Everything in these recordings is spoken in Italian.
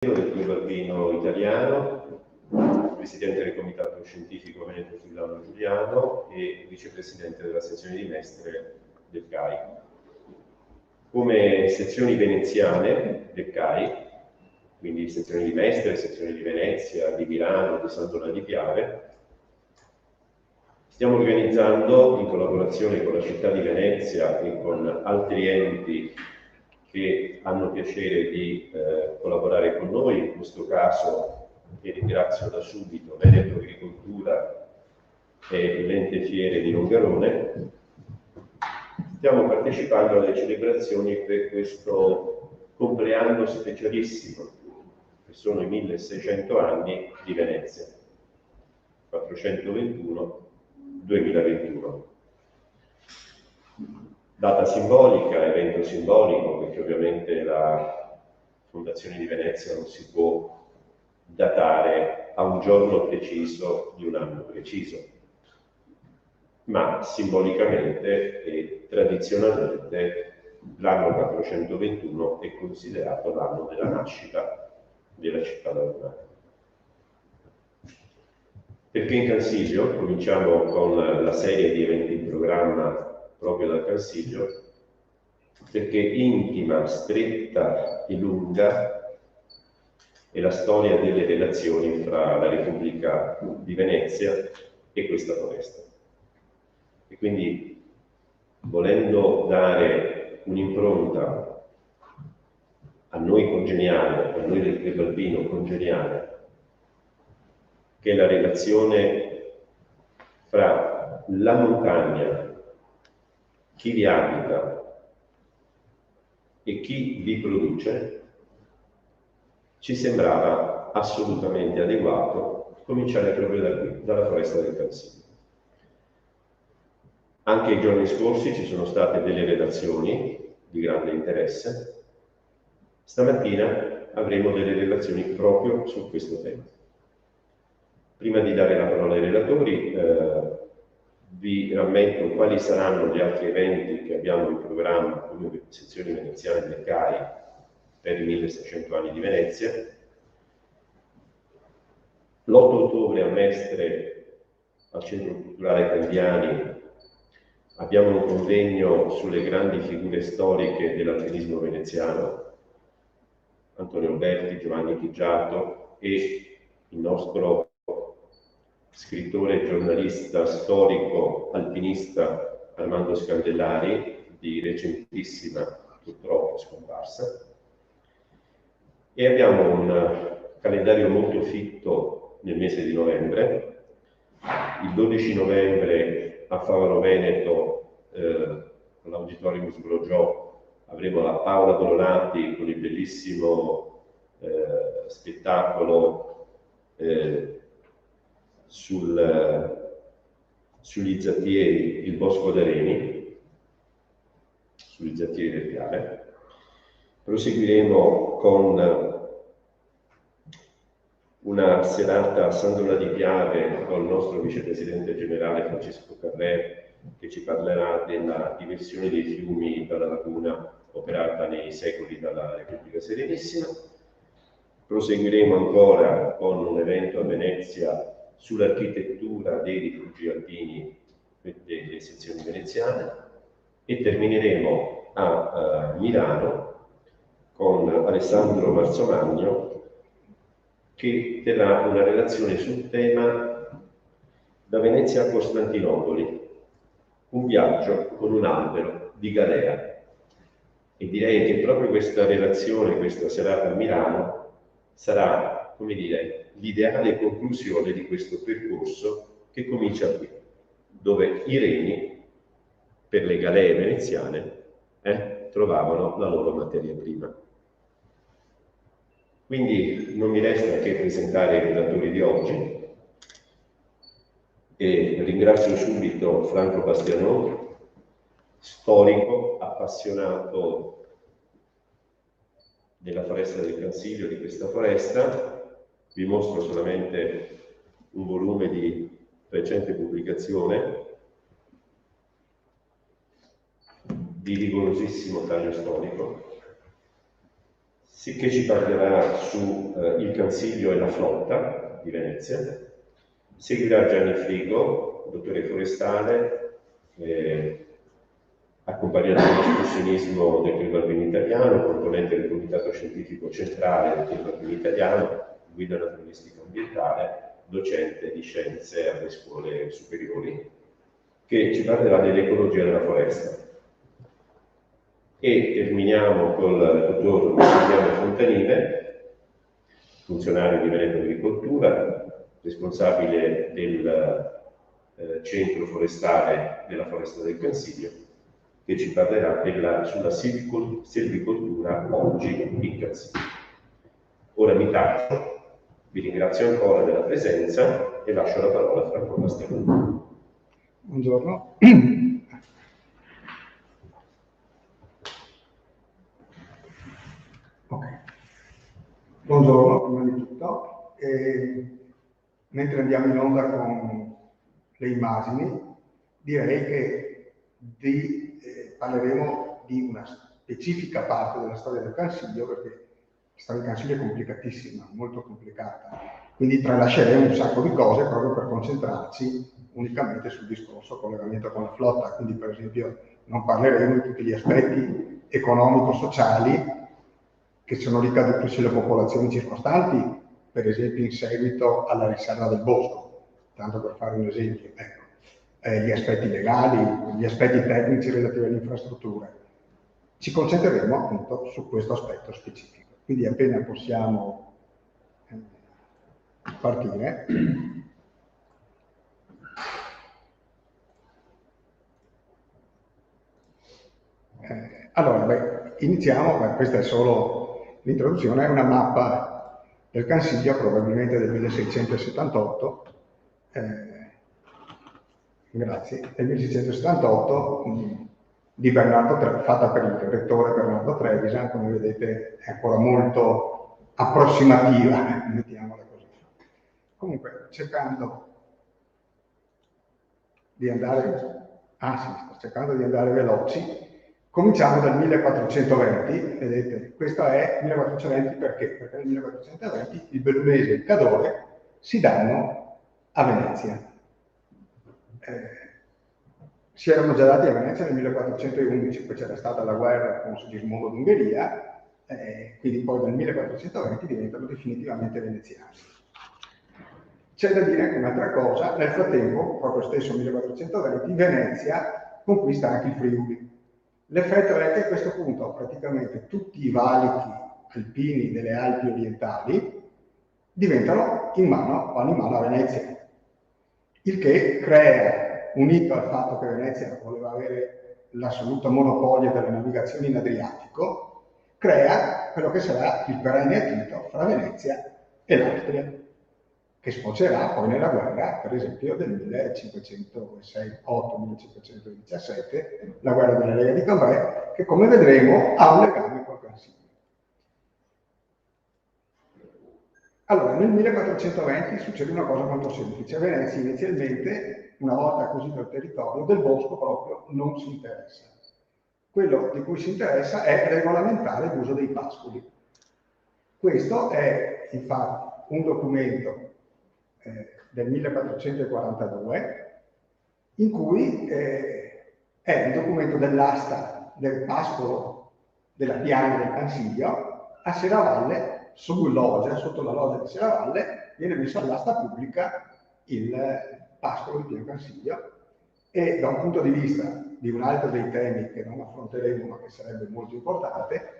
del Club Alpino Italiano, presidente del Comitato Scientifico Veneto Giuliano Giuliano e vicepresidente della sezione di Mestre del CAI. Come sezioni veneziane del CAI, quindi sezioni di Mestre, sezioni di Venezia, di Milano, di Sant'Ona di Piave, stiamo organizzando in collaborazione con la città di Venezia e con altri enti che hanno piacere di collaborare con noi, in questo caso vi ringrazio da subito Veneto Agricoltura e l'Ente Fiere di Longarone. Stiamo partecipando alle celebrazioni per questo compleanno specialissimo, che sono i 1600 anni di Venezia, 421-2021. Data simbolica, evento simbolico, perché ovviamente la Fondazione di Venezia non si può datare a un giorno preciso di un anno preciso, ma simbolicamente e tradizionalmente l'anno 421 è considerato l'anno della nascita della città d'Ornano. Perché in Cansiglio? Cominciamo con la serie di eventi in programma proprio dal Cansiglio, perché intima, stretta e lunga è la storia delle relazioni fra la Repubblica di Venezia e questa foresta. E quindi, volendo dare un'impronta a noi congeniale, a noi del Club Alpino congeniale, che è la relazione fra la montagna, chi vi abita e chi vi produce, ci sembrava assolutamente adeguato cominciare proprio da qui, dalla foresta del Cansiglio. Anche i giorni scorsi ci sono state delle relazioni di grande interesse. Stamattina avremo delle relazioni proprio su questo tema. Prima di dare la parola ai relatori, vi rammento quali saranno gli altri eventi che abbiamo in programma come sezioni veneziane del CAI per i 1600 anni di Venezia. L'8 ottobre a Mestre, al Centro Culturale Candiani, abbiamo un convegno sulle grandi figure storiche dell'alpinismo veneziano, Antonio Alberti, Giovanni Chiggiato e il nostro scrittore, giornalista, storico, alpinista Armando Scandellari, di recentissima, purtroppo, scomparsa. E abbiamo un calendario molto fitto nel mese di novembre. Il 12 novembre a Favaro Veneto, all'Auditorium Sgrogiò, avremo la Paola Donati con il bellissimo spettacolo sugli zattieri, il Bosco d'Areni, sugli zattieri del Piave. Proseguiremo con una serata a Sant'Ona di Piave con il nostro vicepresidente generale Francesco Carrè, che ci parlerà della diversione dei fiumi dalla laguna operata nei secoli dalla Repubblica Serenissima. Proseguiremo ancora con un evento a Venezia sull'architettura dei rifugi alpini delle sezioni veneziane e termineremo a Milano con Alessandro Marzomagno, che terrà una relazione sul tema da Venezia a Costantinopoli, un viaggio con un albero di Galea. E direi che proprio questa relazione, questa serata a Milano, sarà, come dire, l'ideale conclusione di questo percorso che comincia qui, dove i reni, per le galee veneziane, trovavano la loro materia prima. Quindi non mi resta che presentare i relatori di oggi e ringrazio subito Franco Bastianò, storico, appassionato della foresta del Cansiglio, di questa foresta. Vi mostro solamente un volume di recente pubblicazione di rigorosissimo taglio storico. che ci parlerà su il Cansiglio e la flotta di Venezia. Seguirà Gianni Frigo, dottore forestale, accompagnato dall'escursionismo del Club Alpino Italiano, componente del Comitato Scientifico Centrale del Club Alpino Italiano, guida naturalistica ambientale, docente di scienze alle scuole superiori, che ci parlerà dell'ecologia della foresta. E terminiamo con il dottor Massimiliano Fontanile, funzionario di Veneto Agricoltura, responsabile del centro forestale della Foresta del Cansiglio, che ci parlerà sulla silvicoltura oggi in Cansiglio. Ora mi taccio, vi ringrazio ancora della presenza e lascio la parola a Franco Castellano. Buongiorno. Buongiorno, prima di tutto. Mentre andiamo in onda con le immagini, direi che parleremo di una specifica parte della storia del Cansiglio, perché la storia del Cansiglio è complicatissima, molto complicata. Quindi tralasceremo un sacco di cose proprio per concentrarci unicamente sul discorso collegamento con la flotta. Quindi, per esempio, non parleremo di tutti gli aspetti economico-sociali che sono ricaduti sulle popolazioni circostanti, per esempio in seguito alla riserva del bosco, tanto per fare un esempio. Ecco. Gli aspetti legali, gli aspetti tecnici relativi alle infrastrutture. Ci concentreremo appunto su questo aspetto specifico. Quindi appena possiamo partire. Allora, iniziamo, questa è solo l'introduzione, è una mappa del Cansiglio, probabilmente del 1678, grazie, del 1678, di Bernardo, fatta per il rettore Bernardo Trevisan, come vedete è ancora molto approssimativa, mettiamola così. Comunque, cercando di andare, cercando di andare veloci, cominciamo dal 1420, vedete, questo è 1420 perché? Perché nel 1420 il Bellunese e il Cadore si danno a Venezia. Si erano già dati a Venezia nel 1411, poi c'era stata la guerra con Sigismondo d'Ungheria, quindi poi dal 1420 diventano definitivamente veneziani. C'è da dire anche un'altra cosa, nel frattempo, proprio stesso 1420, Venezia conquista anche il Friuli. L'effetto è che a questo punto praticamente tutti i valichi alpini delle Alpi orientali vanno in mano a Venezia, il che crea, unito al fatto che Venezia voleva avere l'assoluto monopolio delle navigazioni in Adriatico, crea quello che sarà il perenne attrito fra Venezia e l'Austria, che sfocerà poi nella guerra, per esempio, del 1508-1517, la guerra della Lega di Cambrai, che come vedremo ha un legame col Cansiglio. Allora, nel 1420 succede una cosa molto semplice. Venezia inizialmente, una volta acquisito il territorio, del bosco proprio non si interessa. Quello di cui si interessa è regolamentare l'uso dei pascoli. Questo è infatti un documento del 1442, in cui è il documento dell'asta del pascolo della piana del Cansiglio. A Serravalle, sotto la loggia di Serravalle, viene messo all'asta pubblica il pascolo di Piano Cansiglio, e da un punto di vista di un altro dei temi che non affronteremo ma che sarebbe molto importante,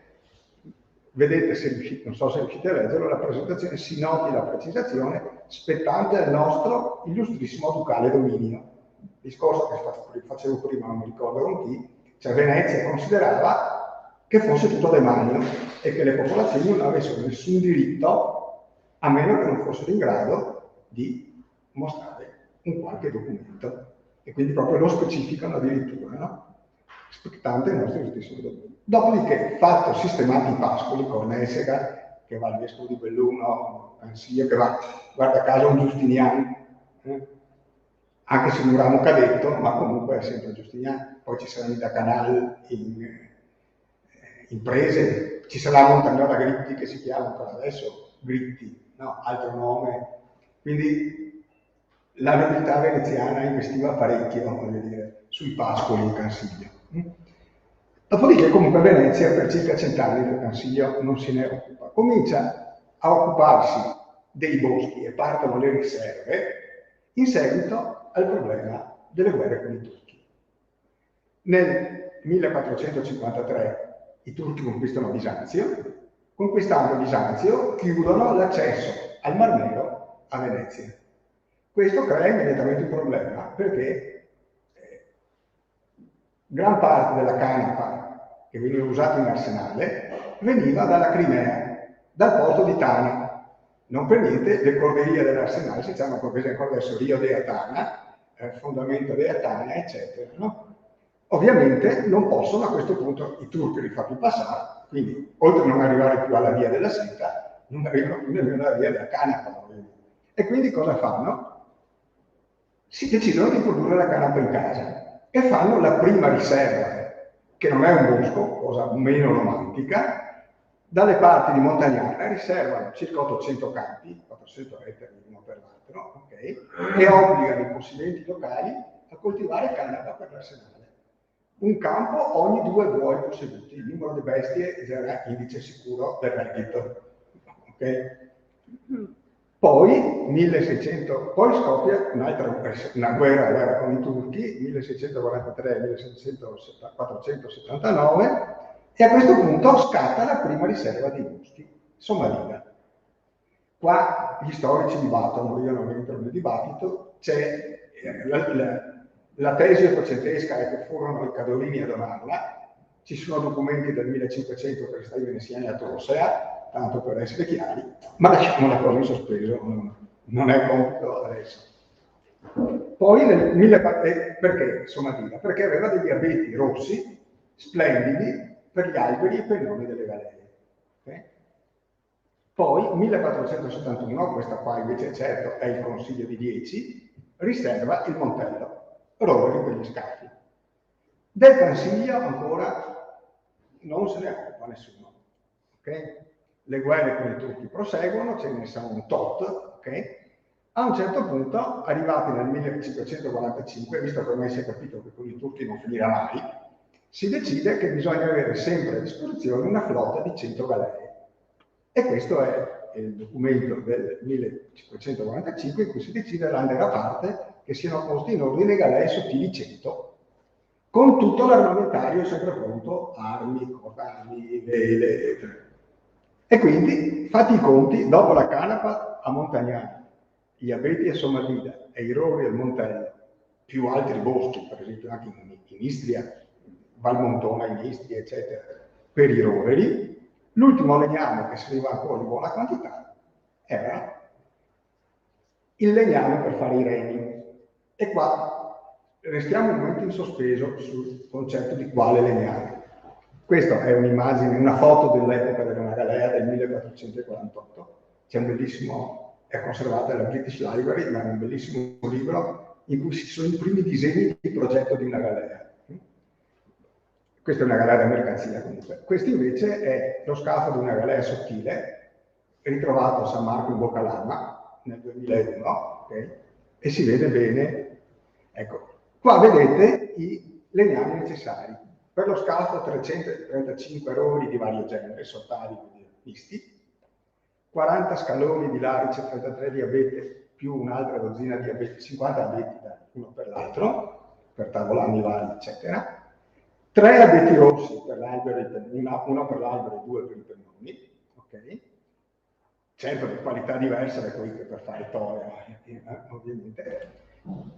vedete, non so se riuscite a leggerlo, la presentazione, si noti la precisazione spettante al nostro illustrissimo ducale dominio. Discorso che facevo prima, non mi ricordo con chi, cioè Venezia considerava che fosse tutto demanio e che le popolazioni non avessero nessun diritto, a meno che non fossero in grado di mostrare un qualche documento. E quindi proprio lo specificano addirittura, no? Spettante il nostro illustrissimo dominio. Dopodiché, fatto sistemati i pascoli, Cornessega, che va al vescovo di Belluno, Cansiglio, che va, guarda caso, un Giustiniano, anche se un ramo cadetto, ma comunque è sempre Giustiniano. Poi ci saranno i da Canal in imprese, ci sarà Montagnola Gritti che si chiama ancora adesso Gritti, no? Altro nome. Quindi la nobiltà veneziana investiva parecchio, voglio dire, sui pascoli in Cansiglio. Dopodiché comunque Venezia per circa 100 anni del Cansiglio non se ne occupa. Comincia a occuparsi dei boschi e partono le riserve in seguito al problema delle guerre con i turchi. Nel 1453 i turchi conquistano Bisanzio, conquistando Bisanzio chiudono l'accesso al Mar Nero a Venezia. Questo crea immediatamente un problema perché gran parte della canapa che veniva usata in arsenale veniva dalla Crimea, dal porto di Tana. Non per niente le corderie dell'arsenale si chiamano, come esempio adesso, Rio de Atana, fondamento de Atana, eccetera. No? Ovviamente non possono a questo punto i turchi li fa più passare, quindi oltre a non arrivare più alla via della seta, non arrivano più nemmeno alla via della canapa. E quindi cosa fanno? Si decidono di produrre la canapa in casa e fanno la prima riserva, che non è un bosco, cosa meno romantica, dalle parti di Montagnana riservano circa 800 campi, 400 ettari uno per l'altro, okay, e obbligano i possidenti locali a coltivare canapa per l'arsenale. Un campo ogni 2 buoi posseduti, il numero di bestie era indice sicuro del reddito. Okay? Poi, 1600, poi scoppia una guerra con i turchi, 1643-1479, e a questo punto scatta la prima riserva di boschi, Somalina. Qua gli storici dibattono, io non entro nel dibattito, c'è la tesi ottocentesca è che furono i Cadolini a donarla, ci sono documenti del 1500 per stati veneziani a Tosea, tanto per essere chiari, ma lasciamo la cosa in sospeso, non è compito adesso. Poi perché Somalina? Perché aveva degli abeti rossi, splendidi, per gli alberi e per i nomi delle galere. Okay? Poi, 1471, questa qua invece certo è il Consiglio di 10, riserva il Montello, roveri per gli scafi. Del Consiglio ancora non se ne occupa nessuno. Okay? Le guerre con i turchi proseguono, ce ne sono un tot, ok? A un certo punto, arrivati nel 1545, visto che ormai si è capito che con i turchi non finirà mai, si decide che bisogna avere sempre a disposizione una flotta di 100 galere. E questo è il documento del 1545 in cui si decide landere a parte che siano posti in ordine galere sottili 100, con tutto l'armamentario sempre pronto, armi, cordami, vele. E quindi, fatti i conti, dopo la canapa a Montagnana, gli abeti a Somalina e i rovi al Montello, più altri boschi, per esempio anche in Istria, Valmontona in Istria, eccetera, per i roveri, l'ultimo legname che serviva ancora in buona quantità era il legname per fare i remi. E qua restiamo un momento in sospeso sul concetto di quale legname. Questa è un'immagine, una foto dell'epoca della galea del 1448. C'è un bellissimo, è conservata alla British Library, ma è un bellissimo libro in cui ci sono i primi disegni di progetto di una galea. Questa è una galea da mercanzia comunque. Questo invece è lo scafo di una galea sottile, ritrovato a San Marco in Boccalama nel 2001, okay? E si vede bene, ecco, qua vedete i legnami necessari. Per lo scafo 335 roveri di vario genere, sottali e misti, 40 scaloni di larice, 33 di abete, più un'altra dozzina di abeti, 50 abeti uno per l'altro, per tavolani vari, eccetera. 3 abeti rossi per l'albero, uno per l'albero e 2 per i pennoni, ok? Certo di qualità diversa da quelli che per fare toia, ovviamente.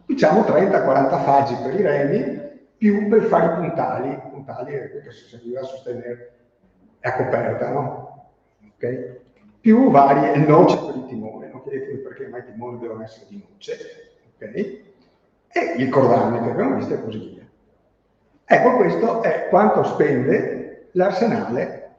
Diciamo 30-40 faggi per i remi, più per fare i puntali che si serviva a sostenere, è coperta, no? Ok? Più varie noce per il timone, non chiedetemi perché mai i timoni devono essere di noce, ok? E il cordame che abbiamo visto e così via. Ecco, questo è quanto spende l'arsenale,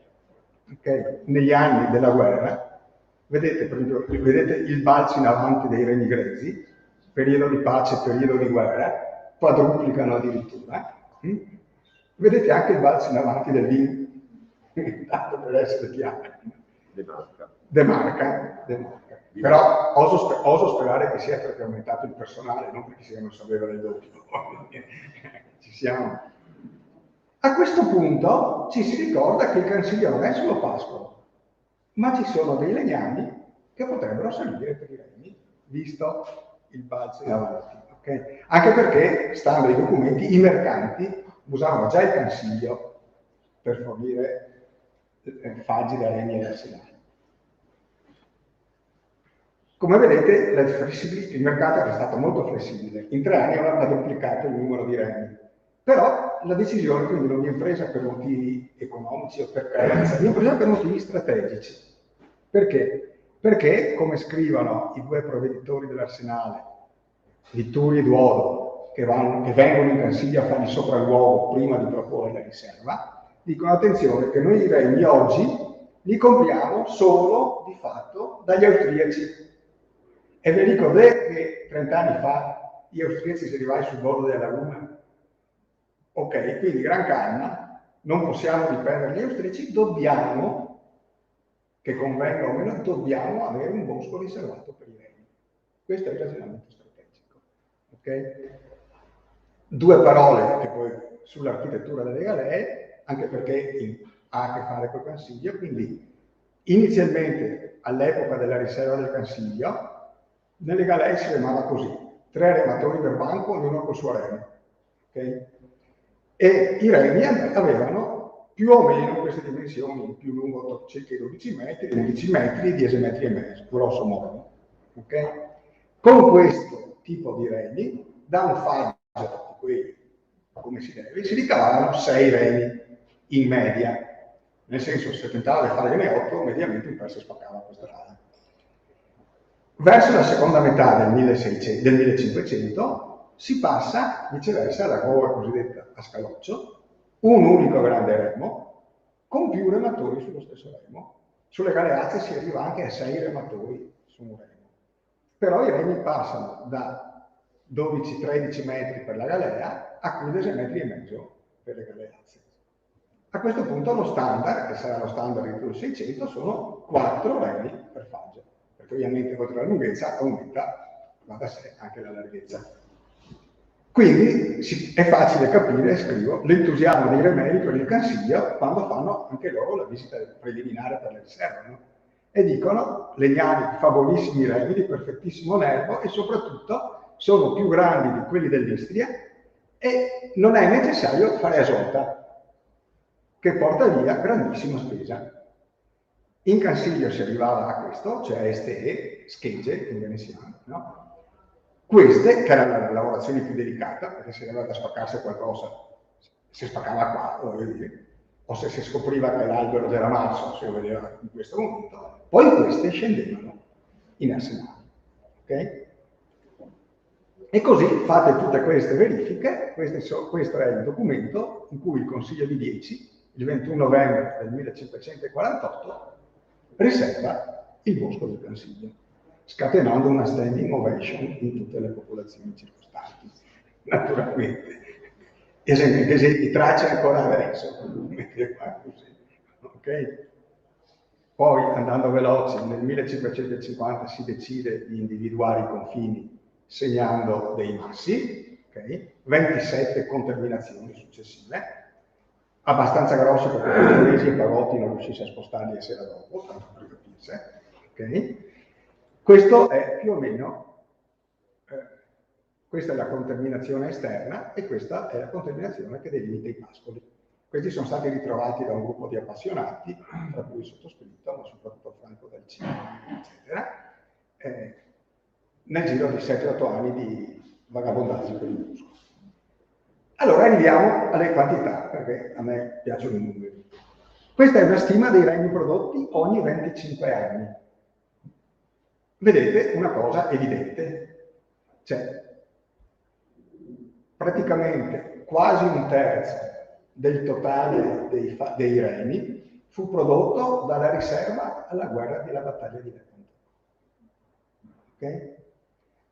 okay, negli anni della guerra. Vedete, per esempio, vedete il balzo in avanti dei remi greci, periodo di pace, periodo di guerra, quadruplicano addirittura. Vedete anche il balzo in avanti tanto per essere chiari. Demarca. Demarca. Però oso sperare che sia perché è aumentato il personale, non perché siano sapeva del doppio. Ci siamo. A questo punto ci si ricorda che il Cansiglio non è solo pascolo, ma ci sono dei legnami che potrebbero salire per i regni, visto il balzo in avanti. Okay? Anche perché, stando ai documenti, i mercanti usavano già il Cansiglio per fornire faggi da regni e arsenali. Come vedete, il mercato è stato molto flessibile. In 3 anni ha duplicato il numero di regni. Però la decisione quindi non viene presa per motivi economici o per carenza, viene presa per motivi strategici. Perché? Perché, come scrivono i 2 provveditori dell'arsenale, Litturi e Duodo, che vengono in Cansiglio a fare il sopralluogo prima di proporre la riserva, dicono attenzione che noi i regni oggi li compriamo solo di fatto dagli austriaci. E vi ricordate che 30 anni fa gli austriaci si arrivai sul bordo della luna? Ok, quindi gran calma, non possiamo dipendere dagli austriaci, dobbiamo, che convenga o meno, dobbiamo avere un bosco riservato per i regni. Questo è il ragionamento strategico. Okay? 2 parole che poi sull'architettura delle galee, anche perché ha a che fare col Cansiglio, quindi inizialmente all'epoca della riserva del Cansiglio, nelle galee si remava così, 3 rematori per banco, ognuno col suo remo. Okay? E i regni avevano più o meno queste dimensioni, il più lungo circa 12 metri, 11 metri, 10 metri e mezzo, grosso modo. Okay? Con questo tipo di regni, da un faggio, come si deve, si ricavavano 6 regni in media. Nel senso, se tentava di farne 8, mediamente un perso spaccava questa rada. Verso la seconda metà del 1500 si passa viceversa alla nuova cosiddetta a scaloccio, un unico grande remo con più rematori sullo stesso remo. Sulle galeazze si arriva anche a 6 rematori su un remo. Però i remi passano da 12-13 metri per la galea a 15 metri e mezzo per le galeazze. A questo punto lo standard, che sarà lo standard di 2600, sono 4 remi per faggio, perché ovviamente oltre alla lunghezza aumenta, va da sé, anche la larghezza. Quindi è facile capire, scrivo, l'entusiasmo dei remeri per il Cansiglio quando fanno anche loro la visita preliminare per le riserve, no? E dicono, legnani favolissimi remi di perfettissimo nervo e soprattutto sono più grandi di quelli dell'Istria e non è necessario fare asonta, che porta via grandissima spesa. In Cansiglio si arrivava a questo, cioè STE, schegge in veneziano, no? Queste, che era la lavorazione più delicata, perché se aveva da spaccarsi qualcosa, si spaccava qua, o se si scopriva che l'albero era marzo, si vedeva in questo momento, poi queste scendevano in arsenale. Okay? E così fate tutte queste verifiche, questo è il documento in cui il Consiglio di 10, il 21 novembre del 1548, riserva il bosco del Cansiglio, scatenando una standing ovation in tutte le popolazioni circostanti, naturalmente. Esempi, tracce ancora adesso, ok? Poi, andando veloci, nel 1550 si decide di individuare i confini segnando dei massi, okay? 27 conterminazioni successive, abbastanza grossi perché Portoghesi e Pavotti non riuscissero a spostarli a sera dopo, tanto per capirsi. Okay? Questo è più o meno, questa è la conterminazione esterna e questa è la conterminazione che delimita i pascoli. Questi sono stati ritrovati da un gruppo di appassionati, tra cui il sottoscritto, ma soprattutto Franco del Cinema, eccetera, nel giro di 7-8 anni di vagabondaggio per il bosco. Allora arriviamo alle quantità, perché a me piacciono i numeri. Questa è una stima dei regni prodotti ogni 25 anni. Vedete una cosa evidente, cioè praticamente quasi un terzo del totale dei regni fu prodotto dalla riserva alla guerra della battaglia di Lepanto. Okay?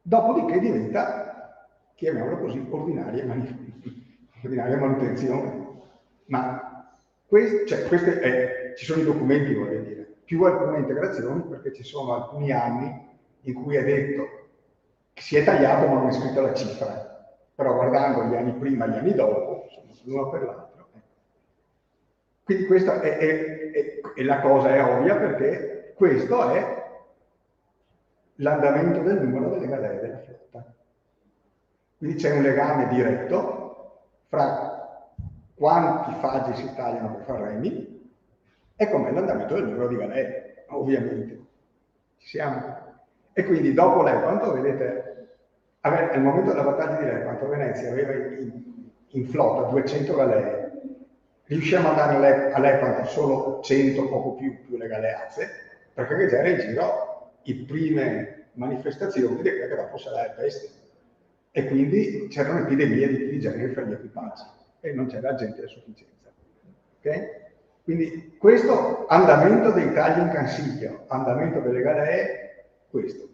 Dopodiché diventa, chiamiamolo così, ordinaria manutenzione. Ma Ci sono i documenti, voglio dire, più alcune integrazioni, perché ci sono alcuni anni in cui è detto che si è tagliato ma non è scritto la cifra, però guardando gli anni prima e gli anni dopo, l'uno per l'altro. Quindi questa è la cosa è ovvia, perché questo è l'andamento del numero delle galee della flotta. Quindi c'è un legame diretto fra quanti faggi si tagliano per far remi e com'è l'andamento del numero di galee, ovviamente. Ci siamo. E quindi dopo Lepanto, vedete, al momento della battaglia di Lepanto, Venezia aveva in flotta 200 galee, riusciamo a dare a Lepanto solo 100, poco più le galeazze, perché già era in giro le prime manifestazioni di che dopo sarà il peste. E quindi c'erano epidemie di genere fra gli equipaggi e non c'era gente a sufficienza. Okay? Quindi questo andamento dei tagli in Cansiglio, andamento delle galee, questo.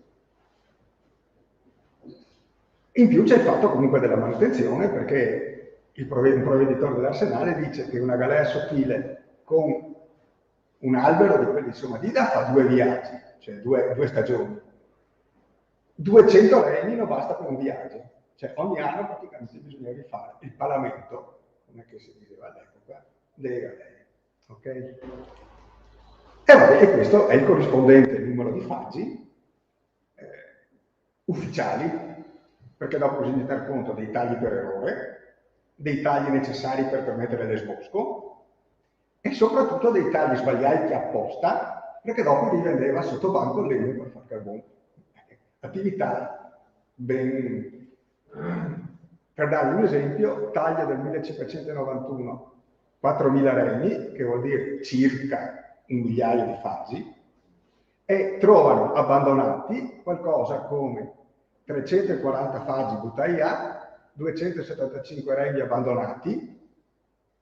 In più c'è il fatto comunque della manutenzione, perché un provveditore dell'Arsenale dice che una galea sottile con un albero di quelli insomma di fa 2 viaggi, cioè due stagioni. 200 remi non basta per un viaggio, cioè ogni anno praticamente bisogna rifare il palamento, come si diceva all'epoca, delle galee. Okay? E questo è il corrispondente numero di faggi ufficiali, perché dopo bisogna tener conto dei tagli per errore, dei tagli necessari per permettere l'esbosco e soprattutto dei tagli sbagliati apposta, perché dopo rivendeva sotto banco il legno per far carbone. Attività ben... Per darvi un esempio, taglio del 1591, 4.000 remi, che vuol dire circa 1 migliaio di faggi, e trovano abbandonati qualcosa come 340 faggi buttaia, 275 remi abbandonati,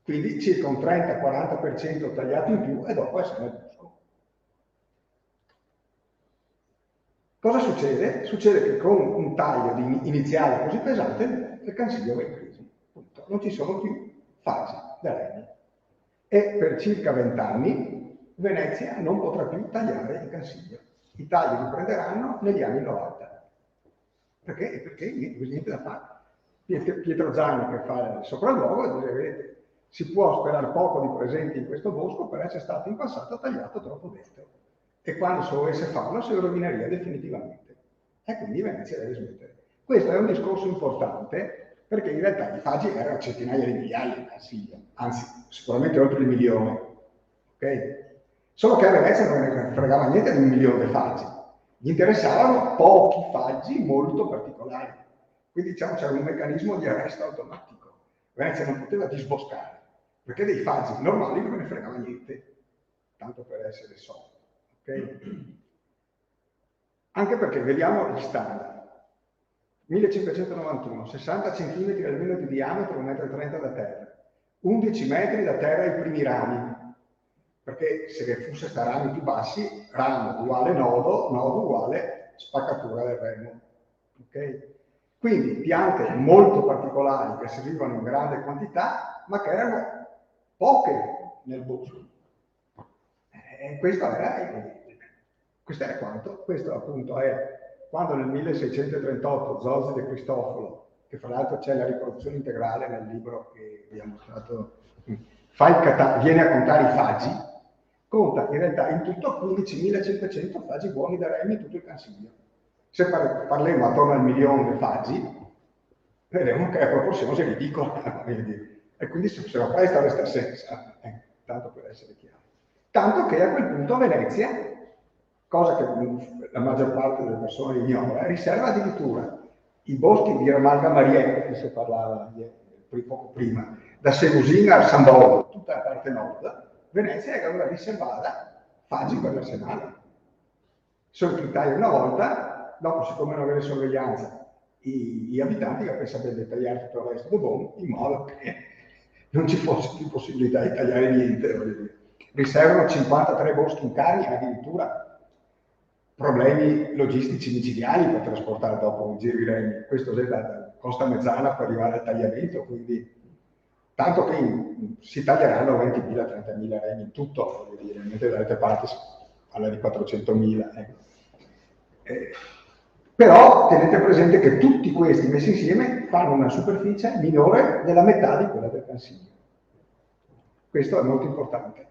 quindi circa un 30-40% tagliato in più e dopo essere nel bosco. Cosa succede? Succede che con un taglio iniziale così pesante il Cansiglio va in crisi. Punto. Non ci sono più faggi da remi. E per circa 20 anni Venezia non potrà più tagliare il Cansiglio. I tagli riprenderanno negli anni 90. Perché niente da fare. Pietro Zanni, che fa il sopralluogo, dice: vedete, si può sperare poco di presenti in questo bosco per essere stato in passato tagliato troppo dentro. E quando si dovesse farlo si rovineria definitivamente. E quindi Venezia deve smettere. Questo è un discorso importante, perché in realtà i faggi erano centinaia di migliaia in Cansiglio, anzi sicuramente oltre il 1.000.000. Okay? Solo che a Venezia non ne fregava niente di 1.000.000 di faggi, gli interessavano pochi faggi molto particolari. Quindi diciamo c'era un meccanismo di arresto automatico. Venezia non poteva disboscare, perché dei faggi normali non ne fregava niente, tanto per essere soft. Okay? Anche perché vediamo gli standard. 1591, 60 cm almeno di diametro, 1,30 m da terra, 11 metri da terra ai primi rami, perché se fosse sta rami più bassi, ramo uguale nodo, nodo uguale spaccatura del remo. Okay? Quindi piante molto particolari che servivano in grande quantità, ma che erano poche nel bosco. Questo è quanto. Questo appunto è quando nel 1638 Zorzi de Cristoforo, che fra l'altro c'è la riproduzione integrale nel libro che vi ho mostrato, viene a contare i faggi, conta in realtà in tutto 15.500 faggi buoni da remi in tutto il Cansiglio. Se parliamo attorno al 1.000.000 di faggi, vedremo che la proporzione è ridicola, e quindi se lo presta resta senza, tanto per essere chiaro. Tanto che a quel punto Venezia, cosa che la maggior parte delle persone ignora, riserva addirittura i boschi di Ramalga Marietta, che si parlava poco prima, da Selusina a San Paolo, tutta la parte nord, Venezia aveva riservata faggi per l'Arsenale. Sono in Italia una volta, dopo siccome non aveva sorveglianza, gli abitanti che pensavano di tagliare tutto il resto del bombo, in modo che non ci fosse più possibilità di tagliare niente, voglio dire. Riservano 53 boschi interni, addirittura problemi logistici micidiali per trasportare dopo un giro i remi. Questo costa mezz'anno per arrivare al tagliamento, quindi tanto che si taglieranno 20.000-30.000 remi in tutto, voglio dire, mentre dalle altre parti si parla di 400.000. Però tenete presente che tutti questi messi insieme fanno una superficie minore della metà di quella del Cansiglio. Questo è molto importante.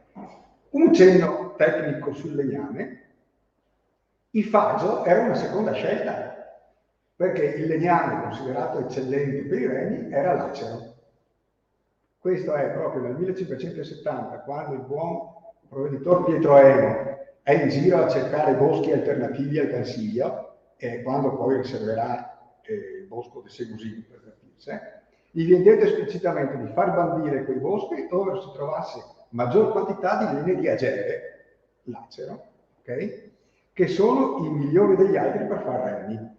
Un cenno tecnico sul legname. Il faggio era una seconda scelta, perché il legname considerato eccellente per i remi era l'acero. Questo è proprio nel 1570, quando il buon provveditore Pietro Eno è in giro a cercare boschi alternativi al Cansiglio, e quando poi riserverà il bosco del Segusino, per capirsi, gli viene detto esplicitamente di far bandire quei boschi dove si trovasse maggior quantità di legne di agere, l'acero, ok? Che sono i migliori degli altri per far remi.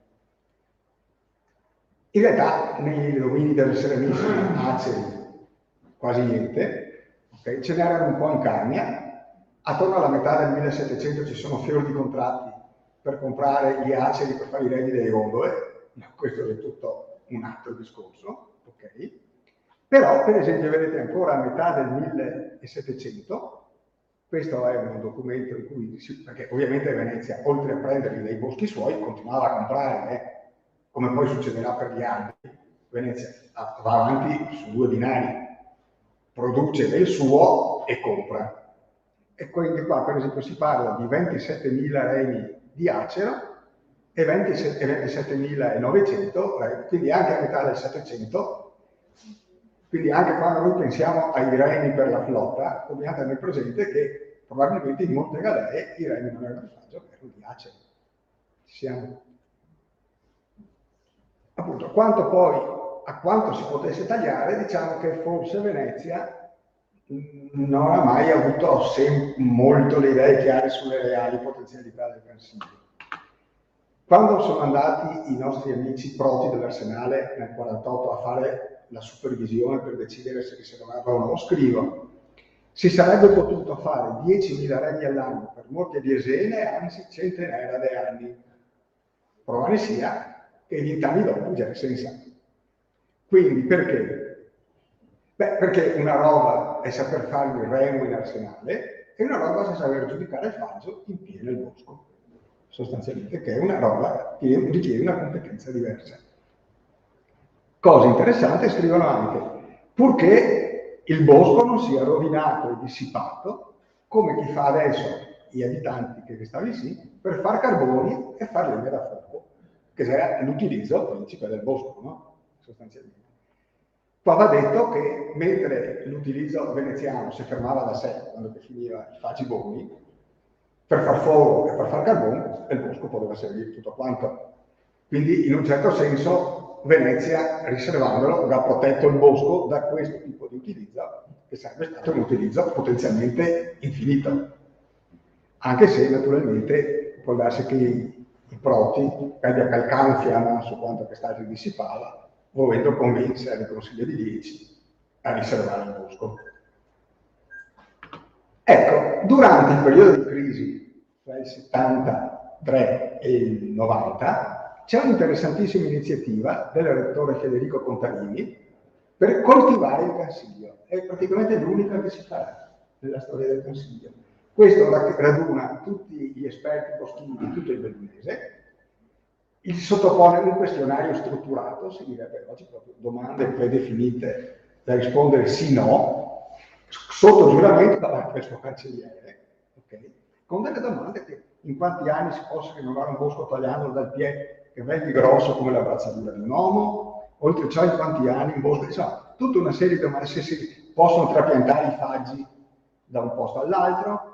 In realtà nei domini delle Serenissime aceri quasi niente, okay? Ce n'erano un po' in Carnia. Attorno alla metà del 1700 ci sono fiori di contratti per comprare gli aceri per fare i remi delle gondole, questo è tutto un altro discorso, ok? Però, per esempio, vedete ancora a metà del 1700, questo è un documento in cui, perché ovviamente Venezia, oltre a prenderli dai boschi suoi, continuava a comprare, come poi succederà per gli anni. Venezia va avanti su due binari, produce del suo e compra. E quindi qua, per esempio, si parla di 27.000 remi di acero e 27.900 remi, quindi anche a metà del 700. Quindi anche quando noi pensiamo ai remi per la flotta, dobbiamo tenere presente che probabilmente in molte galee i remi non erano di faggio, erano di acero. Ci siamo. Appunto, a quanto si potesse tagliare, diciamo che forse Venezia non ha mai avuto molto le idee chiare sulle reali potenzialità del Cansiglio. Quando sono andati i nostri amici proti dell'Arsenale nel 48 a fare la supervisione per decidere se riservarlo o no, scrivono: si sarebbe potuto fare 10.000 remi all'anno per morte di esene, anzi centinaia di anni. Prova ne sia che 20 anni dopo già è sensato. Quindi perché? Beh, perché una roba è saper fare il remo in Arsenale e una roba è saper giudicare il faggio in pieno nel bosco, sostanzialmente, che è una roba che richiede una competenza diversa. Cosa interessante, scrivono anche, purché il bosco non sia rovinato e dissipato, come chi fa adesso gli abitanti che stanno lì, per far carboni e far legna da fuoco, che sarà l'utilizzo principe del bosco, no? Sostanzialmente. Qua va detto che mentre l'utilizzo veneziano si fermava da sé, quando finiva i fagiboni, per far fuoco e per far carbone, il bosco poteva servire tutto quanto. Quindi in un certo senso Venezia, riservandolo, aveva protetto il bosco da questo tipo di utilizzo, che sarebbe stato un utilizzo potenzialmente infinito. Anche se naturalmente può darsi che i proti, abbia calcare un fiamma su quanto che stato dissipava, volendo convincere il Consiglio di 10 a riservare il bosco. Ecco, durante il periodo di crisi tra il 73 e il 90, c'è un'interessantissima iniziativa del rettore Federico Contarini per coltivare il Cansiglio. È praticamente l'unica che si farà nella storia del Cansiglio. Questo raduna tutti gli esperti boschivi di tutto il Bellunese, gli sottopone un questionario strutturato, si direbbe oggi proprio domande predefinite da rispondere sì-no, sotto giuramento davanti al suo cancelliere, okay? Con delle domande che in quanti anni si possa rinnovare un bosco tagliandolo dal piede che venga grosso come la bracciatura di un uomo, oltre ciò in quanti anni un bosco, insomma, tutta una serie di domande, se si possono trapiantare i faggi da un posto all'altro,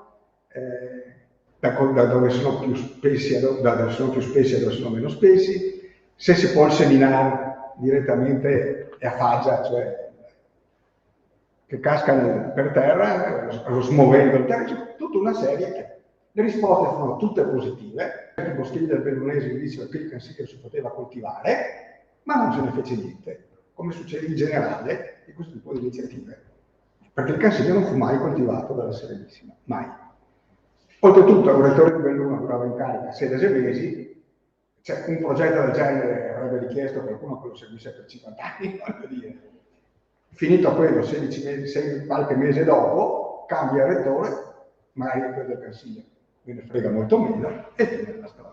da dove sono più spessi a dove sono meno spessi, se si può seminare direttamente a faggia, cioè che cascano per terra, smuovendo il terra, tutta una serie che le risposte furono tutte positive. I boschivi del Bellunese dissero che il Cansiglio si poteva coltivare, ma non se ne fece niente, come succede in generale di questo tipo di iniziative, perché il Cansiglio non fu mai coltivato dalla Serenissima, mai. Oltretutto, un rettore di Belluno durava in carica 16 mesi, cioè un progetto del genere avrebbe richiesto qualcuno che lo seguisse per 50 anni, voglio dire. Finito quello, 16 mesi, qualche mese dopo, cambia il rettore, magari il preso del Consiglio, me ne frega molto meno, e fine della storia.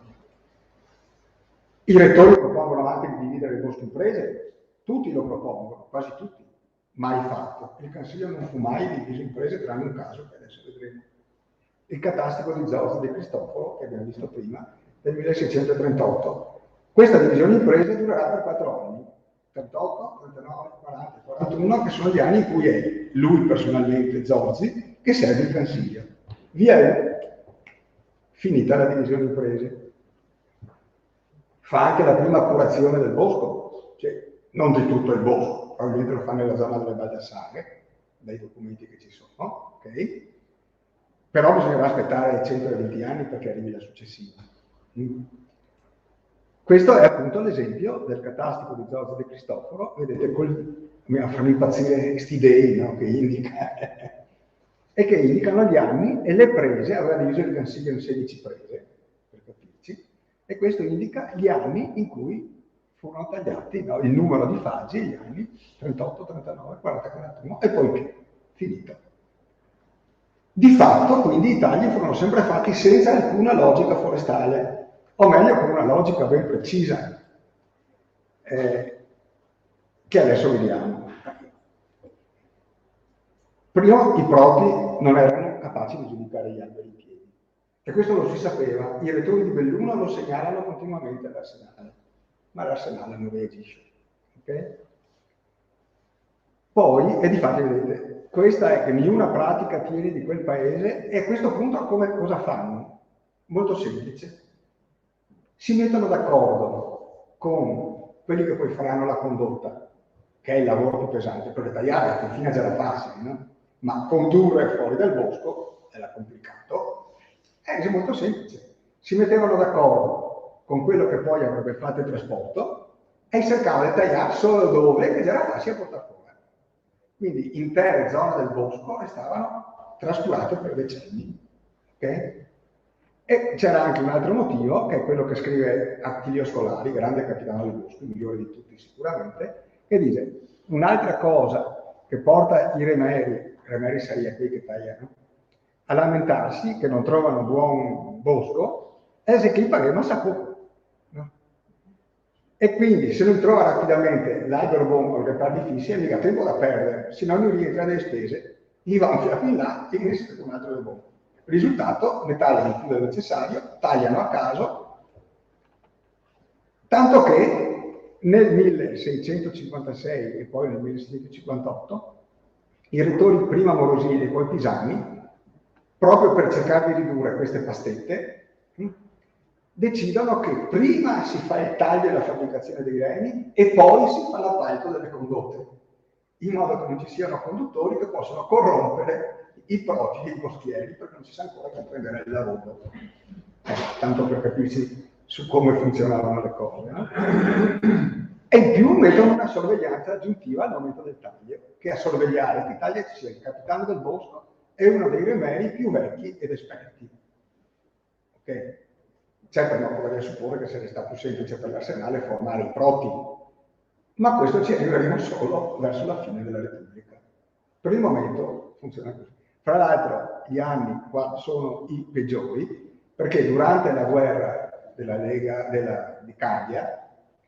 I rettori propongono anche di dividere il bosco in prese, tutti lo propongono, quasi tutti, mai fatto. Il Consiglio non fu mai diviso in prese, tranne un caso che adesso vedremo. Il catastico di Zorzi di Cristoforo, che abbiamo visto prima, del 1638. Questa divisione in prese durerà per 4 anni, 38, 39, 40, 41, che sono gli anni in cui è lui personalmente, Zorzi, che serve il Consiglio. Via finita la divisione in prese. Fa anche la prima curazione del bosco, cioè non di tutto il bosco, probabilmente lo fa nella zona delle Baldassare, dai documenti che ci sono, ok? Però bisognerà aspettare 120 anni perché arrivi la successiva. Questo è appunto l'esempio del catastico di Zorzi di Cristoforo, vedete, mi fanno impazzire questi dei, no? Che indica, e che indicano gli anni e le prese, aveva diviso il Consiglio in 16 prese, per capirci, e questo indica gli anni in cui furono tagliati, no? Il numero di fasi, gli anni 38, 39, 40, 41 e poi più, finito. Di fatto, quindi, i tagli furono sempre fatti senza alcuna logica forestale, o meglio, con una logica ben precisa, che adesso vediamo. Prima i proti non erano capaci di giudicare gli alberi in piedi, e questo lo si sapeva. I rettori di Belluno lo segnalano continuamente all'Arsenale, ma l'Arsenale non reagisce. Okay? Poi, e difatti vedete, questa è che niuna pratica tiene di quel paese, e a questo punto cosa fanno? Molto semplice. Si mettono d'accordo con quelli che poi faranno la condotta, che è il lavoro più pesante, perché tagliare alla fine già era facile, no? Ma condurre fuori dal bosco era complicato. È molto semplice. Si mettevano d'accordo con quello che poi avrebbe fatto il trasporto e cercavano di tagliare solo dove che già era facile portare fuori. Quindi intere zone del bosco restavano trascurate per decenni. Okay? E c'era anche un altro motivo, che è quello che scrive Attilio Scolari, grande capitano del bosco, il migliore di tutti sicuramente, che dice: un'altra cosa che porta i remeri sarebbe qui che tagliano, a lamentarsi che non trovano buon bosco, è se chi pareva sa poco. No? E quindi se non trova rapidamente l'albero buono con le parti fissi, è mica tempo da perdere, se non rientra nelle spese, gli va un fiato in là e ne si un altro buono. Risultato, ne tagliano più del necessario, tagliano a caso, tanto che nel 1656 e poi nel 1658 i rettori prima Morosini e poi Pisani, proprio per cercare di ridurre queste pastette, decidono che prima si fa il taglio e la fabbricazione dei remi e poi si fa l'appalto delle condotte, in modo che non ci siano conduttori che possono corrompere i proti e i boschieri, perché non si sa ancora chi prenderà il lavoro. Tanto per capirci su come funzionavano le cose. No? E in più mettono una sorveglianza aggiuntiva al momento del taglio, che a sorvegliare che taglia ci sia il capitano del bosco e uno dei remeri più vecchi ed esperti. Ok? Certo, non vorrei supporre che sarebbe stato più semplice per l'Arsenale formare i proti, ma questo ci arriveremo solo verso la fine della Repubblica. Per il momento funziona così. Fra l'altro gli anni qua sono i peggiori, perché durante la guerra della Lega di Candia,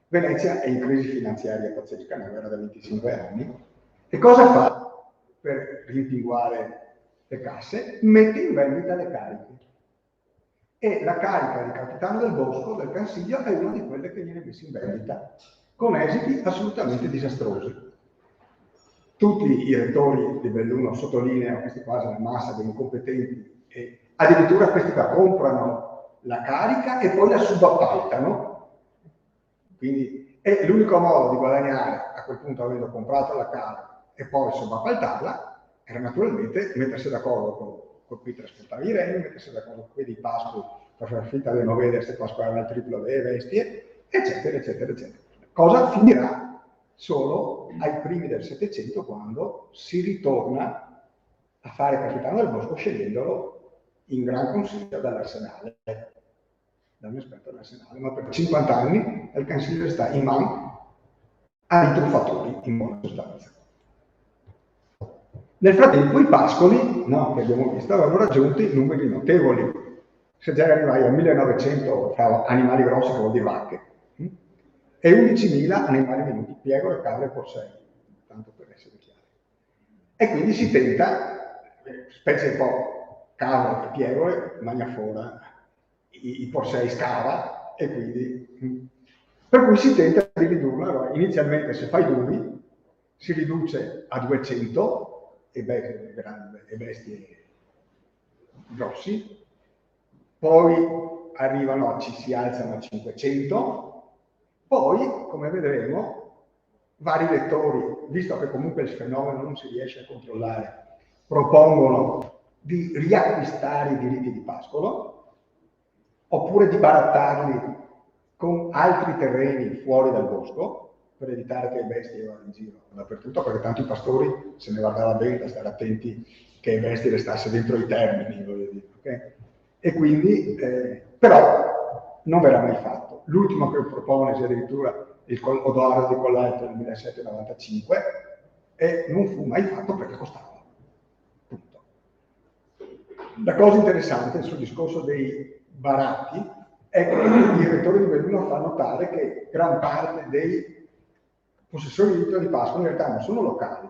Venezia è in crisi finanziaria pazzesca, una guerra da 25 anni, e cosa fa per rimpinguare le casse? Mette in vendita le cariche. E la carica di capitano del bosco, del Consiglio, è una di quelle che viene messa in vendita, con esiti assolutamente disastrosi. Tutti i rettori di Belluno sottolineano questi quasi la massa degli incompetenti, e addirittura questi qua comprano la carica e poi la subappaltano. Quindi è l'unico modo di guadagnare, a quel punto avendo comprato la carica e poi subappaltarla, era naturalmente mettersi d'accordo con cui trasportava i remi, mettersi d'accordo con quelli di Pasqua per far finta di non vedere se Pasqua era il triplo delle bestie, eccetera, eccetera, eccetera. Cosa finirà solo ai primi del Settecento, quando si ritorna a fare capitano del bosco scegliendolo in gran consiglio dall'Arsenale, da un esperto dell'Arsenale, ma per 50 anni il consiglio sta in mano ai truffatori, in buona sostanza. Nel frattempo i pascoli, no, che abbiamo visto, avevano raggiunto numeri notevoli. Se già arrivai al 1900 fra animali grossi, che vuol dire vacche, e 11.000 animali minuti, pecore, capre e porsei, tanto per essere chiari. E quindi si tenta, specie un po' capre e pecore, magna fora, i porsei scava, e quindi... Per cui si tenta di ridurlo. Allora, inizialmente se fai duri, si riduce a 200, e bestie grossi, poi arrivano, si alzano a 500, poi, come vedremo, vari lettori, visto che comunque il fenomeno non si riesce a controllare, propongono di riacquistare i diritti di pascolo, oppure di barattarli con altri terreni fuori dal bosco, per evitare che le bestie vadano in giro dappertutto, perché tanto i pastori se ne guardava bene da stare attenti che le bestie restasse dentro i termini, voglio dire, okay? E quindi, però, non verrà mai fatto. L'ultimo che propone sia addirittura il Odoardo di Colletto nel 1795, e non fu mai fatto perché costava. Punto. La cosa interessante sul discorso dei baratti è che il direttore di Belluno fa notare che gran parte dei possessori di diritto di pascolo in realtà non sono locali,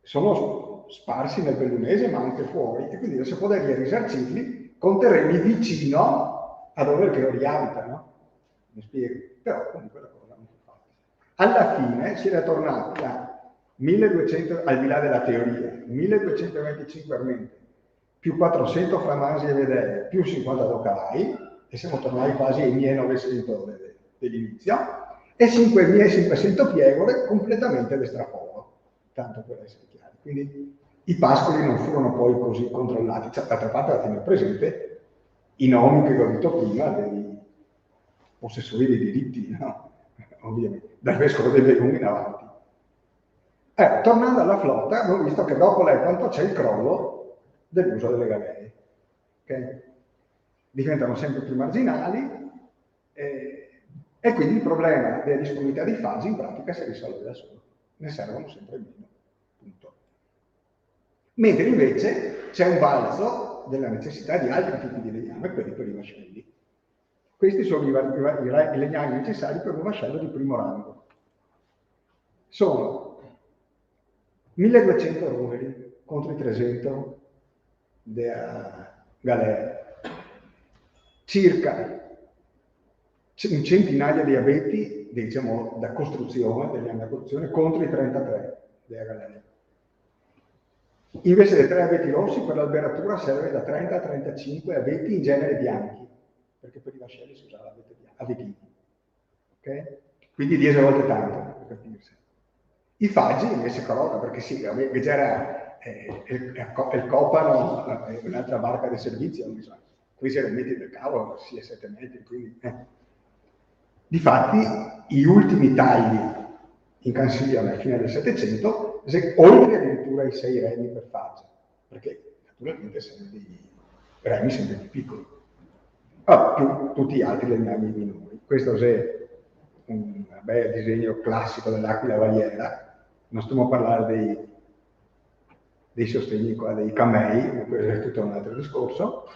sono sparsi nel bellunese ma anche fuori, e quindi si potrebbe risarcirli con terreni vicino a dove loro riabitano. Mi spiego? Però comunque la cosa non fu fatta. Alla fine si era tornati a 1200, al di là della teoria, 1225 armenti, più 400 framasi e vedere, più 52 cavalli, e siamo tornati quasi ai 1900 dell'inizio, e 5.500 pecore completamente all'estraforo, tanto per essere chiari. Quindi i pascoli non furono poi così controllati. D'altra parte da tenere presente i nomi che vi ho detto prima dei possessori dei diritti, no? Ovviamente, dal vescovo del Belluno in avanti. Tornando alla flotta, abbiamo visto che dopo l'Epanto c'è il crollo dell'uso delle galere, okay? Diventano sempre più marginali, e quindi il problema della disponibilità di fasi in pratica si risolve da solo, ne servono sempre meno. Punto. Mentre invece c'è un balzo della necessità di altri tipi di legname, quelli per i vascelli. Questi sono i legnami necessari per un vascello di primo rango. Sono 1200 rumeri contro i 300 della galera, circa un centinaio di abeti, diciamo, da costruzione, degli anni da costruzione, contro i 33 della galera. Invece dei 3 abeti rossi, per l'alberatura serve da 30 a 35 abeti, in genere bianchi, perché per i vascelli si usava abetini. Okay? Quindi 10 volte tanto, per capirsi. I faggi invece crolla, perché sì, già era il copano, un'altra barca di servizio, non so. Qui si era metti del cavolo, sia 7 metri, quindi... Difatti, gli ultimi tagli in Cansiglione alla fine del Settecento, oltre addirittura i 6 remi per faggia, perché naturalmente sono dei remi sempre più piccoli, più tutti gli altri legnami minori. Questo è un bel disegno classico dell'aquila valiera, non stiamo a parlare dei sostegni qua, dei camei, questo è tutto un altro discorso.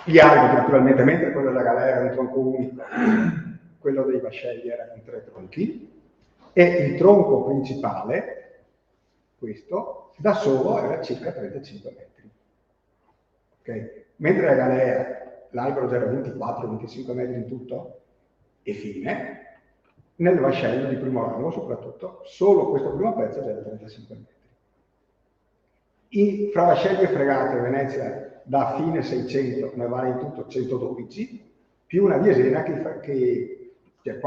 Gli alberi, naturalmente, mentre quello della galera era un tronco unico, quello dei vascelli era in 3 tronchi, e il tronco principale, questo, da solo era circa 35 metri. Okay? Mentre la galera, l'albero era 24-25 metri in tutto, e fine, nel vascello di primo rango soprattutto, solo questo primo pezzo era 35 metri. Fra vascelli e fregate Venezia da fine 600 ne vale in tutto 112, più una diesena cioè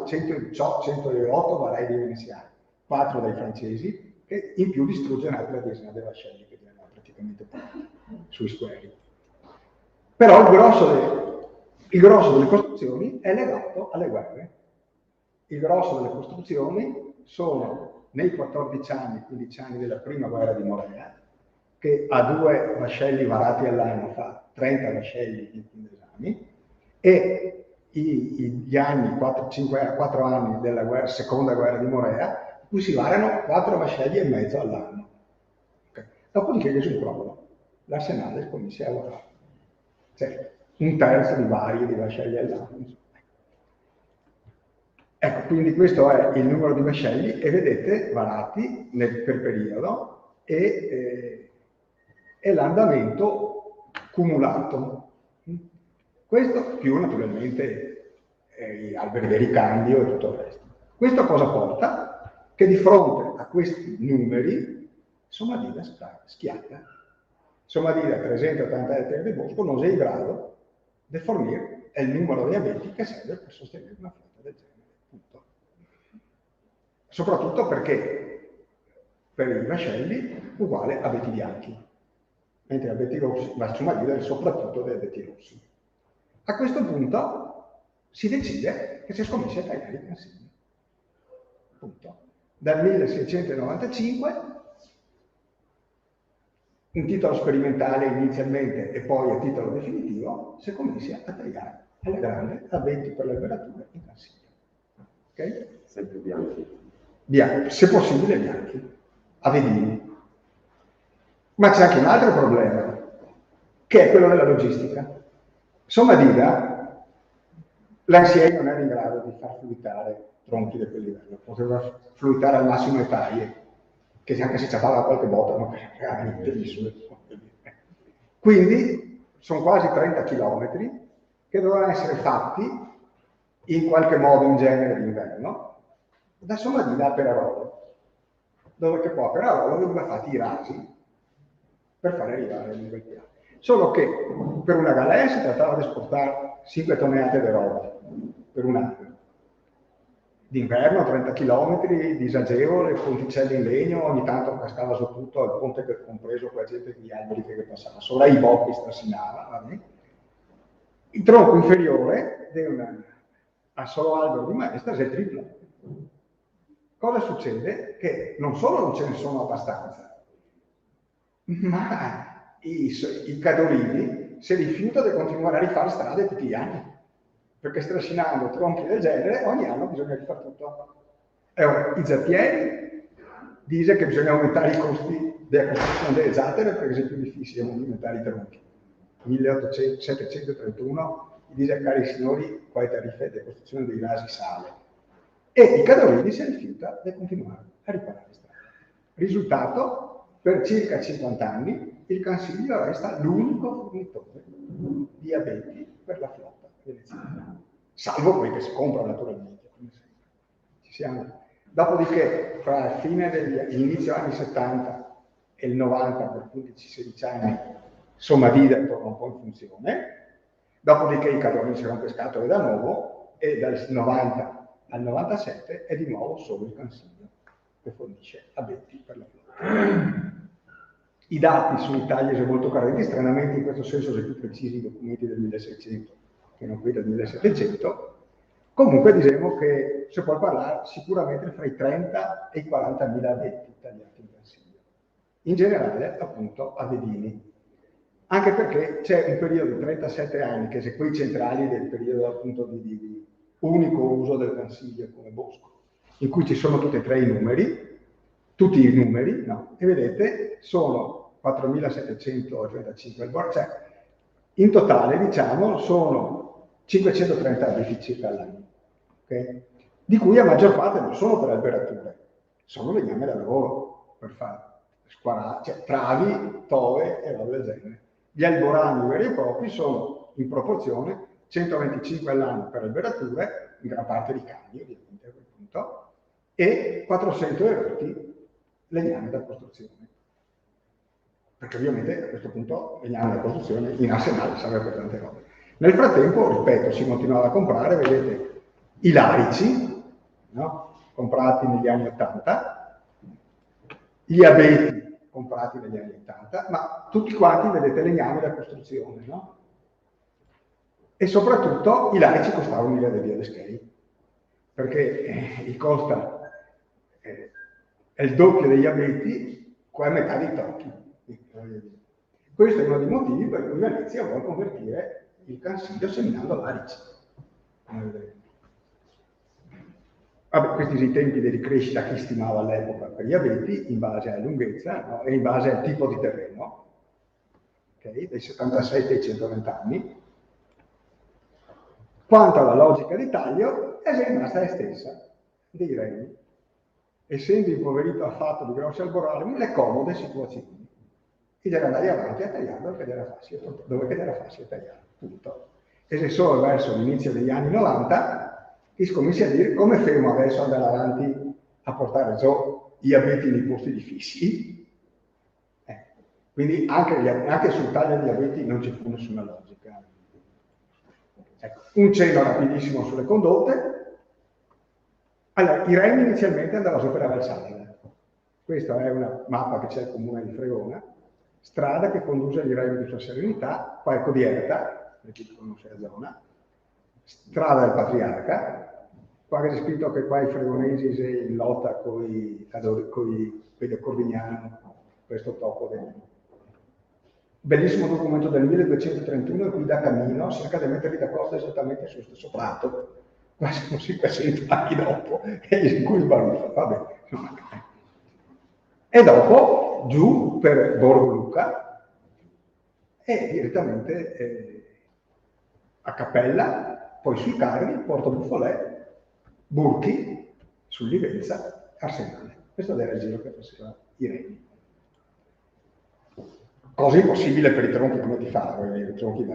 108 varei dei veneziani, 4 dai francesi, che in più distrugge un'altra diesena dei vascelli che erano praticamente sui squari. Però il grosso delle costruzioni è legato alle guerre. Il grosso delle costruzioni sono nei 14 anni, 15 anni della prima guerra di Morea, che a 2 vascelli varati all'anno fa 30 vascelli in 15 anni, e gli anni, 4 anni della seconda guerra di Morea, in cui si varano 4 vascelli e mezzo all'anno. Dopodiché Gesù crolla, l'arsenale comincia a lavorare. Cioè, un terzo di vari di vascelli all'anno. Ecco, quindi questo è il numero di vascelli e vedete varati per periodo e l'andamento cumulato. Questo più naturalmente gli alberi di ricambio e tutto il resto. Questo cosa porta? Che di fronte a questi numeri Somadina schiatta. Somadina 380 ettari di bosco non sei in grado di fornire il numero di abeti che serve per sostenere una flotta del genere. Punto. Soprattutto perché per i vascelli uguale abeti bianchi, mentre abeti rossi, ma Somadina è soprattutto dei abeti rossi. A questo punto si decide che si è scommesso a tagliare i consigli. Punto. Dal 1695, in titolo sperimentale inizialmente e poi a titolo definitivo, si è commessi a tagliare alla grande abeti per l'alberatura in consiglio. Ok? Sempre bianchi. Bianchi, se possibile bianchi, avedini. Ma c'è anche un altro problema, che è quello della logistica. Somadina, l'NCA non era in grado di far fluitare tronchi di quel livello, poteva fluitare al massimo le taglie, che anche se c'aveva qualche botta non era niente di su. Quindi sono quasi 30 chilometri che dovevano essere fatti in qualche modo in genere d'inverno da Somadina a Perarolo, dove che poi a Perarolo doveva fatti i rasi per fare arrivare in quel piano. Solo che per una galea si trattava di esportare 5 tonnellate di roba per un anno. D'inverno 30 km, disagevole, ponticelli in legno, ogni tanto cascava su tutto, il ponte che compreso quella gente di alberi che passava, solo i bocchi strascinava. Il tronco inferiore a solo albero di maestra è il triplo. Cosa succede? Che non solo non ce ne sono abbastanza, ma i cadolini si rifiutano di continuare a rifare strade tutti gli anni, perché strascinando tronchi del genere ogni anno bisogna rifare tutto. I zattieri dice che bisogna aumentare i costi della costruzione delle zattere perché è più difficile movimentare i tronchi. 1731 dice, cari signori, qua è tariffe di costruzione dei rasi sale. E i cadolini si rifiuta di continuare a riparare le strade. Risultato, per circa 50 anni il Consiglio resta l'unico fornitore di abeti per la flotta veneziana, salvo quelli che si comprano naturalmente, come sempre. Ci siamo. Dopodiché, fra l'inizio anni 70 e il 90, per 15-16 anni, Somadina torna un po' in funzione, dopodiché i cadolini si rompe scatole da nuovo e dal 90 al 97 è di nuovo solo il Consiglio che fornisce abeti per la flotta. I dati sui tagli sono molto corretti, stranamente in questo senso sono più precisi i documenti del 1600 che non quelli del 1700. Comunque diciamo che si può parlare sicuramente fra i 30 e i 40.000 abeti tagliati in Consiglio. In generale, appunto, avedini. Anche perché c'è un periodo di 37 anni, che è quelli centrali del periodo appunto di unico uso del Consiglio come bosco, in cui ci sono tutti e tre i numeri, tutti i numeri, no? E vedete, sono 4.735 albori, cioè in totale, diciamo, sono 530 abeti circa all'anno, okay? Di cui la maggior parte non sono per alberature, sono legname da lavoro, per fare squarate, cioè travi, tove e roba del genere. Gli alborani veri e propri sono in proporzione 125 all'anno per alberature, in gran parte di cani, ovviamente a quel punto, e 400 erotti legname da costruzione. Perché ovviamente a questo punto legname da costruzione in arsenale serve per tante robe. Nel frattempo, ripeto, si continuava a comprare, vedete, i larici, no? Comprati negli anni 80, gli abeti comprati negli anni 80, ma tutti quanti, vedete, legname da costruzione, no? E soprattutto i larici costavano 1.000 lire di scale, perché il costa è il doppio degli abeti, qua è metà dei tocchi. Questo è uno dei motivi per cui Venezia vuole convertire il Consiglio seminando larici. Vabbè, questi sono i tempi di ricrescita che stimava all'epoca per gli abeti, in base alla lunghezza, no? E in base al tipo di terreno, okay? Dai 77 ai 120 anni. Quanto alla logica di taglio, è rimasta la stessa dei remi, essendo impoverito affatto di grossi alberoni, le comode situazioni. Bisogna andare avanti a tagliare dove cadere facile tagliare, punto. E se solo verso l'inizio degli anni 90 si comincia a dire come fermo adesso andare avanti a portare giù gli abeti nei posti fissi. Quindi anche sul taglio degli abeti non ci fu nessuna logica. Ecco, un cenno rapidissimo sulle condotte. Allora, i remi inizialmente andavano su per la Valsalva. Questa è una mappa che c'è al comune di Fregona, strada che conduce agli remi di Sua Serenità, qua è Codierta, per chi conosce la zona, strada del Patriarca, qua che c'è scritto che qua i fregonesi sei in lotta con quelli del Corvignano, questo tocco del... Bellissimo documento del 1231 in cui da Camino cerca di metterli d'accordo esattamente sullo stesso prato, quasi non si 500 anni dopo, e in cui valuta, vabbè. E dopo giù per Borgo Luca e direttamente a Cappella, poi sui Carri, Porto Buffolè, Burchi, sul Livenza, Arsenale. Questo era il giro che faceva i remi. Cosa impossibile per i tronchi come ti fa, i tronchi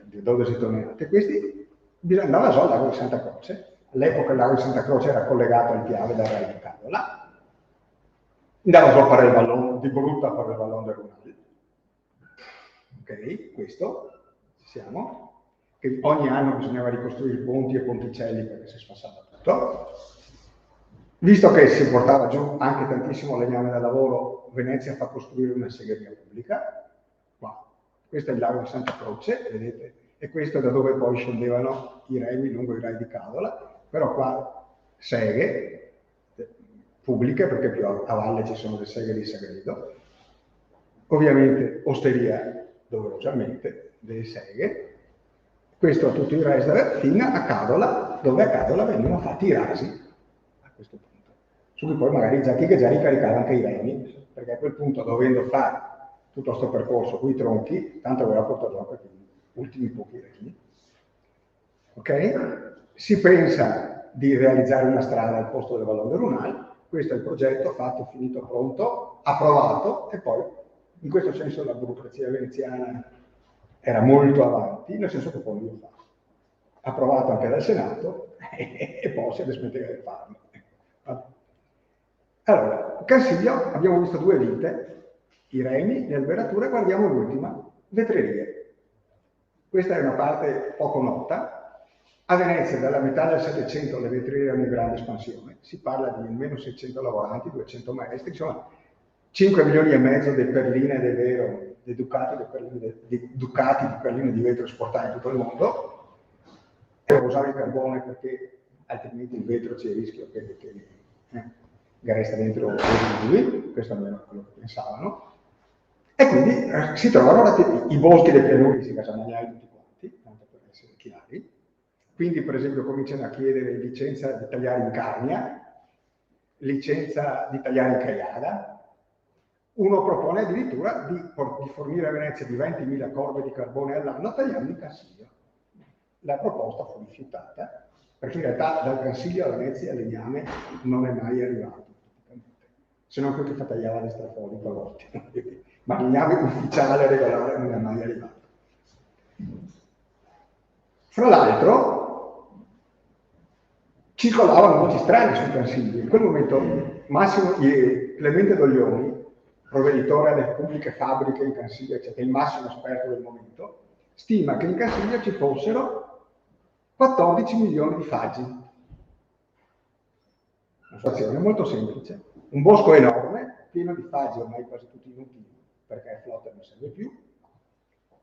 di 12 tonnellate. Questi andava giù al lago di Santa Croce. All'epoca il lago di Santa Croce era collegato al Piave da Rai di Cadola. Andava giù a fare il vallone, di brutta a fare il vallone del Runale. Ok, questo, ci siamo. Che ogni anno bisognava ricostruire ponti e ponticelli perché si sfassava tutto. Visto che si portava giù anche tantissimo legname da lavoro, Venezia fa costruire una segheria pubblica. Qua. Questo è il lago di Santa Croce, vedete? E questo è da dove poi scendevano i remi lungo i rai di Cadola. Però qua seghe pubbliche, perché più a valle ci sono le seghe di Sagredo. Ovviamente osteria, doverosamente, delle seghe. Questo a tutto il resto, fino a Cadola, dove a Cadola venivano fatti i rasi, a questo punto. Su cui poi magari già ricaricava anche i remi, perché a quel punto, dovendo fare tutto questo percorso con i tronchi, tanto aveva portato anche gli ultimi pochi remi. Ok? Si pensa di realizzare una strada al posto del vallone Runale. Questo è il progetto fatto, finito, pronto, approvato, e poi in questo senso la burocrazia veneziana era molto avanti, nel senso che poi non lo fa. Approvato anche dal Senato e poi si è smetteva di farlo. Allora, Cansiglio, abbiamo visto due vite, i remi, le alberature, guardiamo l'ultima, vetrerie. Questa è una parte poco nota. A Venezia, dalla metà del Settecento, le vetrerie erano in grande espansione. Si parla di almeno 600 lavoranti, 200 maestri, insomma, 5 milioni e mezzo di perline del vero, dei ducati di perline di vetro esportati in tutto il mondo. Devo usare il carbone perché altrimenti il vetro c'è il rischio che resta dentro residui, questo almeno è quello che pensavano. E quindi si trovano i boschi dei pianuri, si casamagnai tutti quanti, tanto per essere chiari. Quindi, per esempio, cominciano a chiedere licenza di tagliare in Carnia, licenza di tagliare in Caiada. Uno propone addirittura di fornire a Venezia di 20.000 corbe di carbone all'anno tagliando in Cansiglio. La proposta fu rifiutata, perché in realtà dal Cansiglio a Venezia il legname non è mai arrivato, se non quel che tagliava le strafoli a volte, ma il legname ufficiale regolare non è mai arrivato. Fra l'altro, circolavano voci strane sul Cansiglio. In quel momento Massimo Clemente Doglioni, provveditore delle pubbliche fabbriche in Cansiglio, cioè che è il massimo esperto del momento, stima che in Cansiglio ci fossero 14 milioni di faggi. Una situazione molto semplice. Un bosco enorme, pieno di faggi, ormai quasi tutti inutili, perché la flotta non serve più.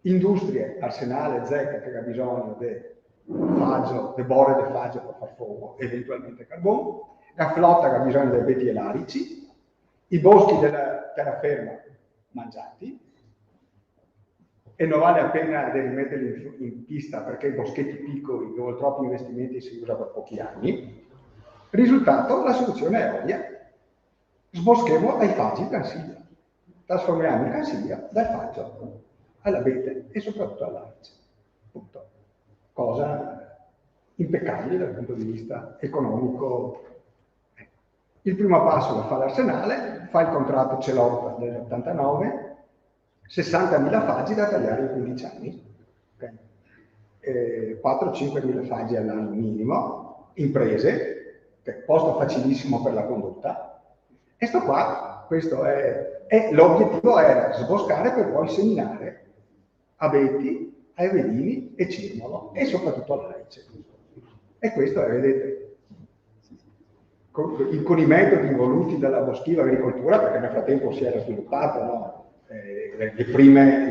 Industrie, arsenale, zecca, che ha bisogno del faggio, del bore del faggio per far fuoco, eventualmente carbone. La flotta che ha bisogno dei abeti elarici. I boschi della terraferma mangiati, e non vale la pena di rimetterli in pista perché i boschetti piccoli dove troppi investimenti si usa per pochi anni. Risultato, la soluzione è ovvia. Sboschemo dai faggi il Cansiglia. Trasformiamo il Cansiglia dal faggio all'abete e soprattutto all'arice. Punto. Cosa impeccabile dal punto di vista economico. Il primo passo lo fa l'Arsenale, fa il contratto Celotta dell'89, 60.000 faggi da tagliare in 15 anni. Okay. 4-5.000 faggi all'anno minimo, imprese, posto facilissimo per la condotta. E sto qua, questo è l'obiettivo era sboscare per poi seminare abeti, avedini e cirmolo e soprattutto l'arice. E questo è, vedete, con i metodi voluti dalla boschiva agricoltura, perché nel frattempo si era sviluppato, no? Le prime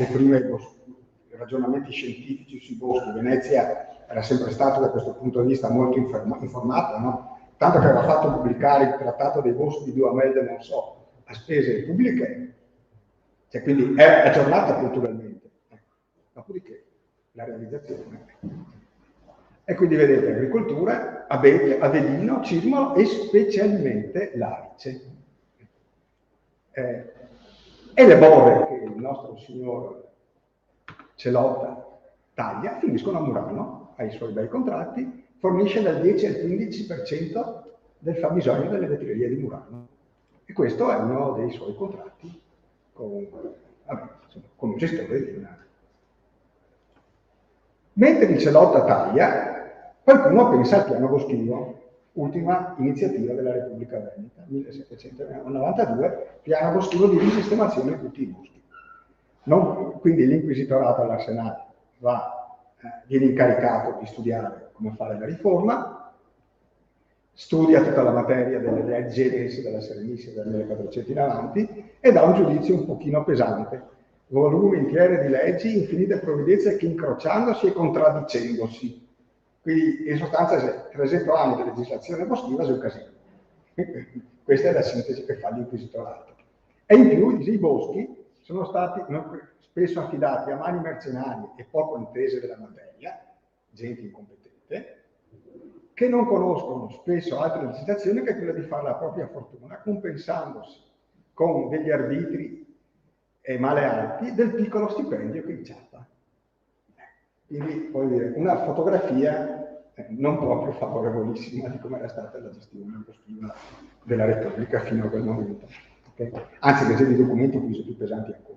ragionamenti scientifici sui boschi. Venezia era sempre stato da questo punto di vista molto informata, no? Tanto che aveva fatto pubblicare il trattato dei boschi di Duhamel, non so, a spese pubbliche, cioè quindi era aggiornata culturalmente. Dopodiché la realizzazione. E quindi vedete agricoltura, abete, avedino, cirmolo e specialmente l'arice. E le bove che il nostro signor Celotta taglia finiscono a Murano, ai suoi bei contratti, fornisce dal 10 al 15% del fabbisogno delle vetrerie di Murano. E questo è uno dei suoi contratti con un gestore di una. Mentre il Celotta taglia, qualcuno pensa al piano boschivo, ultima iniziativa della Repubblica Veneta, 1792, piano boschivo di risistemazione di tutti i boschi. Quindi l'inquisitorato all'Arsenale viene incaricato di studiare come fare la riforma, studia tutta la materia delle leggi Genesi della Serenissima del 1400 in avanti e dà un giudizio un pochino pesante. Volumi intiere di leggi, infinite provvidenze che incrociandosi e contraddicendosi. Quindi in sostanza 300 anni di legislazione boschiva su un casino. Questa è la sintesi che fa l'inquisitorato. E in più i boschi sono stati spesso affidati a mani mercenarie e poco intese della materia, gente incompetente, che non conoscono spesso altre legislazioni che quella di fare la propria fortuna, compensandosi con degli arbitri e maleanti del piccolo stipendio che inciampa. Quindi, voglio dire, una fotografia non proprio favorevolissima di come era stata la gestione boschiva della Repubblica fino a quel momento. Okay? Anzi, leggete i documenti più pesanti ancora.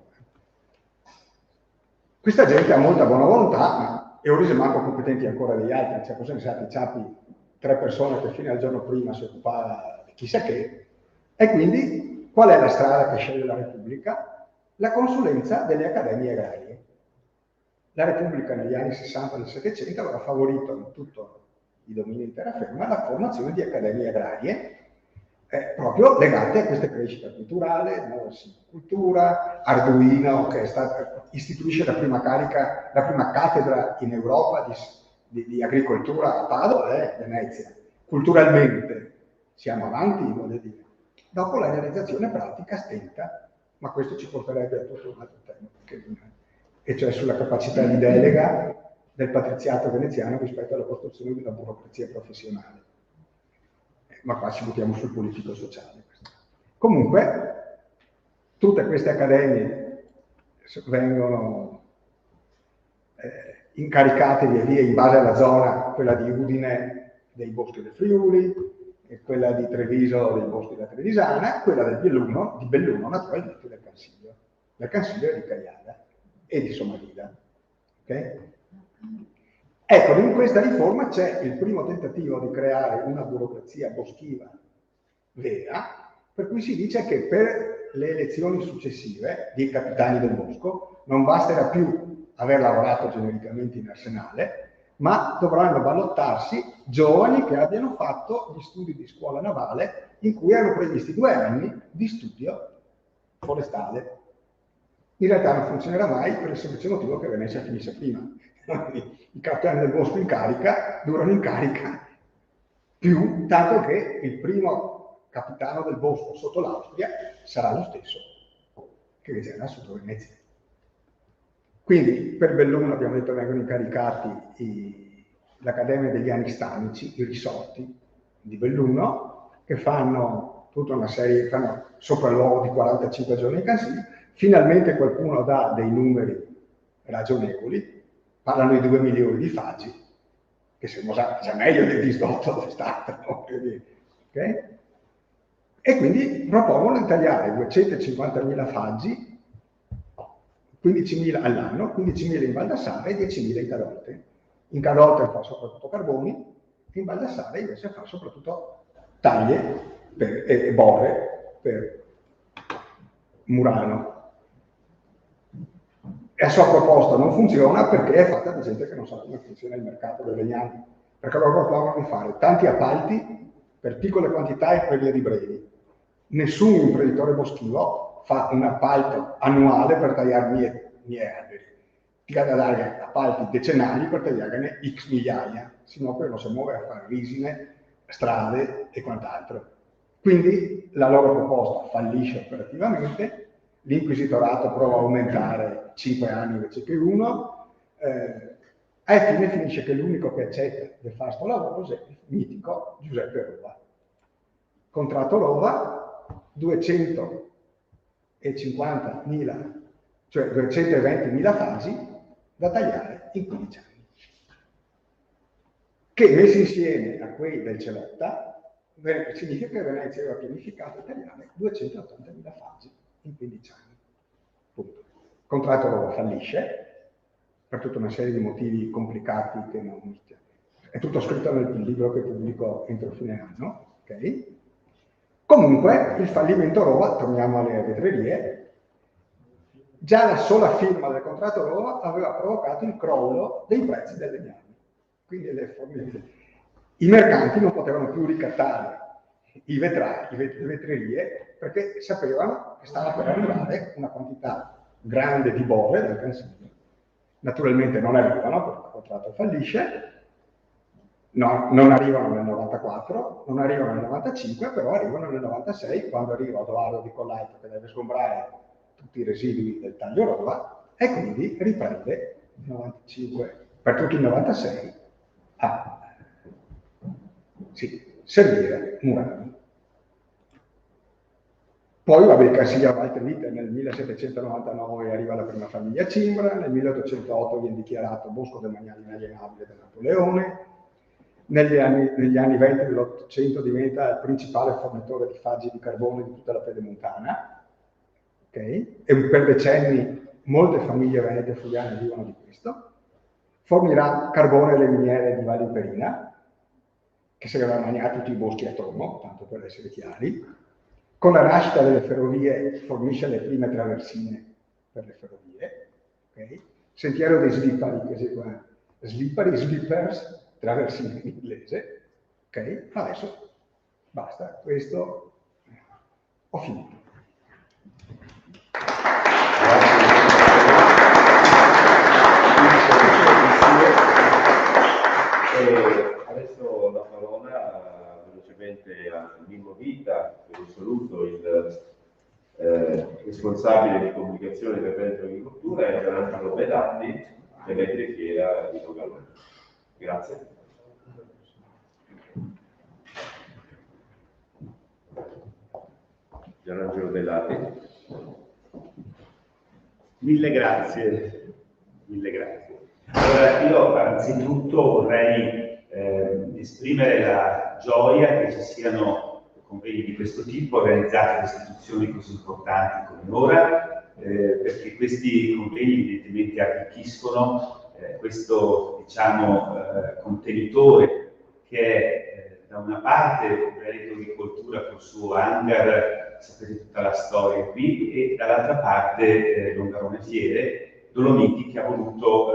Questa gente ha molta buona volontà, e ora se manco competenti ancora degli altri, cioè cosa ne sapete, Ciapi, 3 persone che fino al giorno prima si occupava di chissà che, e quindi qual è la strada che sceglie la Repubblica? La consulenza delle accademie agrarie. La Repubblica negli anni 60 del 700 aveva favorito in tutti i domini di terraferma la formazione di accademie agrarie proprio legate a questa crescita culturale, nuova silvicoltura, Arduino che istituisce la prima cattedra in Europa di agricoltura a Padova, Venezia. Culturalmente siamo avanti, voglio dire. Dopo la realizzazione pratica stenta, ma questo ci porterebbe a tutto un altro tema, e cioè sulla capacità di delega del patriziato veneziano rispetto alla costruzione di una burocrazia professionale. Ma qua ci buttiamo sul politico-sociale. Comunque, tutte queste accademie vengono incaricate via via in base alla zona, quella di Udine dei boschi del Friuli, e quella di Treviso dei boschi della Trevisana, quella di Belluno naturalmente del Cansiglio e di Cagliara e di Somalida. Okay? Ecco, in questa riforma c'è il primo tentativo di creare una burocrazia boschiva vera, per cui si dice che per le elezioni successive dei capitani del bosco non basterà più aver lavorato genericamente in Arsenale, ma dovranno ballottarsi giovani che abbiano fatto gli studi di scuola navale in cui erano previsti 2 anni di studio forestale. In realtà non funzionerà mai per il semplice motivo che Venezia finisce prima. I capitani del bosco in carica durano in carica più, tanto che il primo capitano del bosco sotto l'Austria sarà lo stesso che riserva sotto Venezia. Quindi per Belluno abbiamo detto vengono incaricati l'Accademia degli Anni Stanici, i risorti, di Belluno, che fanno tutta una serie, fanno sopralluogo di 45 giorni in Cansiglio. Finalmente qualcuno dà dei numeri ragionevoli, parlano di 2 milioni di fagi, che siamo già meglio del disdotto d'estate, no? Okay? E quindi propongono di tagliare 250.000 faggi, 15.000 all'anno, 15.000 in Val d'Assale e 10.000 in Cadotte. In Cadotte fa soprattutto carboni, in Val d'Assale invece fa soprattutto taglie e bore per Murano. E a sua proposta non funziona perché è fatta da gente che non sa come funziona il mercato dei legnami, perché loro provano a fare tanti appalti per piccole quantità e periodi brevi. Nessun imprenditore boschivo fa un appalto annuale per tagliare mie alberi, ti dà dare appalti decennali per tagliarne x migliaia, sino che non si muove a fare risine, strade e quant'altro. Quindi la loro proposta fallisce operativamente, l'inquisitorato prova a aumentare 5 anni invece che 1, alla fine finisce che l'unico che accetta di fare questo lavoro è il mitico Giuseppe Rova. Contratto Rova, 250.000, cioè 220.000 fasi da tagliare in 15 anni, che messi insieme a quelli del Celotta significa che Venezia aveva pianificato tagliare 280.000 fasi in 15 anni. Punto. Il contratto Rova fallisce per tutta una serie di motivi complicati che non... È tutto scritto nel libro che pubblico entro fine anno, ok? Comunque, il fallimento Rova, torniamo alle vetrerie, già la sola firma del contratto Rova aveva provocato il crollo dei prezzi dei legnami. Quindi i mercanti non potevano più ricattare le vetrerie perché sapevano che stava per arrivare una quantità grande di bove dal Cansiglio. Naturalmente non arrivano perché il contratto fallisce. No, non arrivano nel 94, non arrivano nel 95, però arrivano nel 96, quando arriva Odoardo Di Collato che deve sgombrare tutti i residui del taglio Rova, e quindi riprende il 95, per tutto il 96 a servire Murano. Poi vabbè, il Cansiglio va altre vite, nel 1799 arriva la prima famiglia Cimbra, nel 1808 viene dichiarato bosco demaniale inalienabile da Napoleone, negli anni 20 dell'Ottocento diventa il principale fornitore di faggi di carbone di tutta la pedemontana, okay? E per decenni molte famiglie venete e friulane vivono di questo. Fornirà carbone alle miniere di Valle Imperina, che se ne aveva mangiato tutti i boschi attorno, tanto per essere chiari. Con la nascita delle ferrovie fornisce le prime traversine per le ferrovie, okay? Sentiero dei Slipari, che si chiama Slippers, traversina in inglese, ok? Adesso basta, questo ho finito. Adesso la parola velocemente a Mimmo Vita, per un saluto, il responsabile di comunicazione del Veneto Agricoltura, e Gianangelo Bedatti, dell'Agrifiera di Nogalone. Grazie. Gianangelo Bedatti. Mille grazie, mille grazie. Allora, io anzitutto vorrei esprimere la gioia che ci siano convegni di questo tipo organizzati da istituzioni così importanti come ora, perché questi convegni evidentemente arricchiscono questo, diciamo, contenitore che è da una parte Veneto Agricoltura col suo hangar, sapete tutta la storia qui, e dall'altra parte Longarone Fiere, Dolomiti, che ha voluto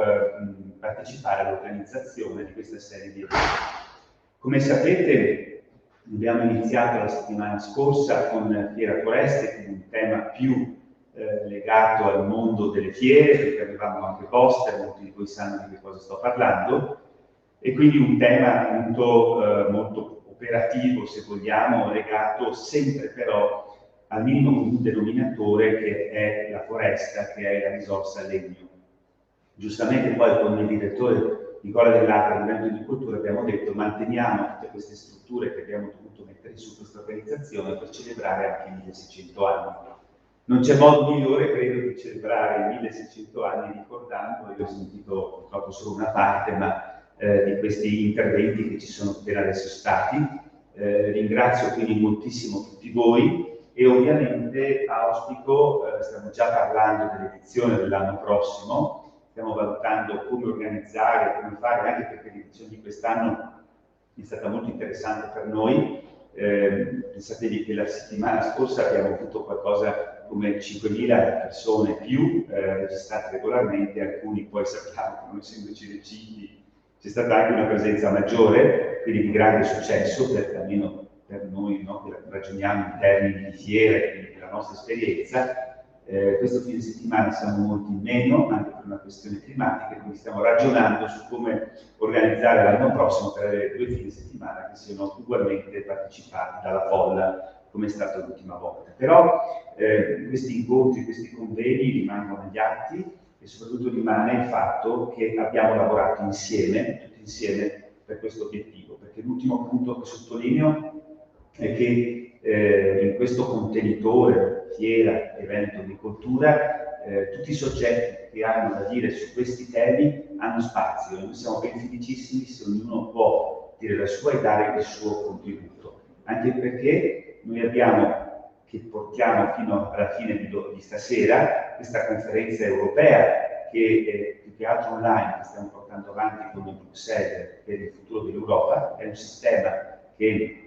partecipare all'organizzazione di questa serie di eventi. Come sapete, abbiamo iniziato la settimana scorsa con Fiera Foreste, quindi un tema più legato al mondo delle fiere, perché avevamo anche poster, molti di voi sanno di che cosa sto parlando, e quindi un tema appunto molto operativo, se vogliamo, legato sempre però al minimo comune denominatore che è la foresta, che è la risorsa legno. Giustamente poi con il direttore Nicola Dell'Acqua di Veneto Agricoltura abbiamo detto manteniamo tutte queste strutture che abbiamo dovuto mettere su questa organizzazione per celebrare anche i 1600 anni. Non c'è modo migliore, credo, di celebrare i 1600 anni ricordando, io ho sentito purtroppo solo una parte, ma di questi interventi che ci sono appena adesso stati. Ringrazio quindi moltissimo tutti voi e ovviamente auspico, stiamo già parlando dell'edizione dell'anno prossimo, stiamo valutando come organizzare, come fare, anche perché l'edizione di quest'anno è stata molto interessante per noi. Pensatevi che la settimana scorsa abbiamo avuto qualcosa come 5.000 persone più registrate regolarmente, alcuni poi sappiamo che non essendoci recinti c'è stata anche una presenza maggiore, quindi di grande successo, almeno per noi, no, che ragioniamo in termini di fiere, quindi della nostra esperienza. Questo fine settimana siamo molti in meno, anche per una questione climatica, quindi stiamo ragionando su come organizzare l'anno prossimo per avere 2 fine settimana che siano ugualmente partecipati dalla folla, come è stato l'ultima volta. Però questi incontri, questi convegni rimangono agli atti e soprattutto rimane il fatto che abbiamo lavorato insieme, tutti insieme, per questo obiettivo, perché l'ultimo punto che sottolineo è che in questo contenitore, fiera, evento di cultura, tutti i soggetti che hanno da dire su questi temi hanno spazio, e noi siamo ben felicissimi se ognuno può dire la sua e dare il suo contributo, anche perché noi abbiamo, che portiamo fino alla fine di stasera, questa conferenza europea che più che altro online, che stiamo portando avanti con Bruxelles per il futuro dell'Europa. È un sistema che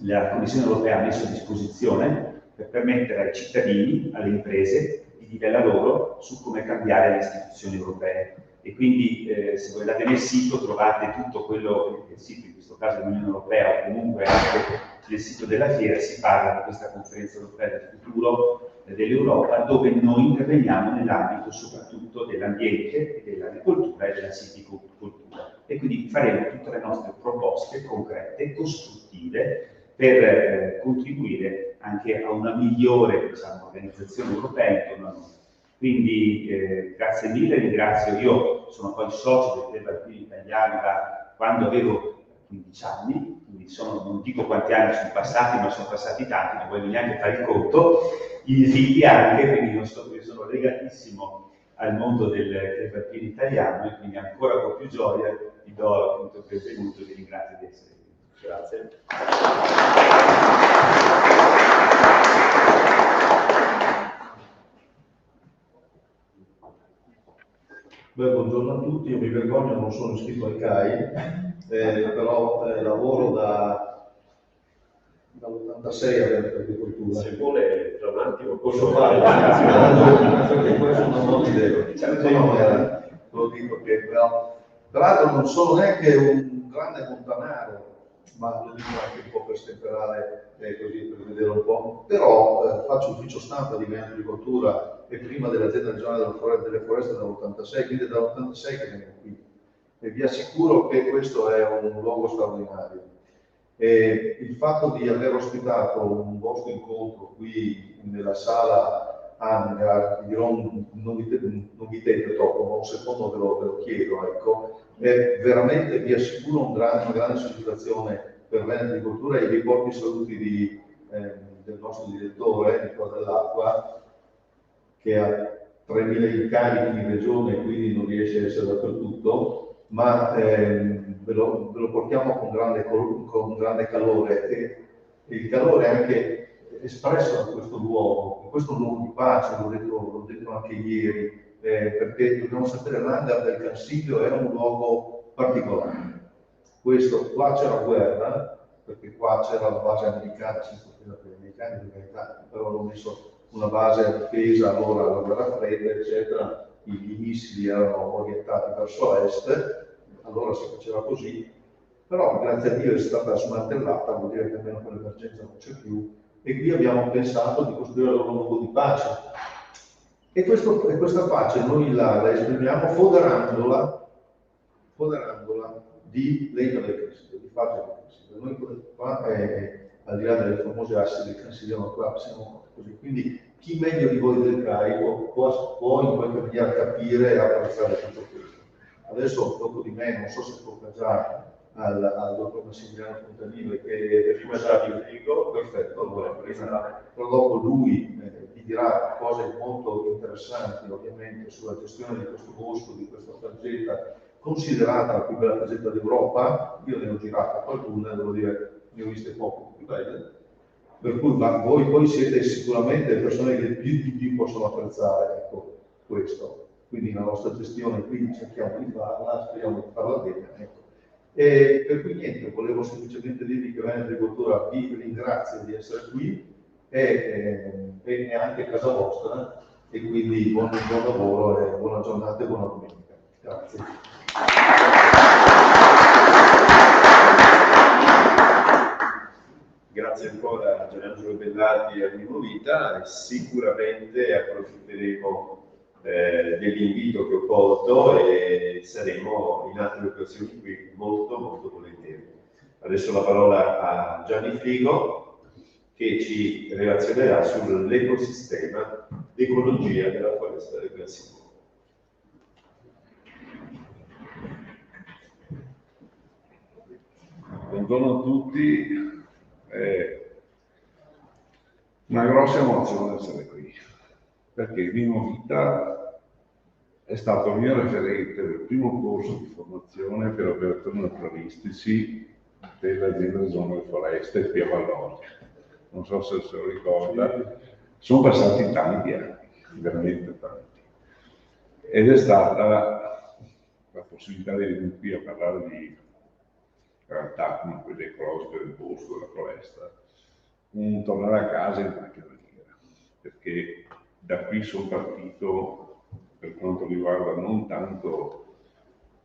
la Commissione europea ha messo a disposizione per permettere ai cittadini, alle imprese, di dire la loro su come cambiare le istituzioni europee. E quindi se voi andate nel sito trovate tutto quello che il sito, in questo caso l'Unione Europea, o comunque anche nel sito della fiera si parla di questa conferenza europea del futuro dell'Europa, dove noi interveniamo nell'ambito soprattutto dell'ambiente, dell'agricoltura e della silvicoltura. E quindi faremo tutte le nostre proposte concrete, costruttive, per contribuire anche a una migliore, diciamo, organizzazione europea intorno a noi. Quindi grazie mille, ringrazio, io sono poi socio del Club Alpino Italiano da quando avevo 15 anni, quindi non dico quanti anni sono passati, ma sono passati tanti, non voglio neanche fare il conto, i miei figli anche, quindi io sono legatissimo al mondo del Club Alpino Italiano e quindi ancora con più gioia vi do appunto il benvenuto e vi ringrazio di essere qui. Grazie. Beh, buongiorno a tutti, io mi vergogno, non sono iscritto al CAI, però lavoro dall'86 all'agricoltura. Se vuole tra un attimo Posso farlo? Perché questo non ho idea. Lo dico che però, tra l'altro non sono neanche un grande montanaro, ma lo dico anche un po' per stemperare, così per vedere un po'. Però faccio ufficio stampa di agricoltura e prima dell'azienda regionale delle foreste dall'86, quindi dall'86 che vengo qui. E vi assicuro che questo è un luogo straordinario. E il fatto di aver ospitato un vostro incontro qui nella sala Hangar, non vi tente troppo, ma un secondo ve lo chiedo, ecco, è veramente, vi assicuro, una grande soddisfazione per Veneto Agricoltura e vi porto i saluti del nostro direttore, Nicola Dell'Acqua, che ha 3.000 incarichi in regione e quindi non riesce a essere dappertutto, ma ve lo portiamo con grande calore e il calore è anche espresso da questo luogo di pace, l'ho detto anche ieri, perché dobbiamo sapere che l'hangar del Cansiglio è un luogo particolare. Qua c'era guerra, perché qua c'era la base americana, senza offesa per gli americani, per carità, però hanno messo una base a difesa allora alla guerra fredda, eccetera, i missili erano orientati verso est, allora si faceva così, però grazie a Dio è stata smantellata, vuol dire che almeno quell'emergenza non c'è più, e qui abbiamo pensato di costruire un luogo di pace. E questa pace noi la esprimiamo foderandola di legno del Cansiglio, di pace del Cansiglio. Noi qua, al di là delle famose assi del Cansiglio, ma qua siamo così. Quindi chi meglio di voi del CAI può in qualche maniera capire e apprezzare tutto questo. Adesso dopo di me, non so se tocca già al dottor Massimiliano Fontanive che prima già di Frigo, perfetto, allora prima, però dopo lui vi dirà cose molto interessanti ovviamente sulla gestione di questo bosco, di questa targetta, considerata la più bella targetta d'Europa. Io ne ho girata qualcuna, devo dire, ne ho viste poche più belle, per cui voi poi siete sicuramente le persone che più di più possono apprezzare, ecco, questo. Quindi la nostra gestione qui cerchiamo di farla, speriamo di farla bene. Ecco. E per cui niente, volevo semplicemente dirvi che Veneto Agricoltura vi ringrazia di essere qui e anche a casa vostra, e quindi buon lavoro e buona giornata e buona domenica. Grazie. Grazie ancora a Gianangelo Bellati e a Mimo Vita, e sicuramente approfitteremo dell'invito che ho colto e saremo in altre occasioni qui molto volentieri. Adesso la parola a Gianni Frigo, che ci relazionerà sull'ecosistema d'ecologia della foresta del Gran Siculo. Buongiorno a tutti. Una grossa emozione essere qui, perché Mimo Vita è stato il mio referente del primo corso di formazione per operatori naturalistici dell'azienda Zona delle Foreste qui a Valloria. Non so se lo ricorda, sono passati tanti anni, veramente tanti, ed è stata la possibilità di venire qui a parlare di realtà come quelle ecologiche del bosco, della foresta, un tornare a casa in qualche maniera, perché da qui sono partito per quanto riguarda non tanto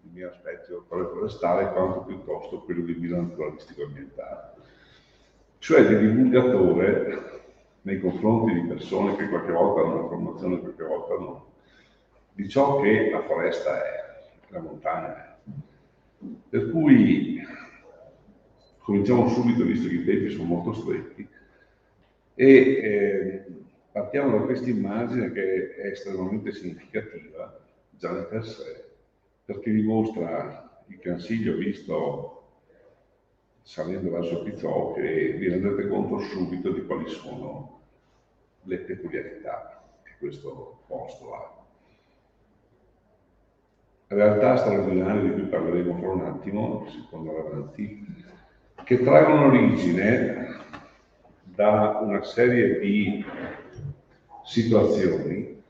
il mio aspetto forestale quanto piuttosto quello di guida naturalistico ambientale, cioè di divulgatore nei confronti di persone che qualche volta hanno una formazione, qualche volta no, di ciò che la foresta è, la montagna è. Per cui cominciamo subito, visto che i tempi sono molto stretti, e partiamo da questa immagine che è estremamente significativa già di per sé, perché dimostra il Cansiglio visto salendo verso Pizzò, che vi rendete conto subito di quali sono le peculiarità che questo posto ha. Realtà straordinarie di cui parleremo fra un attimo, si può andare avanti, che traggono origine da una serie di situazioni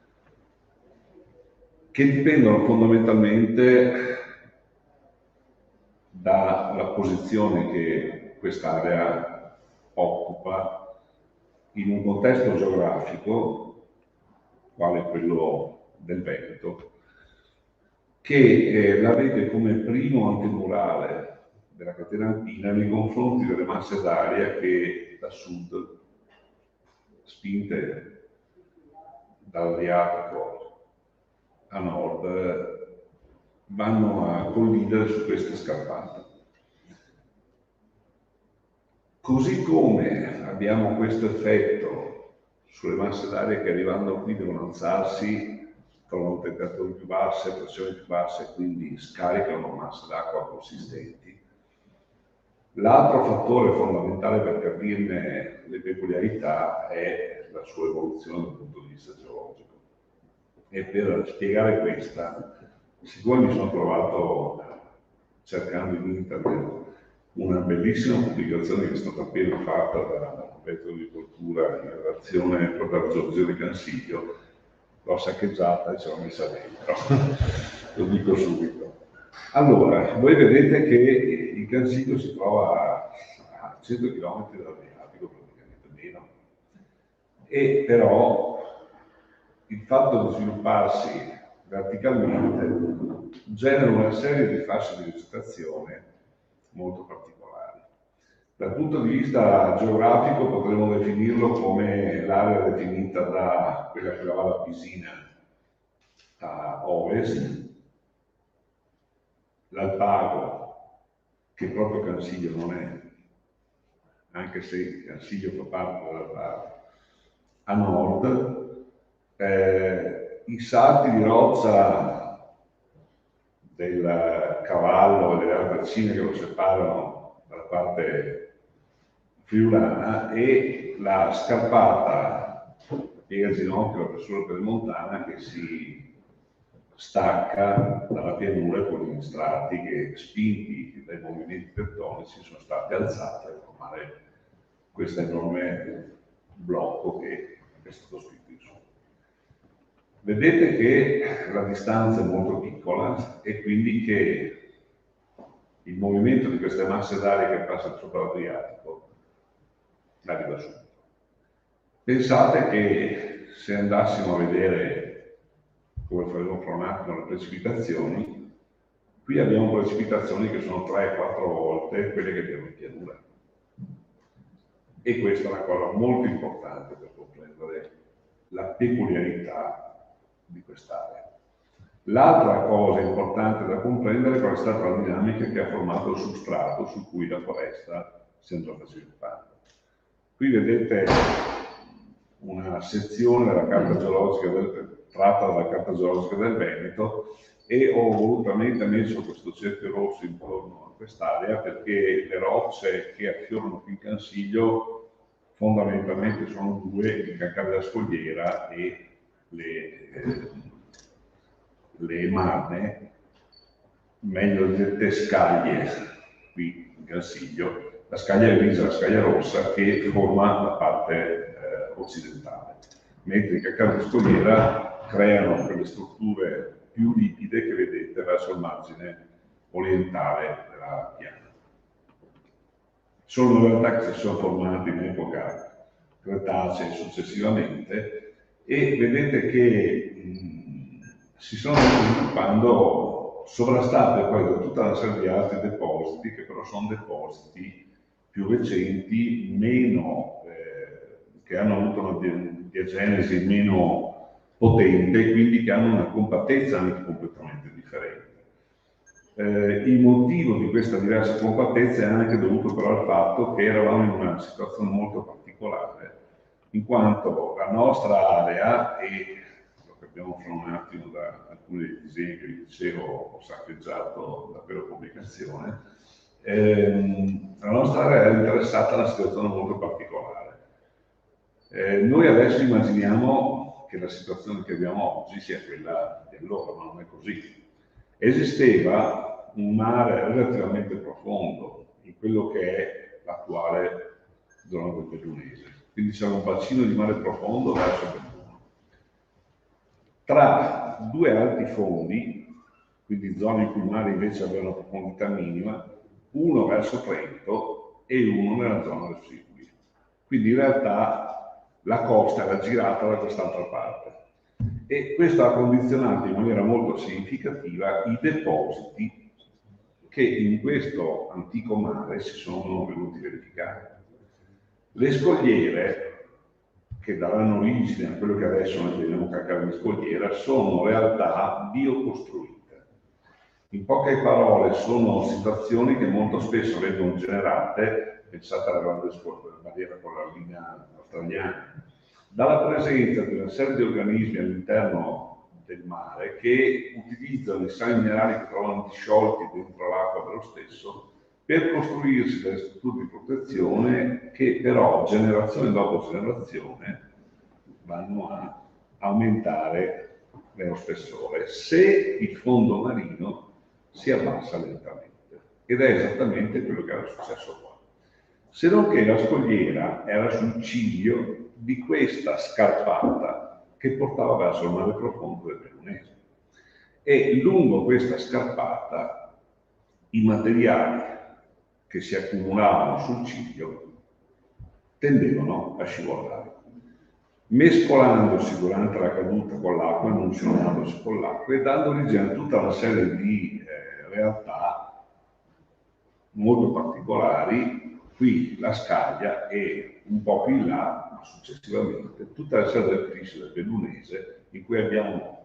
che dipendono fondamentalmente dalla posizione che quest'area occupa in un contesto geografico, quale quello del Veneto, che la vede come primo antemurale della catena alpina nei confronti delle masse d'aria che da sud, spinte dall'Adriatico a nord, vanno a collidere su queste scarpate. Così come abbiamo questo effetto sulle masse d'aria che arrivando qui devono alzarsi, trovano temperature più basse, pressioni più basse e quindi scaricano masse d'acqua consistenti. L'altro fattore fondamentale per capirne le peculiarità è la sua evoluzione dal punto di vista geologico. E per spiegare questa, siccome mi sono trovato cercando in internet una bellissima pubblicazione che è stata appena fatta da Veneto Agricoltura in relazione proprio alla geologia del Cansiglio, l'ho saccheggiata e ce l'ho messa dentro, lo dico subito. Allora, voi vedete che il Cansiglio si trova a 100 km dall'Adriatico, praticamente meno, e però il fatto di svilupparsi verticalmente genera una serie di fasce di vegetazione molto particolari. Dal punto di vista geografico potremmo definirlo come l'area definita da quella che va da Pisina a ovest, l'Alpago, che proprio Cansiglio non è, anche se Cansiglio fa parte dell'Alpago, a nord, i salti di roccia del cavallo e delle albercine che lo separano dalla parte friulana, e la scarpata piega ginocchio, la persona pedemontana, che si stacca dalla pianura con gli strati che, spinti dai movimenti tettonici, sono stati alzati a formare questo enorme blocco che è stato spinto in su. Vedete che la distanza è molto piccola e quindi che il movimento di queste masse d'aria che passano sopra l'Adriatico arriva subito. Pensate che se andassimo a vedere, come faremo fra un attimo, le precipitazioni, qui abbiamo precipitazioni che sono 3-4 volte quelle che abbiamo in pianura. E questa è una cosa molto importante per comprendere la peculiarità di quest'area. L'altra cosa importante da comprendere è qual è stata la dinamica che ha formato il substrato su cui la foresta si è andata sviluppando. Qui vedete una sezione della carta geologica tratta dalla carta geologica del Veneto, e ho volutamente messo questo cerchio rosso intorno a quest'area perché le rocce che affiorano qui in Cansiglio fondamentalmente sono due: il calcare della scogliera e le marne, meglio dette scaglie qui in Cansiglio, la scaglia grigia e la scaglia rossa, che forma la parte occidentale, mentre i calcari di scogliera creano quelle strutture più liquide che vedete verso il margine orientale della piana. Sono realtà che si sono formate in epoca Cretacea e successivamente, e vedete che si sono sviluppando sovrastate poi da tutta una serie di altri depositi, che però sono depositi più recenti, meno, che hanno avuto una diagenesi meno potente, quindi che hanno una compattezza anche completamente differente. Il motivo di questa diversa compattezza è anche dovuto però al fatto che eravamo in una situazione molto particolare, in quanto la nostra area, e lo capiamo fra un attimo da alcuni dei disegni che vi dicevo ho saccheggiato da quella pubblicazione, la nostra area è interessata a una situazione molto particolare. Noi adesso immaginiamo che la situazione che abbiamo oggi sia quella di allora, ma non è così. Esisteva un mare relativamente profondo in quello che è l'attuale zona del Bellunese, quindi c'era un bacino di mare profondo verso Belluno. Tra due alti fondi, quindi zone in cui il mare invece aveva una profondità minima, uno verso Trento e uno nella zona del Friuli. Quindi in realtà la costa era girata da quest'altra parte. E questo ha condizionato in maniera molto significativa i depositi che in questo antico mare si sono venuti a verificare. Le scogliere, che daranno origine a quello che adesso noi chiamiamo calcare di scogliera, sono realtà biocostruite. In poche parole, sono situazioni che molto spesso vengono generate, pensate alla grande barriera corallina australiana, dalla presenza di una serie di organismi all'interno del mare che utilizzano i sali minerali che trovano disciolti dentro l'acqua dello stesso per costruirsi delle strutture di protezione che però generazione dopo generazione vanno a aumentare il loro spessore se il fondo marino si abbassa lentamente. Ed è esattamente quello che era successo qua. Se non che la scogliera era sul ciglio di questa scarpata che portava verso il mare profondo del Bellunese. E lungo questa scarpata i materiali che si accumulavano sul ciglio tendevano a scivolare, mescolandosi durante la caduta con l'acqua, emulsionandosi con l'acqua e dando origine a tutta una serie di realtà molto particolari. Qui la scaglia e un po' più in là, ma successivamente, tutta la serie del Tris del Bellunese, in cui abbiamo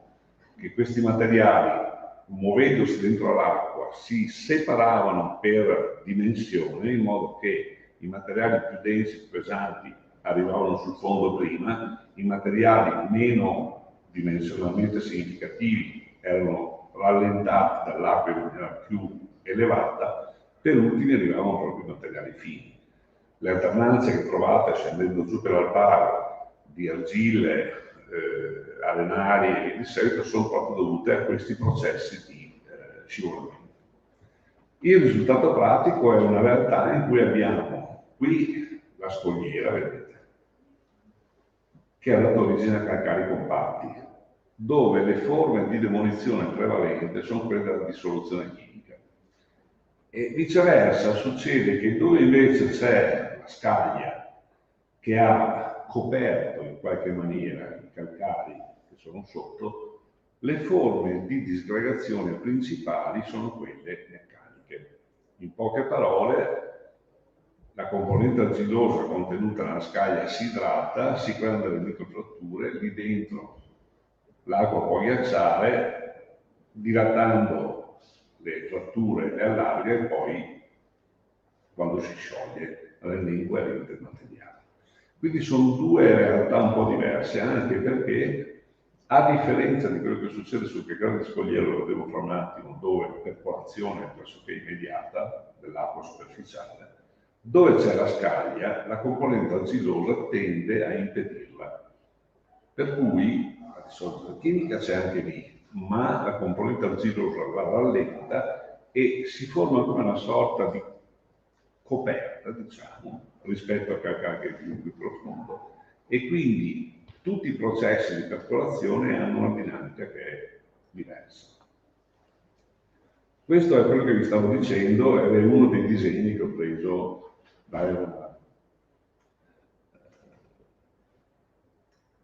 che questi materiali, muovendosi dentro l'acqua, si separavano per dimensione, in modo che i materiali più densi, più pesanti, arrivavano sul fondo prima, i materiali meno dimensionalmente significativi erano rallentati dall'acqua in maniera più elevata, per ultimi arrivavano proprio i materiali fini. Le alternanze che trovate scendendo giù per l'Alparo di argille, arenarie e di seguito sono proprio dovute a questi processi di scivolamento. Il risultato pratico è una realtà in cui abbiamo qui la scogliera, vedete, che ha dato origine a calcari compatti, dove le forme di demolizione prevalente sono quelle della dissoluzione chimica. E viceversa succede che dove invece c'è la scaglia che ha coperto in qualche maniera i calcari che sono sotto, le forme di disgregazione principali sono quelle meccaniche. In poche parole, la componente argillosa contenuta nella scaglia si idrata, si creano delle microfratture, lì dentro l'acqua può ghiacciare, dilatando le fratture le allarga e poi, quando si scioglie, rende incoerente il materiale. Quindi sono due realtà un po' diverse, anche perché, a differenza di quello che succede sul calcare di scogliera, lo vedevo fra un attimo, dove la perforazione è pressoché immediata dell'acqua superficiale, dove c'è la scaglia, la componente argillosa tende a impedirla. Per cui la dissoluzione chimica c'è anche lì, ma la componente argillosa la rallenta e si forma come una sorta di coperta, diciamo, rispetto al calcare che è più profondo. E quindi tutti i processi di perforazione hanno una dinamica che è diversa. Questo è quello che vi stavo dicendo ed è uno dei disegni che ho preso da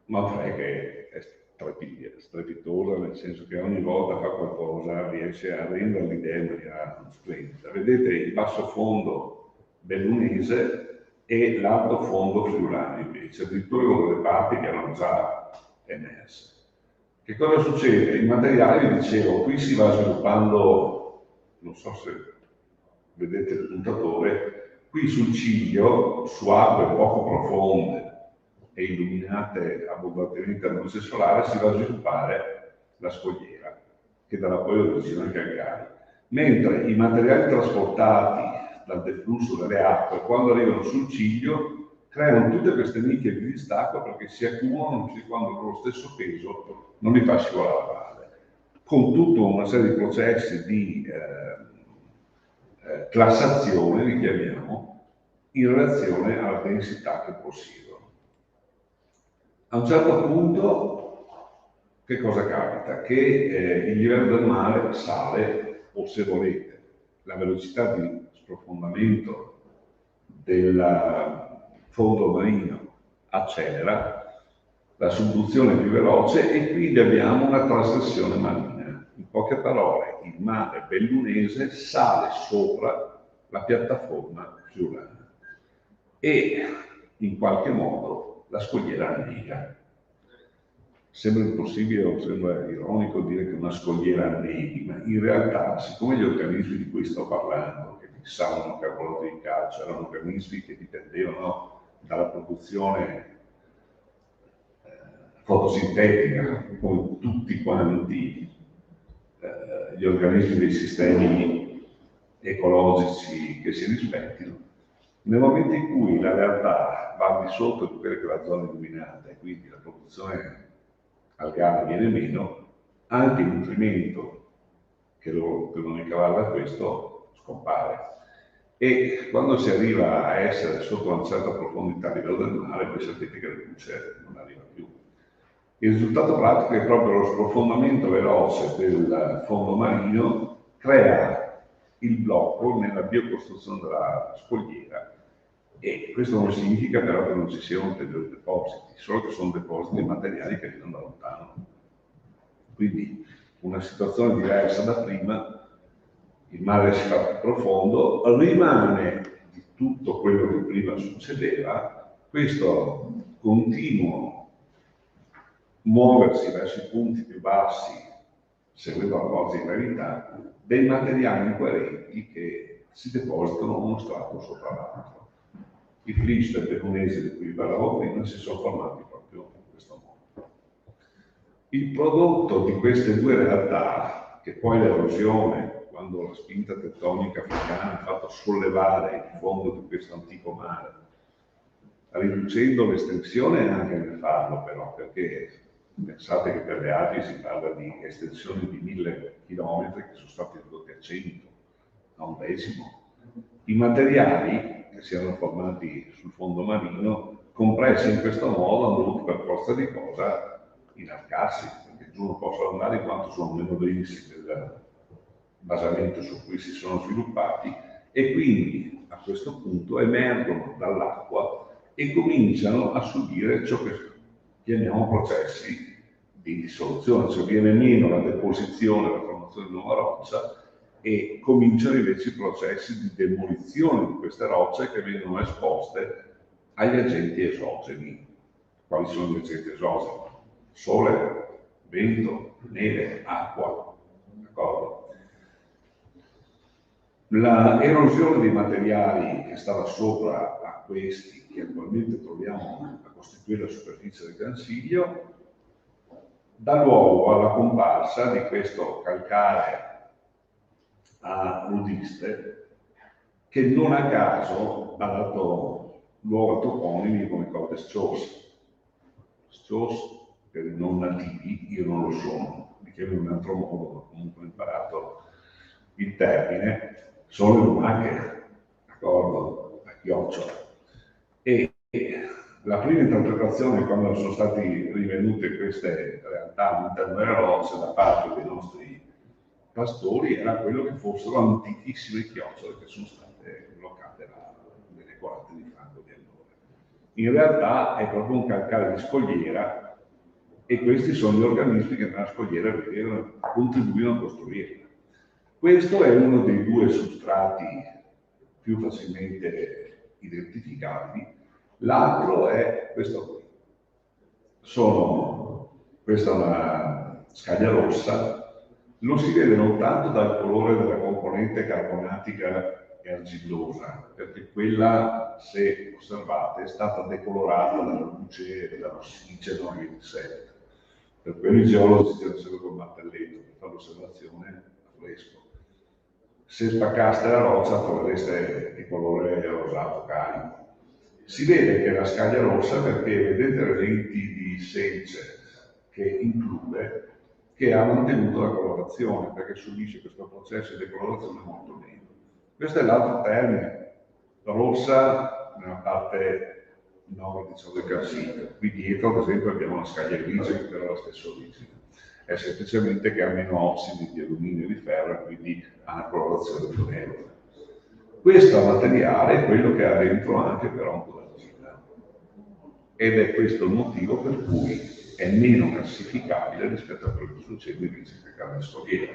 Manfred, che è strepitosa, nel senso che ogni volta fa qualcosa, riesce a rendere l'idea in maniera splendida. Vedete il basso fondo bellunese e l'alto fondo friulano invece, addirittura con delle parti che erano già emerse. Che cosa succede? Il materiale, vi dicevo, qui si va sviluppando, non so se vedete il puntatore, qui sul ciglio, su acque poco profonde e illuminate abbondantemente alla luce solare, si va a sviluppare la scogliera, che darà poi origine ai calcari. Mentre i materiali trasportati dal deflusso delle acque, quando arrivano sul ciglio, creano tutte queste nicchie di distacco perché si accumulano quando il loro stesso peso non li fa scivolare a valle, con tutta una serie di processi di classazione, li chiamiamo, in relazione alla densità che possiedono. A un certo punto, che cosa capita? Che il livello del mare sale, o se volete, la velocità di sprofondamento del fondo marino accelera, la subduzione è più veloce e quindi abbiamo una trasgressione marina. In poche parole, il mare bellunese sale sopra la piattaforma friulana e in qualche modo la scogliera annega. Sembra impossibile o sembra ironico dire che una scogliera anneghi, ma in realtà, siccome gli organismi di cui sto parlando, che fissavano carboidrati di calcio, erano organismi che dipendevano dalla produzione fotosintetica, come tutti quanti gli organismi dei sistemi ecologici che si rispettino, nel momento in cui la realtà va al di sotto di quella che è la zona illuminata e quindi la produzione algare viene meno, anche il nutrimento che lo ricavava questo scompare. E quando si arriva a essere sotto una certa profondità a livello del mare, voi sapete che la luce non arriva più. Il risultato pratico è proprio lo sprofondamento veloce del fondo marino crea il blocco nella biocostruzione della scogliera. E questo non significa però che non ci siano ulteriori depositi, solo che sono depositi materiali che arrivano da lontano. Quindi una situazione diversa da prima, il mare si fa più profondo, rimane di tutto quello che prima succedeva, questo continuo muoversi verso i punti più bassi, seguendo la forza di gravità, dei materiali incoerenti che si depositano uno strato sopra l'altro. I flysch del bellunese di cui parlavo prima si sono formati proprio in questo modo. Il prodotto di queste due realtà, che poi l'erosione, quando la spinta tettonica africana ha fatto sollevare il fondo di questo antico mare, riducendo l'estensione anche nel farlo però, perché pensate che per le Alpi si parla di estensioni di 1000 km che sono stati ridotti a 100, a un decimo. I materiali che si erano formati sul fondo marino, compressi in questo modo, hanno dovuto per forza di cosa inarcarsi, perché giù non possono andare in quanto sono meno densi del basamento su cui si sono sviluppati, e quindi a questo punto emergono dall'acqua e cominciano a subire ciò che chiamiamo processi di dissoluzione, cioè viene meno la deposizione, la formazione di nuova roccia, e cominciano invece i processi di demolizione di queste rocce che vengono esposte agli agenti esogeni. Quali sono gli agenti esogeni? Sole, vento, neve, acqua. D'accordo? La erosione dei materiali che stava sopra a questi, che attualmente troviamo a costituire la superficie del Gran Siglio, dà luogo alla comparsa di questo calcare a nudiste che non a caso ha dato luogo a toponimi come Codes Chos. Chos per i non nativi, io non lo sono, mi chiamo in un altro modo, ma comunque ho imparato il termine, sono le lumache, d'accordo? A chiocciola. E la prima interpretazione, quando sono stati rivenute queste realtà all'interno delle rocce da parte dei nostri pastori, era quello che fossero antichissime chiocciole che sono state bloccate nelle quarti di fango di allora. In realtà è proprio un calcare di scogliera, e questi sono gli organismi che nella scogliera contribuiscono a costruirla. Questo è uno dei due substrati più facilmente identificabili, l'altro è questo qui. Questa è una scaglia rossa, lo si vede non tanto dal colore della componente carbonatica e argillosa, perché quella, se osservate, è stata decolorata dalla luce e dall'ossigeno e via di seguito. Per quello i geologi tirano sempre col martelletto per fare l'osservazione a fresco. Se spaccaste la roccia trovereste di colore rosato carico. Si vede che è la scaglia rossa perché vedete le lenti di selce che include, che ha mantenuto la colorazione, perché subisce questo processo di decolorazione molto meglio. Questo è l'altro termine, rossa nella parte nord di ciò del Cansiglio. Qui dietro, ad esempio, abbiamo una scaglia grigia che però ha la stessa origine. È semplicemente che ha meno ossidi di alluminio e di ferro e quindi ha una colorazione più nera. Questo materiale è quello che ha dentro anche però un po' d'argilla. Ed è questo il motivo per cui è meno classificabile rispetto a quello che succede invece nel calcare di scogliera.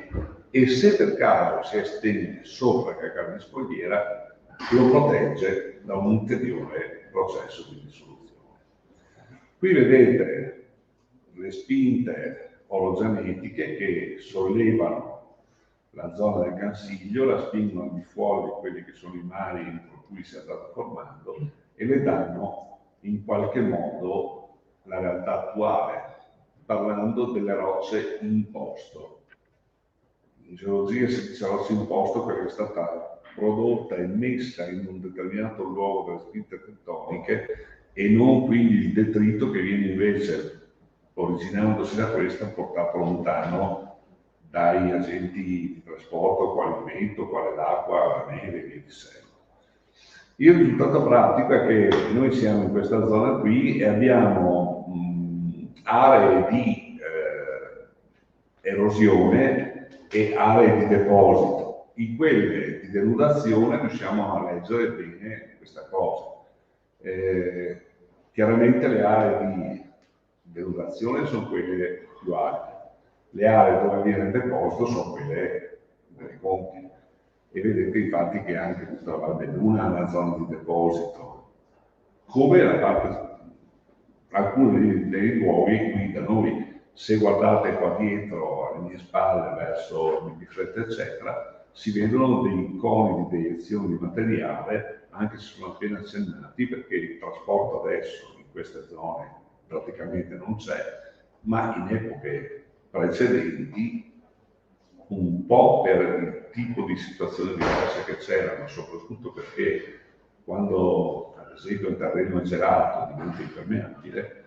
E se per caso si estende sopra il calcare di scogliera, lo protegge da un ulteriore processo di dissoluzione. Qui vedete le spinte orogenetiche che sollevano la zona del Cansiglio, la spingono al di fuori di quelli che sono i mari entro cui si è andata formando e le danno in qualche modo la realtà attuale, parlando delle rocce in posto. In geologia si dice roccia in posto perché è stata prodotta e messa in un determinato luogo dalle spinte tettoniche e non quindi il detrito che viene invece, originandosi da questa, portato lontano dai agenti di trasporto, quale il vento, quale l'acqua, la neve e via di seguito. Il risultato pratico è che noi siamo in questa zona qui e abbiamo aree di erosione e aree di deposito. In quelle di denudazione riusciamo a leggere bene questa cosa. Chiaramente le aree di denudazione sono quelle più alte, le aree dove avviene il deposito sono quelle delle conche. E vedete infatti che anche tutta la Val Belluna ha una zona di deposito, come la parte, alcuni dei luoghi qui da noi. Se guardate qua dietro alle mie spalle verso il Bifretta eccetera, si vedono dei coni di deiezione di materiale, anche se sono appena accennati, perché il trasporto adesso in queste zone praticamente non c'è, ma in epoche precedenti un po' per il tipo di situazioni diverse che c'era, ma soprattutto perché quando ad esempio il terreno è gelato diventa impermeabile,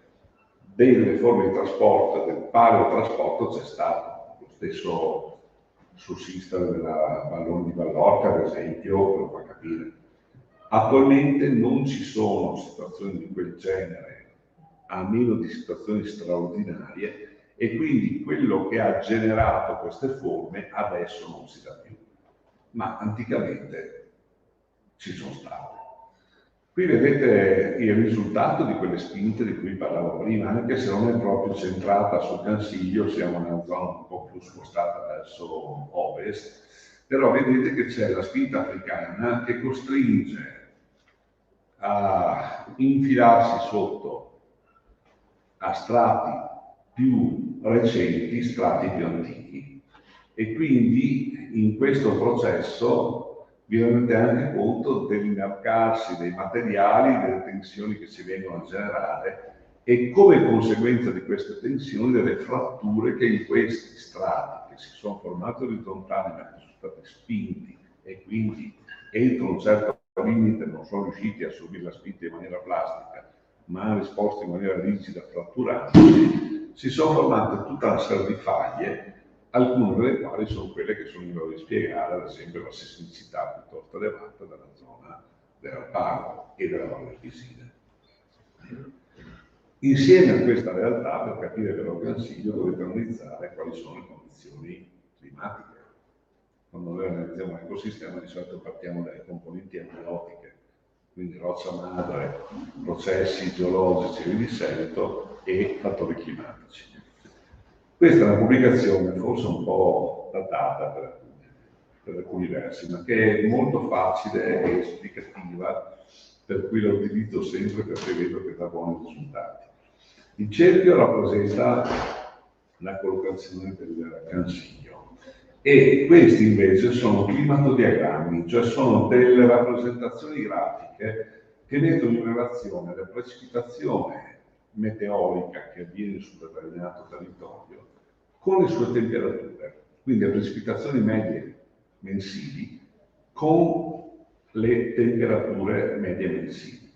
delle forme di trasporto, del paleotrasporto c'è stato. Lo stesso sussistere della Vallone di Vallorca, ad esempio, lo fa capire. Attualmente non ci sono situazioni di quel genere, a meno di situazioni straordinarie, e quindi quello che ha generato queste forme adesso non si dà più, ma anticamente ci sono state. Qui vedete il risultato di quelle spinte di cui parlavo prima, anche se non è proprio centrata sul Cansiglio, siamo in una zona un po' più spostata verso ovest, però vedete che c'è la spinta africana che costringe a infilarsi sotto a strati più recenti, strati più antichi, e quindi in questo processo vi rendete anche conto dell'inarcarsi dei materiali, delle tensioni che si vengono a generare e come conseguenza di queste tensioni delle fratture che in questi strati che si sono formati orizzontali ma che sono stati spinti e quindi entro un certo limite non sono riusciti a subire la spinta in maniera plastica ma hanno risposto in maniera rigida fratturandosi, si sono formate tutta una serie di faglie, alcune delle quali sono quelle che sono in grado di spiegare, ad esempio, la sismicità piuttosto elevata della zona dell'Alpano e della Valle Fisina. Insieme a questa realtà, per capire per il Consiglio, dovete analizzare quali sono le condizioni climatiche. Quando noi analizziamo l'ecosistema, di solito partiamo dalle componenti abiotiche, quindi roccia madre, processi geologici di seguito e fattori climatici. Questa è una pubblicazione forse un po' datata per alcuni versi, ma che è molto facile e esplicativa, per cui la utilizzo sempre perché vedo che dà buoni risultati. Il cerchio rappresenta la collocazione del Cansiglio e questi invece sono climatodiagrammi, cioè sono delle rappresentazioni grafiche che mettono in relazione la precipitazione meteorica che avviene su un determinato territorio con le sue temperature, quindi le precipitazioni medie mensili con le temperature medie mensili.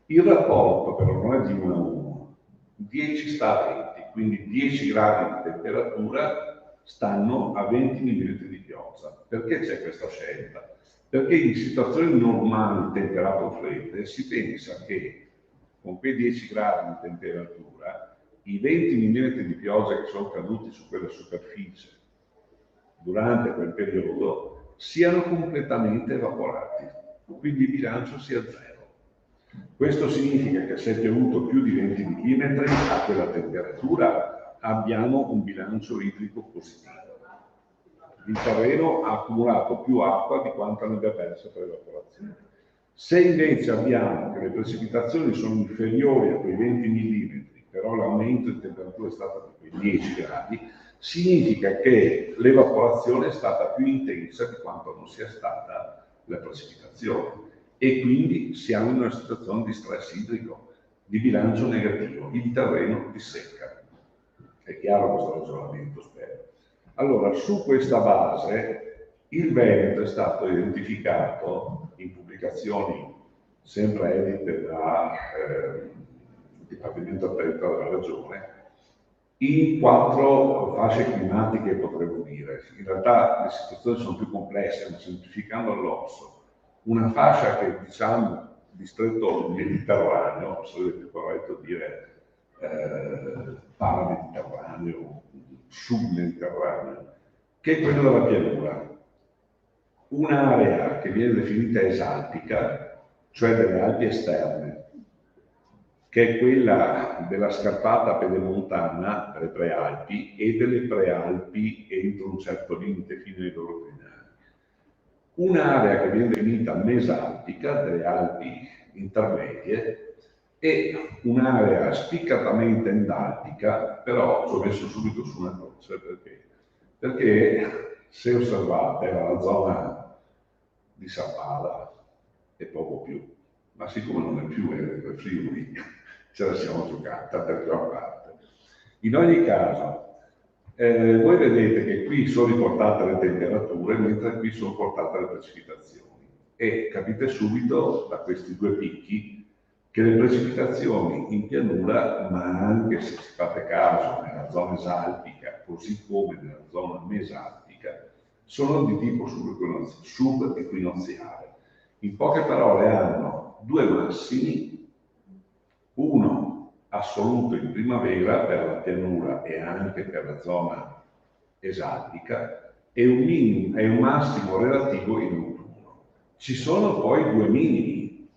Il rapporto però non è di 1 a 1, 10 sta a 20, quindi 10 gradi di temperatura stanno a 20 mm di pioggia. Perché c'è questa scelta? Perché in situazioni normali temperato fredde si pensa che con quei 10 gradi di temperatura i 20 mm di pioggia che sono caduti su quella superficie durante quel periodo siano completamente evaporati, quindi il bilancio sia zero. Questo significa che se piovuto più di 20 mm a quella temperatura abbiamo un bilancio idrico positivo. Il terreno ha accumulato più acqua di quanto ne abbia persa per evaporazione. Se invece abbiamo che le precipitazioni sono inferiori a quei 20 mm, però l'aumento di temperatura è stato di quei 10 gradi, significa che l'evaporazione è stata più intensa di quanto non sia stata la precipitazione e quindi siamo in una situazione di stress idrico, di bilancio negativo, il terreno dissecca. È chiaro questo ragionamento, spero. Allora, su questa base, il Veneto è stato identificato in pubblicazioni sempre edite da Dipartimento Attento della Regione, in 4 fasce climatiche, potremmo dire. In realtà le situazioni sono più complesse, ma semplificando all'osso, una fascia che diciamo distretto mediterraneo, sarebbe più corretto dire paramediterraneo, submediterraneo, che è quella della pianura. Un'area che viene definita esalpica, cioè delle Alpi esterne, che è quella della scarpata pedemontana delle prealpi e delle prealpi entro un certo limite fino ai loro crinali. Un'area che viene definita mesalpica, delle Alpi intermedie, e un'area spiccatamente endalpica, però ci ho messo subito su una croce perché se osservate era la zona di Sappada e poco più, ma siccome non è più è Friuli, ce la siamo giocata per gran parte. In ogni caso, Voi vedete che qui sono riportate le temperature, mentre qui sono portate le precipitazioni. E capite subito da questi due picchi che le precipitazioni in pianura, ma anche se ci fate caso nella zona esalpica, così come nella zona mesalpica, sono di tipo subequinoziale. In poche parole hanno due massimi, uno assoluto in primavera per la pianura e anche per la zona esalpica e un massimo relativo in autunno. Ci sono poi due minimi,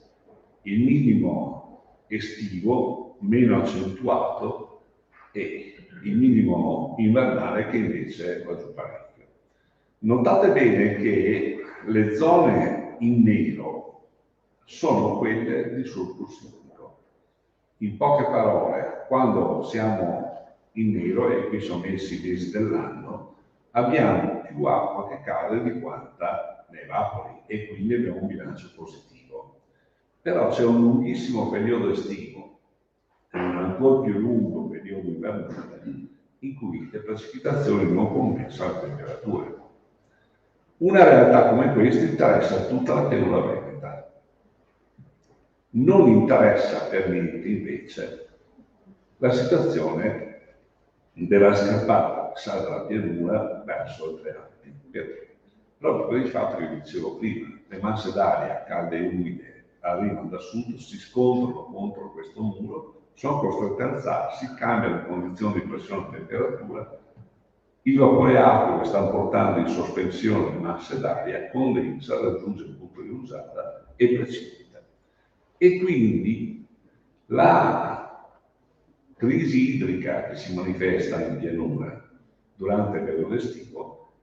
il minimo estivo meno accentuato e il minimo invernale che invece va giù parecchio. Notate bene che le zone in nero sono quelle di surplus idrico. In poche parole, quando siamo in nero, e qui sono messi i mesi dell'anno, abbiamo più acqua che cade di quanta ne evapori e quindi abbiamo un bilancio positivo. Però c'è un lunghissimo periodo estivo e un ancora più lungo periodo invernale in cui le precipitazioni non compensano le temperature. Una realtà come questa interessa tutta la pianura veneta. Non interessa per niente invece la situazione della scappata che sale dalla pianura verso le Prealpi. Perché? Proprio per il fatto che vi dicevo prima, le masse d'aria calde e umide arrivano da sud, si scontrano contro questo muro, sono costrette a alzarsi, cambiano le condizioni di pressione e temperatura, il vapore acqueo che stanno portando in sospensione le masse d'aria condensa, raggiunge il punto di usata e precipita. E quindi la crisi idrica che si manifesta in pianura durante il periodo estivo,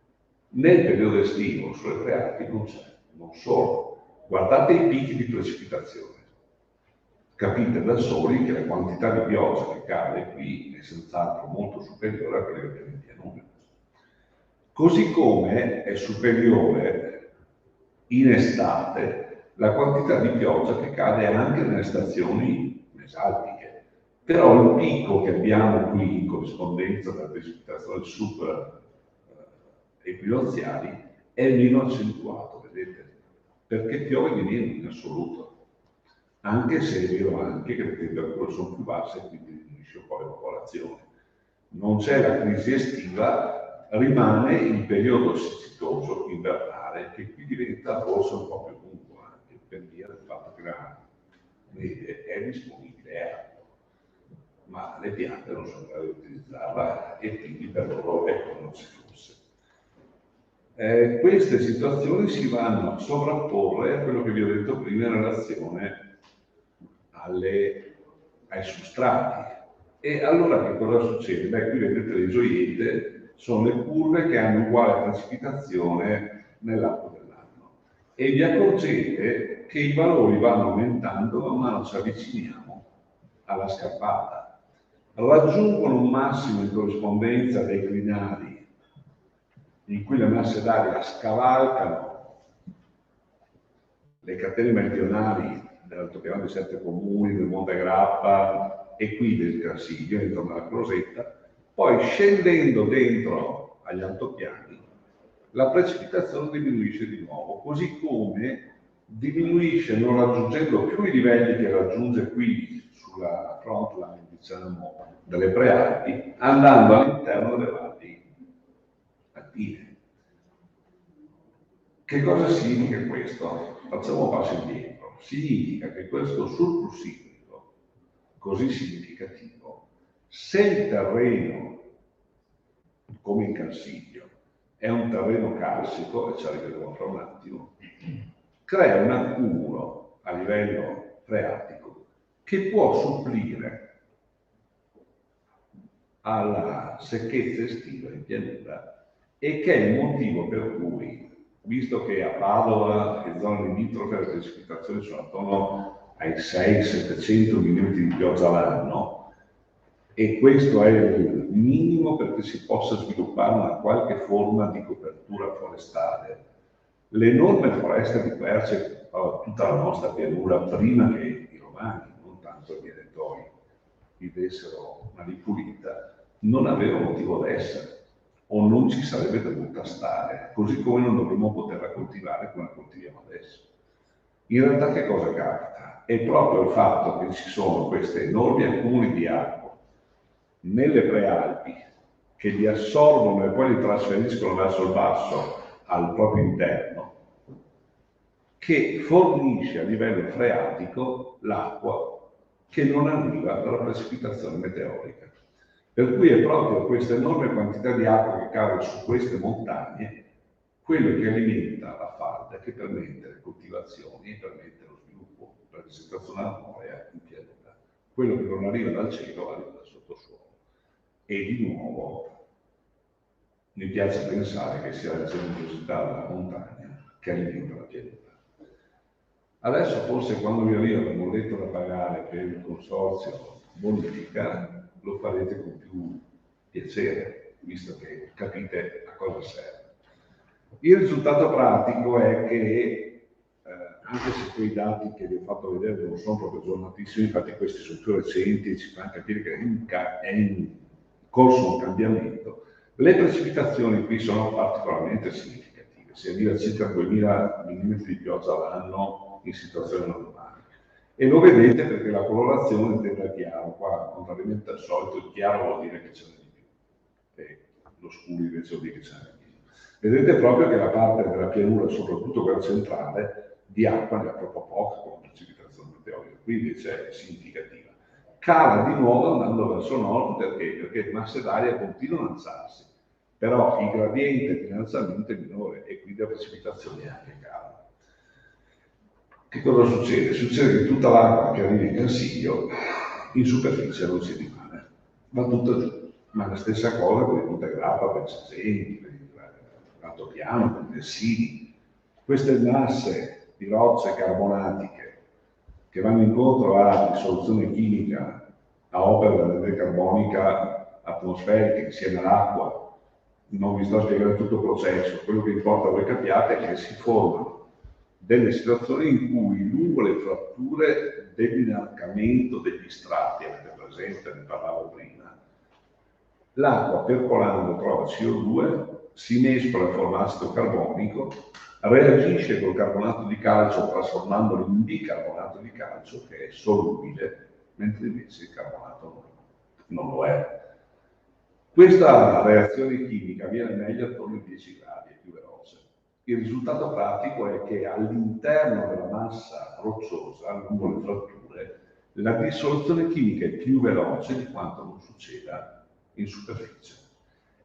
nel periodo estivo sulle Prealpi non c'è, non solo. Guardate i picchi di precipitazione. Capite da soli che la quantità di pioggia che cade qui è senz'altro molto superiore a quella che abbiamo in pianura. Così come è superiore in estate la quantità di pioggia che cade anche nelle stazioni mesalpiche. Però il picco che abbiamo qui in corrispondenza delle precipitazioni subequinoziali è meno accentuato, vedete? Perché piove di meno in assoluto. Anche se è vero anche che le temperature sono più basse e quindi diminuisce un po' l'evaporazione. Non c'è la crisi estiva, rimane il periodo siccitoso invernale che qui diventa forse un po' più lungo anche per via del fatto che la neve è disponibile, è acqua, ma le piante non sono in grado di utilizzarla e quindi per loro è come non si fosse. Queste situazioni si vanno a sovrapporre a quello che vi ho detto prima in relazione ai substrati. E allora che cosa succede? Beh, qui vedete le gioiette, sono le curve che hanno uguale precipitazione nell'arco dell'anno. E vi accorgete che i valori vanno aumentando man mano ci avviciniamo alla scappata. Raggiungono un massimo in corrispondenza dei crinali in cui le masse d'aria scavalcano le catene meridionali dell'altopiano dei 7 comuni, del Monte Grappa e qui del Carsiglio, intorno alla Crosetta, poi scendendo dentro agli altopiani la precipitazione diminuisce di nuovo, così come diminuisce non raggiungendo più i livelli che raggiunge qui sulla frontline, diciamo, delle Prealpi, andando all'interno delle valli alpine. Che cosa significa questo? Facciamo un passo indietro. Significa che questo surplus idrico così significativo, se il terreno, come in Carsiglio, è un terreno carsico, e ci arriveremo fra un attimo, crea un accumulo a livello freatico che può supplire alla secchezza estiva in pianura e che è il motivo per cui, visto che a Padova e zone limitrofe le precipitazioni sono attorno ai 600-700 mm di pioggia all'anno, e questo è il minimo perché si possa sviluppare una qualche forma di copertura forestale. Le enormi foreste di querce, tutta la nostra pianura, prima che i romani, non tanto i Venetori, vivessero una ripulita, non aveva motivo d'essere. o non ci sarebbe dovuta stare, così come non dovremmo poterla coltivare come la coltiviamo adesso. In realtà che cosa capita? È proprio il fatto che ci sono questi enormi accumuli di acqua nelle prealpi che li assorbono e poi li trasferiscono verso il basso al proprio interno, che fornisce a livello freatico l'acqua che non arriva dalla precipitazione meteorica. Per cui è proprio questa enorme quantità di acqua che cade su queste montagne quello che alimenta la falda, che permette le coltivazioni e permette lo sviluppo, la vegetazione arborea in pianura. Quello che non arriva dal cielo arriva dal sottosuolo. E di nuovo mi piace pensare che sia la generosità della montagna che alimenta la pianura. Adesso forse quando vi arriva il bolletto da pagare per il consorzio bonifica lo farete con più piacere, visto che capite a cosa serve. Il risultato pratico è che, anche se quei dati che vi ho fatto vedere non sono proprio aggiornatissimi, infatti questi sono più recenti e ci fanno capire che è in corso un cambiamento, le precipitazioni qui sono particolarmente significative, si arriva a circa 2000 mm di pioggia all'anno in situazioni normali. E lo vedete perché la colorazione tende a chiaro, qua contrariamente al solito il chiaro vuol dire che ce n'è di più, e lo scuro invece vuol dire che ce n'è di più. Vedete proprio che la parte della pianura, soprattutto quella centrale, di acqua ne ha proprio poca con la precipitazione meteorica, qui invece è significativa. Cala di nuovo andando verso nord perché le masse d'aria continuano a alzarsi, però il gradiente di innalzamento è minore e quindi la precipitazione anche cala. Che cosa succede? Succede che tutta l'acqua che arriva in Cansiglio in superficie non ci rimane, va tutta giù. Ma la stessa cosa per il Monte Grappa, per i Ceseni, per l'altopiano, per i Tessini. Queste masse di rocce carbonatiche che vanno incontro a dissoluzione chimica a opera dell'anidride carbonica atmosferica insieme all'acqua, non vi sto a spiegare tutto il processo, quello che importa voi capiate è che si formano delle situazioni in cui lungo le fratture dell'inarcamento degli strati, avete presente, ne parlavo prima, l'acqua percolando trova CO2, si mescola in forma acido carbonico, reagisce col carbonato di calcio trasformandolo in bicarbonato di calcio che è solubile, mentre invece il carbonato non lo è. Questa reazione chimica avviene meglio attorno ai 10 gradi, è più veloce. Il risultato pratico è che all'interno della massa rocciosa, lungo le fratture, la dissoluzione chimica è più veloce di quanto non succeda in superficie.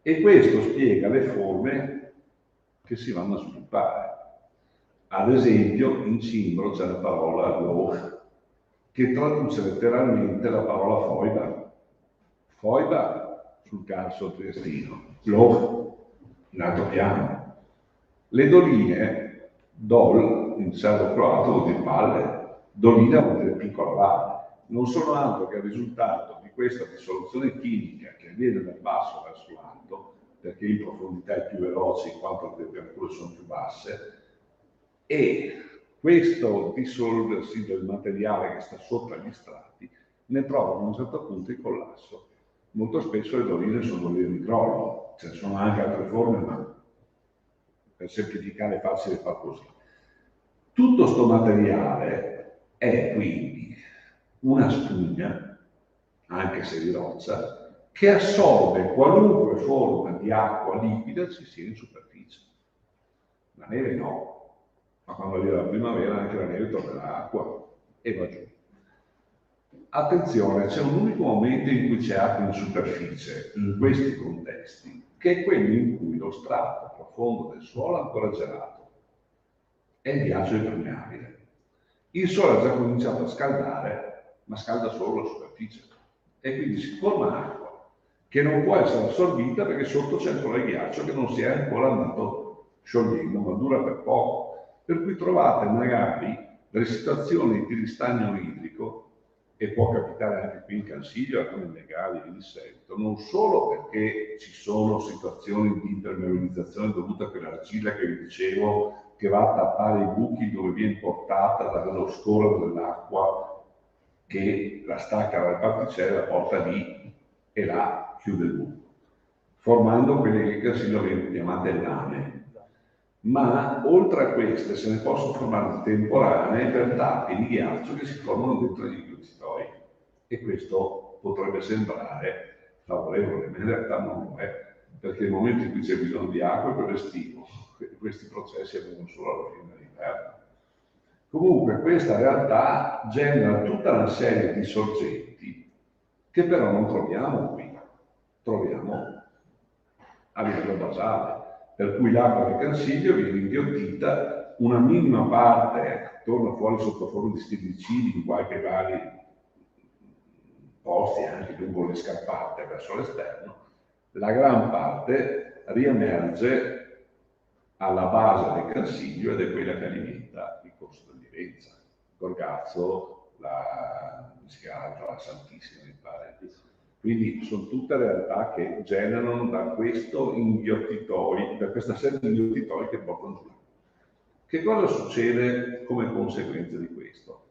E questo spiega le forme che si vanno a sviluppare. Ad esempio, in cimbro c'è la parola loch, che traduce letteralmente la parola foiba. Foiba sul carso triestino, loch in altopiano. Le doline, dol, in sardo croato vuol dire valle, dolina vuol dire piccola valle. Non sono altro che il risultato di questa dissoluzione chimica che avviene dal basso verso l'alto, perché in profondità è più veloce in quanto le temperature sono più basse, e questo dissolversi del materiale che sta sopra gli strati ne trova a un certo punto il collasso. Molto spesso le doline sono doline di crollo, ce ne sono anche altre forme, ma per semplificare è facile far così. Tutto questo materiale è quindi una spugna, anche se di roccia, che assorbe qualunque forma di acqua liquida ci sia in superficie. La neve no, ma quando arriva la primavera anche la neve tornerà acqua e va giù. Attenzione, c'è un unico momento in cui c'è acqua in superficie, in questi contesti, che è quello in cui lo strato profondo del suolo è ancora gelato e il ghiaccio è impermeabile. Il sole ha già cominciato a scaldare, ma scalda solo la superficie e quindi si forma acqua che non può essere assorbita perché sotto c'è ancora il ghiaccio che non si è ancora andato sciogliendo, ma dura per poco. Per cui trovate magari delle situazioni di ristagno idrico, e può capitare anche qui in Cansiglio, anche nelle gare di dissesto, non solo perché ci sono situazioni di impermeabilizzazione dovute a quell'argilla che vi dicevo, che va a tappare i buchi dove viene portata dallo scolo dell'acqua che la stacca dalle particelle, la porta lì e là chiude il buco. formando quelle che il Cansiglio viene chiamate lame. Ma oltre a queste se ne possono formare temporanee per tappi di ghiaccio che si formano dentro gli glittoi. E questo potrebbe sembrare favorevole, ma in realtà non lo è, perché nel momento in cui c'è bisogno di acqua è per estivo, questi processi avvengono solo alla fine dell'inverno. Comunque questa realtà genera tutta una serie di sorgenti che però non troviamo qui, troviamo a livello basale, per cui l'acqua del Cansiglio viene inghiottita, una minima parte torna fuori sotto forma di stillicidi in qualche vari posti, anche lungo le scarpate verso l'esterno, la gran parte riemerge alla base del Cansiglio ed è quella che alimenta il corso dell'Ivenza, Gorgazzo, la Santissima, mi pare. Quindi sono tutte realtà che generano da questo inghiottitoi, da questa serie di inghiottitoi che portano giù. Che cosa succede come conseguenza di questo?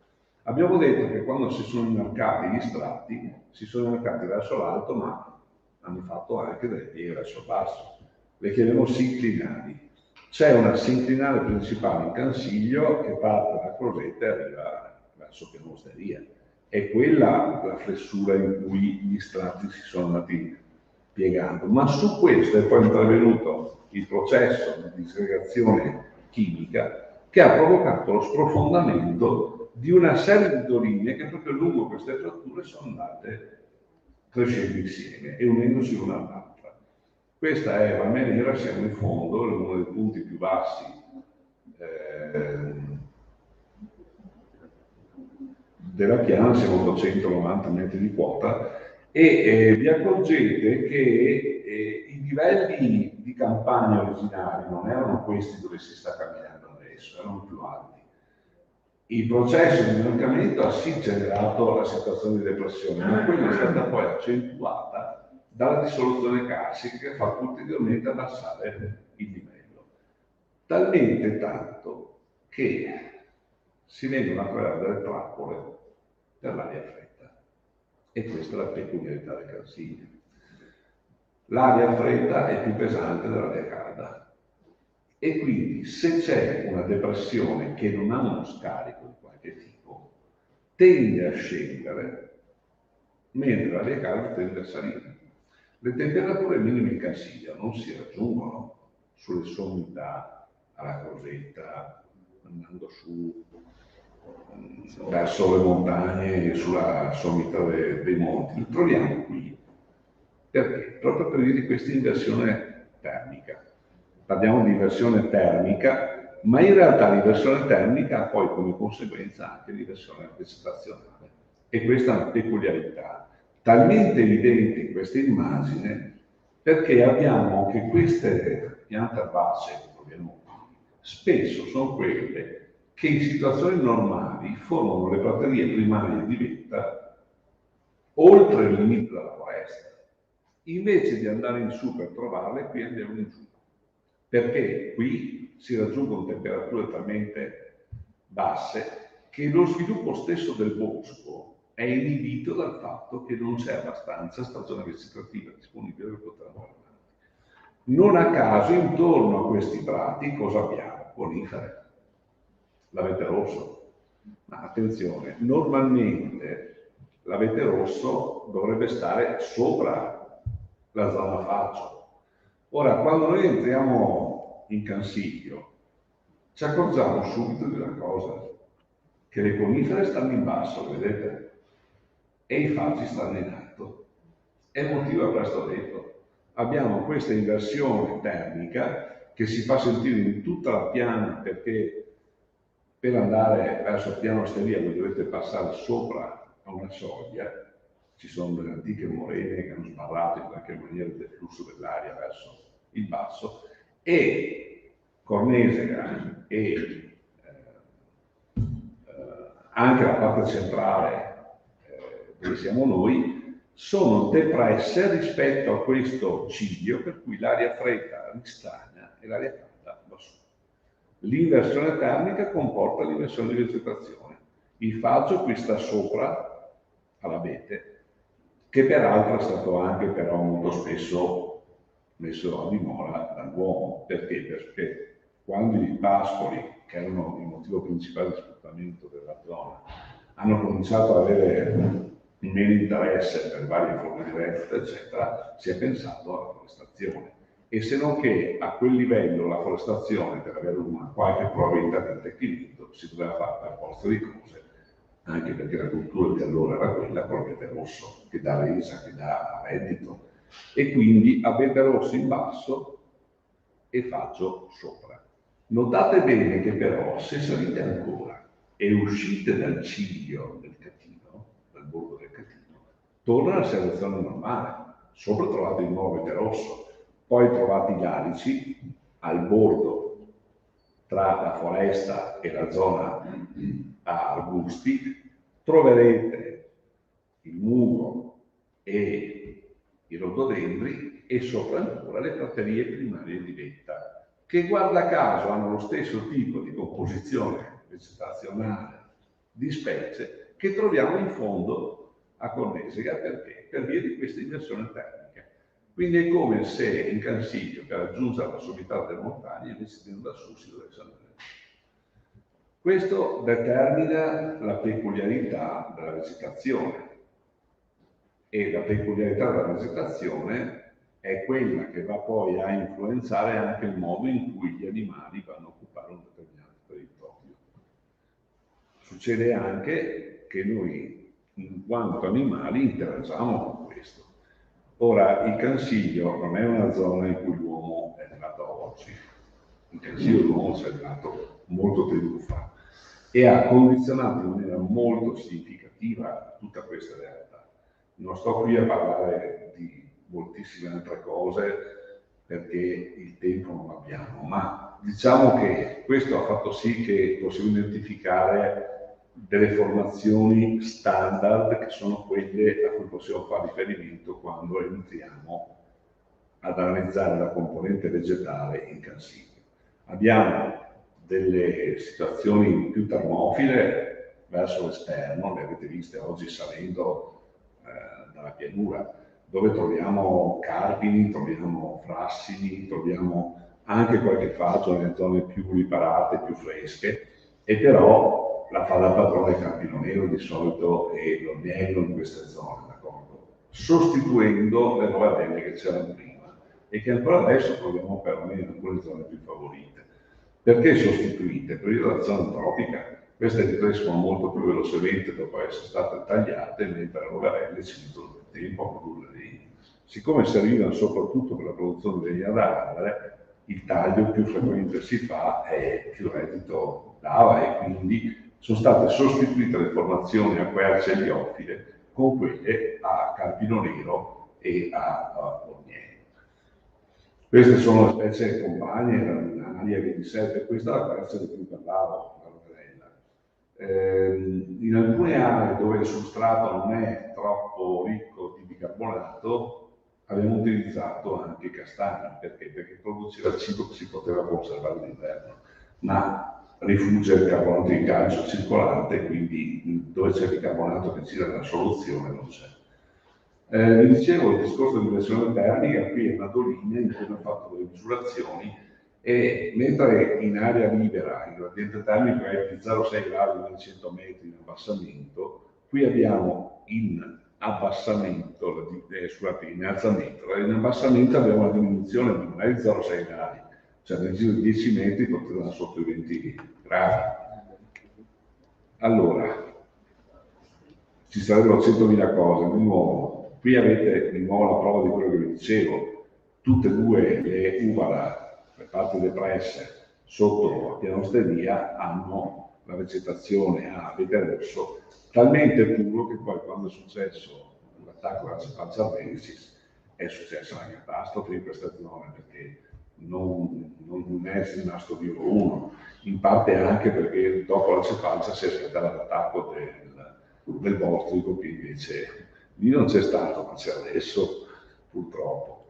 Abbiamo detto che quando si sono inarcati gli strati, si sono inarcati verso l'alto, ma hanno fatto anche delle pieghe verso il basso. Le chiamiamo sinclinali. C'è una sinclinale principale in Cansiglio che parte da Crosetta e arriva verso Pianosteria. È quella la flessura in cui gli strati si sono andati piegando. Ma su questo è poi intervenuto il processo di disgregazione chimica che ha provocato lo sprofondamento di una serie di doline che proprio lungo queste fratture sono andate crescendo insieme e unendosi l'una all'altra. Questa è la Menera, siamo in fondo, uno dei punti più bassi della piana, siamo a 890 metri di quota, e vi accorgete che i livelli di campagna originari non erano questi dove si sta camminando adesso, erano più alti. Il processo di inarcamento ha sì generato la situazione di depressione, ma quella è stata poi accentuata dalla dissoluzione carsica che fa ulteriormente abbassare il livello. Talmente tanto che si vengono a creare delle trappole per l'aria fredda. E questa è la peculiarità del Cansiglio. L'aria fredda è più pesante dell'aria calda. E quindi se c'è una depressione che non ha uno scarico di qualche tipo, tende a scendere, mentre l'aria calda tende a salire. Le temperature minime in Cansiglio non si raggiungono sulle sommità alla Crosetta, andando su verso le montagne, sulla sommità dei monti. Li troviamo qui. Perché? Proprio per dire questa inversione termica. Parliamo di inversione termica, ma in realtà l'inversione termica ha poi come conseguenza anche l'inversione vegetazionale. E questa è una peculiarità talmente evidente in questa immagine, perché abbiamo che queste piante erbacee che troviamo qui, spesso sono quelle che in situazioni normali formano le praterie primarie di vetta oltre il limite della foresta. Invece di andare in su per trovarle, qui andiamo in giù. Perché qui si raggiungono temperature talmente basse che lo sviluppo stesso del bosco è inibito dal fatto che non c'è abbastanza stagione vegetativa disponibile per poter andare avanti. Non a caso intorno a questi prati cosa abbiamo? Conifere. L'abete rosso. Ma attenzione, normalmente l'abete rosso dovrebbe stare sopra la zona faccio. Ora, quando noi entriamo in Cansiglio, ci accorgiamo subito di una cosa, che le conifere stanno in basso, vedete? E i faggi stanno in alto. E il motivo è questo detto. Abbiamo questa inversione termica che si fa sentire in tutta la piana, perché per andare verso Pianosteria voi dovete passare sopra a una soglia. Ci sono delle antiche morene che hanno sbarrato in qualche maniera del flusso dell'aria verso il basso, e Cornesega e anche la parte centrale dove siamo noi sono depresse rispetto a questo ciglio, per cui l'aria fredda ristagna e l'aria calda va su. L'inversione termica comporta l'inversione di vegetazione. Il faggio qui sta sopra all'abete, che peraltro è stato anche però molto spesso messo a dimora dall'uomo. Perché? Perché quando i pascoli, che erano il motivo principale di sfruttamento della zona, hanno cominciato ad avere meno interesse per varie forme di reddito, eccetera, si è pensato alla forestazione. E se non che a quel livello la forestazione, per avere una qualche probabilità di arricchimento, si doveva fare per forza di cose, anche perché la cultura di allora era quella con l'abete rosso, che dà resa, che dà reddito, e quindi abete rosso in basso e faggio sopra. Notate bene che però se salite ancora e uscite dal ciglio del Catino, dal bordo del Catino, torna alla situazione normale. Sopra trovate il nuovo abete rosso, poi trovate i larici al bordo tra la foresta e la zona a arbusti, troverete il muro e i rododendri e sopra ancora le praterie primarie di vetta, che guarda caso hanno lo stesso tipo di composizione vegetazionale di specie che troviamo in fondo a Cornesica. Perché? Per via di questa inversione termica. Quindi è come se in Cansiglio, per raggiungere la sommità delle montagne, invece di andare su si dovesse andare. Questo determina la peculiarità della vegetazione, e la peculiarità della vegetazione è quella che va poi a influenzare anche il modo in cui gli animali vanno a occupare un determinato territorio. Succede anche che noi, in quanto animali, interagiamo con questo. Ora, il Cansiglio non è una zona in cui l'uomo è nato oggi. Il Cansiglio l'uomo c'è nato molto tempo fa e ha condizionato in maniera molto significativa tutta questa realtà. Non sto qui a parlare di moltissime altre cose perché il tempo non abbiamo, ma diciamo che questo ha fatto sì che possiamo identificare delle formazioni standard che sono quelle a cui possiamo fare riferimento quando entriamo ad analizzare la componente vegetale in Cansiglio. Abbiamo delle situazioni più termofile verso l'esterno, le avete viste oggi salendo dalla pianura, dove troviamo carpini, troviamo frassini, troviamo anche qualche faggio nelle zone più riparate, più fresche, e però la fa da padrone il carpino nero di solito e l'orniello in queste zone, d'accordo? Sostituendo le rovadelle che c'erano prima e che ancora adesso troviamo perlomeno in alcune zone più favorite. Perché sostituite? Per la zona tropica queste crescono molto più velocemente dopo essere state tagliate, mentre le rovarelle ci mettono più tempo a produrre legno. Siccome servivano soprattutto per la produzione di legna da ardere, il taglio più frequente si fa e più reddito dava, e quindi sono state sostituite le formazioni a querce e liofile con quelle a carpino nero e a orniello. Queste sono le specie compagne, la lunaria, via di sé, per questa è la quercia di cui parlavo, la roverella. In alcune aree dove il substrato non è troppo ricco di bicarbonato, abbiamo utilizzato anche i castagni. Perché? Perché produceva cibo che si poteva conservare d'inverno, ma rifugge il carbonato di calcio circolante, quindi dove c'è il bicarbonato che gira nella soluzione non c'è. Vi dicevo, il discorso di inversione termica, qui è una dolina in cui abbiamo fatto delle misurazioni, e mentre in area libera il gradiente termico è di 0,6 gradi in 100 metri in abbassamento, qui abbiamo in abbassamento, scusate, in alzamento, in abbassamento abbiamo una diminuzione, ma non è di 0,6 gradi, cioè nel giro di 10 metri potevano sotto i 20 gradi. Allora, ci sarebbero 100.000 cose. Di nuovo, qui avete di nuovo la prova di quello che vi dicevo. Tutte e due le uvala, le parti depresse sotto la pianosteria, hanno la vegetazione a abete rosso talmente puro che poi, quando è successo l'attacco alla Cepalcia arvensis, è successa una catastrofe in questa zona, perché non è rimasto vivo uno, in parte anche perché dopo la Cepalcia si è aspettato l'attacco del bostrico, che invece lì non c'è stato, ma c'è adesso, purtroppo.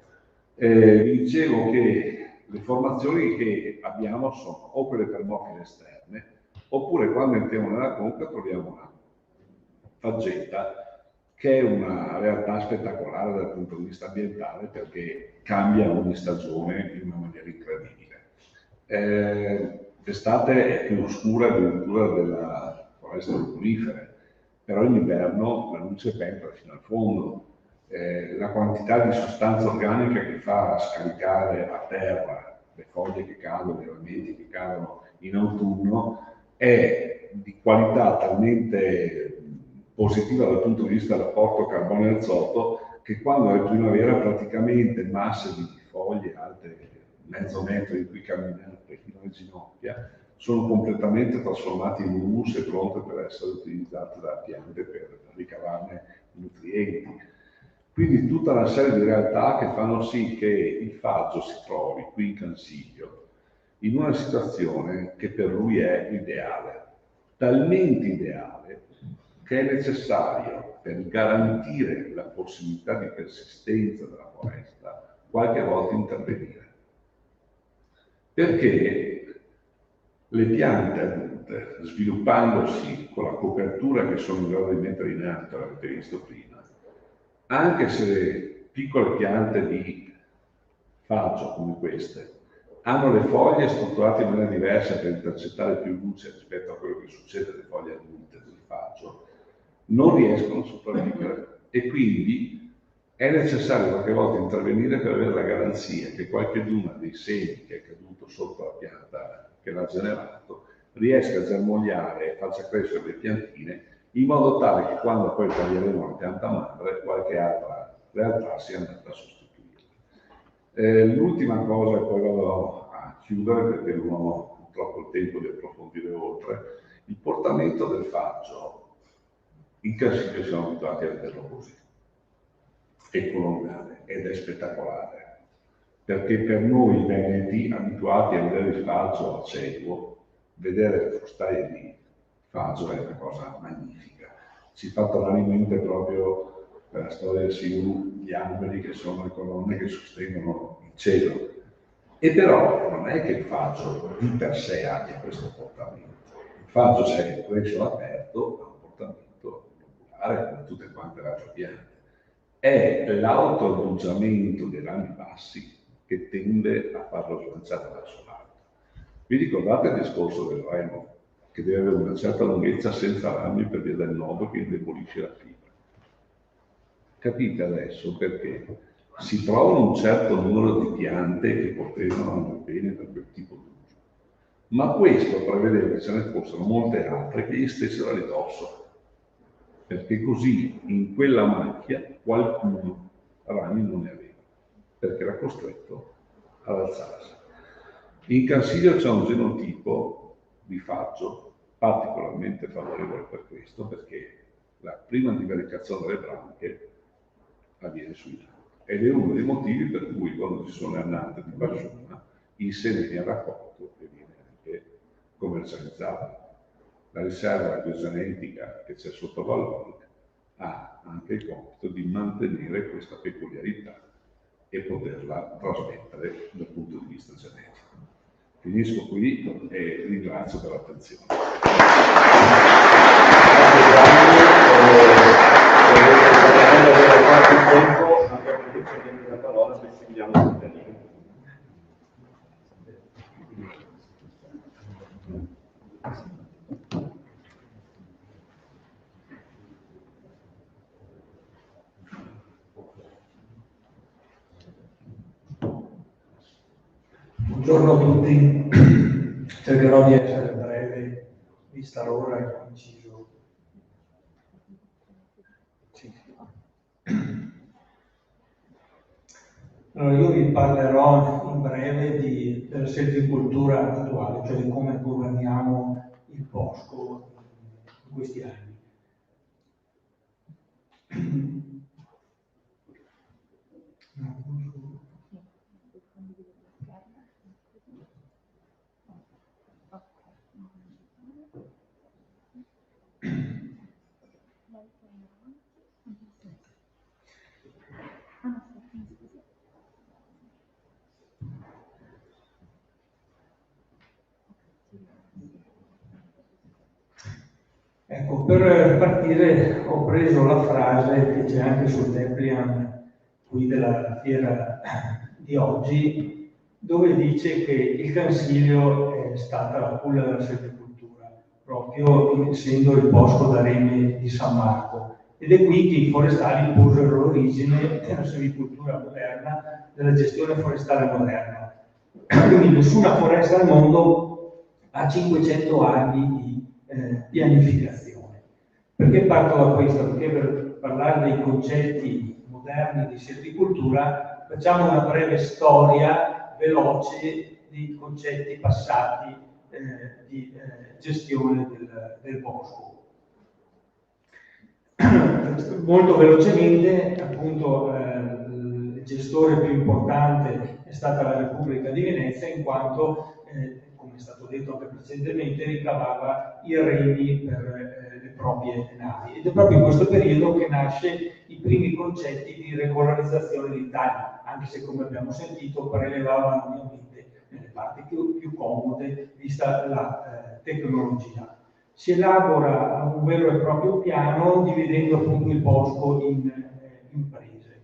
Vi dicevo che le formazioni che abbiamo sono o quelle termofile esterne, oppure quando entriamo nella conca troviamo una faggeta che è una realtà spettacolare dal punto di vista ambientale perché cambia ogni stagione in una maniera incredibile. L'estate è più oscura addirittura della foresta conifere, però in inverno la luce penetra fino al fondo. La quantità di sostanza organica che fa scaricare a terra le foglie che cadono, i ramenti che cadono in autunno è di qualità talmente positiva dal punto di vista del rapporto carbonio-azoto che quando è primavera praticamente masse di foglie alte mezzo metro in cui camminate fino alle ginocchia sono completamente trasformate in humus e pronte per essere utilizzate da piante per ricavarne nutrienti. Quindi tutta una serie di realtà che fanno sì che il faggio si trovi qui in Cansiglio in una situazione che per lui è ideale, talmente ideale che è necessario per garantire la possibilità di persistenza della foresta qualche volta intervenire. Perché le piante adulte, sviluppandosi con la copertura che sono in grado di mettere in atto, l'avete visto prima, anche se le piccole piante di faggio come queste hanno le foglie strutturate in maniera diversa per intercettare più luce rispetto a quello che succede alle foglie adulte del faggio, non riescono a sopravvivere e quindi è necessario qualche volta intervenire per avere la garanzia che qualcheduna dei semi che è caduto sotto la pianta che l'ha generato riesca a germogliare e faccia crescere le piantine in modo tale che quando poi taglieremo la pianta madre qualche altra realtà sia andata a sostituirla. L'ultima cosa, e poi vado a chiudere perché non ho troppo il tempo di approfondire oltre, il portamento del faggio in Cansiglio siamo abituati a vederlo così, è colonnale ed è spettacolare, perché per noi veneti abituati a vedere il faggio a cieco, vedere le frustaie di faggio è una cosa magnifica. Ci fa tornare in mente proprio la storia del Siulu, gli alberi che sono le colonne che sostengono il cielo. E però non è che il faggio di per sé abbia questo portamento. Il faggio, se cresce all'aperto, ha un portamento globolare come tutte quante le altre piante. È l'autoadduggiamento dei rami bassi che tende a farlo slanciare verso l'alto. Vi ricordate il discorso del remo, che deve avere una certa lunghezza senza rami per via del nodo che indebolisce la fibra. Capite adesso perché si trovano un certo numero di piante che potevano andare bene per quel tipo di uso, ma questo prevedeva che ce ne fossero molte altre che gli stessero a ridosso, perché così in quella macchia qualcuno rami non ne aveva, perché era costretto ad alzarsi. In Cansiglio c'è un genotipo di faggio particolarmente favorevole per questo, perché la prima divaricazione delle branche avviene sui lati. Ed è uno dei motivi per cui quando ci sono le annate di persona il seme viene raccolto e viene anche commercializzato. La riserva biogenetica che c'è sotto Vallonica ha anche il compito di mantenere questa peculiarità e poterla trasmettere dal punto di vista genetico. Finisco qui e ringrazio per l'attenzione. Buongiorno a tutti, cercherò di essere breve, vista l'ora e coinciso. Sì. Allora, io vi parlerò in breve della selvicoltura attuale, cioè di come governiamo il bosco in questi anni. Ecco, per partire ho preso la frase che c'è anche sul Deplian qui della fiera di oggi, dove dice che il Cansiglio è stata la culla della silvicoltura, proprio essendo il bosco d'Areme di San Marco. Ed è qui che i forestali posero l'origine della silvicoltura moderna, della gestione forestale moderna. Quindi nessuna foresta al mondo ha 500 anni di pianificazione. Perché parto da questo? Perché per parlare dei concetti moderni di silvicoltura facciamo una breve storia veloce dei concetti passati di gestione del bosco. Molto velocemente, appunto, il gestore più importante è stata la Repubblica di Venezia, in quanto, come è stato detto anche precedentemente, ricavava i remi per le proprie navi. Ed è proprio in questo periodo che nasce i primi concetti di regolarizzazione dei tagli, anche se, come abbiamo sentito, prelevavano ovviamente nelle parti più comode, vista la tecnologia. Si elabora un vero e proprio piano dividendo appunto il bosco in prese.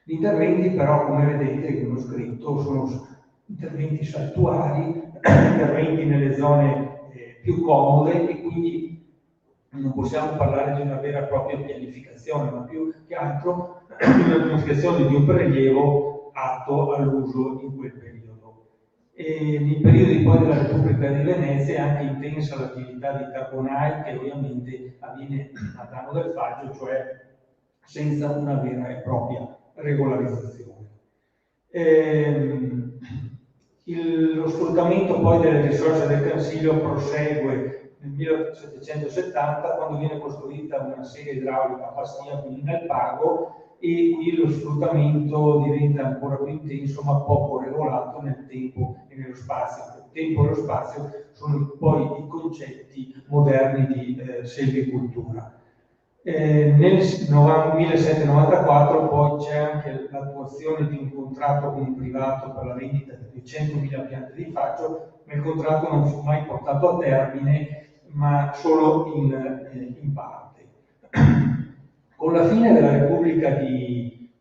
Gli interventi però, come vedete, come ho scritto, sono interventi saltuari, interventi nelle zone più comode, e quindi non possiamo parlare di una vera e propria pianificazione, ma più che altro di una pianificazione di un prelievo atto all'uso in quel periodo. E nei periodi poi della Repubblica di Venezia è anche intensa l'attività di carbonai, che ovviamente avviene a danno del faggio, cioè senza una vera e propria regolarizzazione. Lo sfruttamento poi delle risorse del Cansiglio prosegue nel 1770, quando viene costruita una serie idraulica a Bastia, quindi nel Pago, e qui lo sfruttamento diventa ancora più intenso, ma poco regolato nel tempo e nello spazio. Il tempo e lo spazio sono poi i concetti moderni di silvicoltura. Nel 1794 poi c'è anche l'attuazione di un contratto con un privato per la vendita di 100.000 piante di faggio, ma il contratto non fu mai portato a termine, ma solo in parte. Con la fine della Repubblica di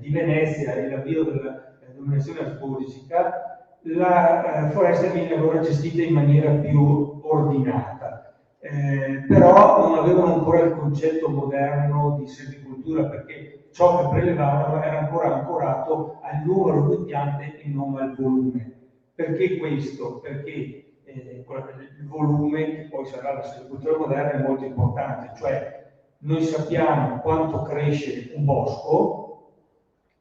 Venezia e l'avvio della dominazione asburgica, la foresta viene allora gestita in maniera più ordinata. Però non avevano ancora il concetto moderno di silvicoltura, perché ciò che prelevavano era ancora ancorato al numero di piante e non al volume. Perché questo? Perché il volume, che poi sarà la silvicoltura moderna, è molto importante, cioè noi sappiamo quanto cresce un bosco,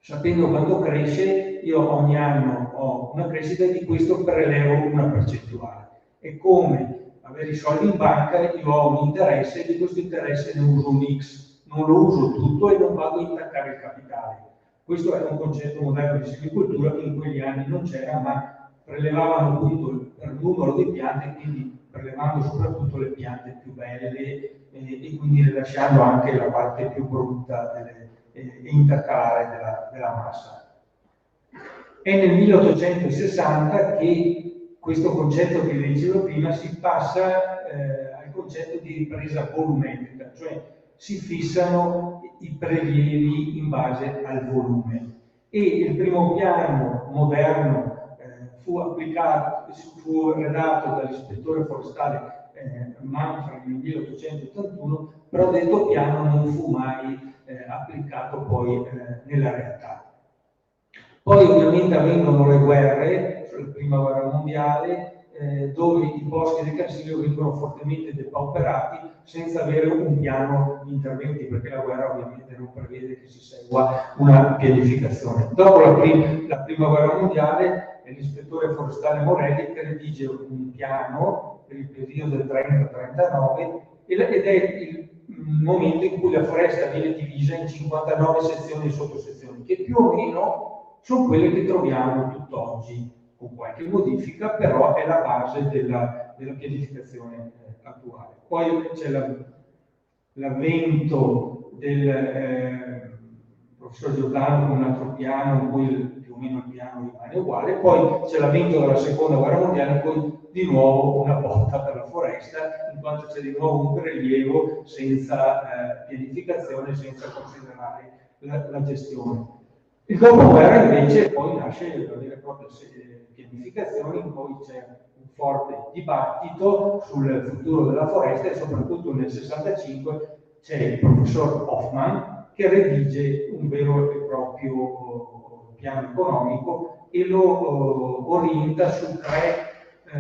sapendo quanto cresce, io ogni anno ho una crescita e di questo prelevo una percentuale. È come avere i soldi in banca, io ho un interesse e di questo interesse ne uso un X, non lo uso tutto e non vado a intaccare il capitale. Questo è un concetto moderno di silvicoltura che in quegli anni non c'era, ma prelevavano appunto per numero di piante, quindi prelevando soprattutto le piante più belle e quindi lasciando anche la parte più brutta e intercalare della massa. È nel 1860 che questo concetto che vi dicevo prima si passa al concetto di ripresa volumetrica, cioè si fissano i prelievi in base al volume. E il primo piano moderno fu redatto dall'ispettore forestale Manfred nel 1881, però detto piano non fu mai applicato poi nella realtà. Poi ovviamente avvengono le guerre, la prima guerra mondiale, dove i boschi del Cansiglio vengono fortemente depauperati senza avere un piano di interventi, perché la guerra ovviamente non prevede che si segua una pianificazione. Dopo la prima guerra mondiale è l'ispettore forestale Morelli che redige un piano per il periodo del 30-39 ed è il momento in cui la foresta viene divisa in 59 sezioni e sottosezioni, che più o meno sono quelle che troviamo tutt'oggi, con qualche modifica, però è la base della pianificazione attuale. Poi c'è l'avvento del professor Giordano con un altro piano, poi più o meno il piano rimane uguale, poi c'è l'avvento della seconda guerra mondiale, poi di nuovo una botta per la foresta, in quanto c'è di nuovo un prelievo senza pianificazione, senza considerare la gestione. Il dopoguerra invece poi nasce la vera e propria pianificazione, in cui c'è un forte dibattito sul futuro della foresta e soprattutto nel 65 c'è il professor Hoffman che redige un vero e proprio piano economico e lo orienta su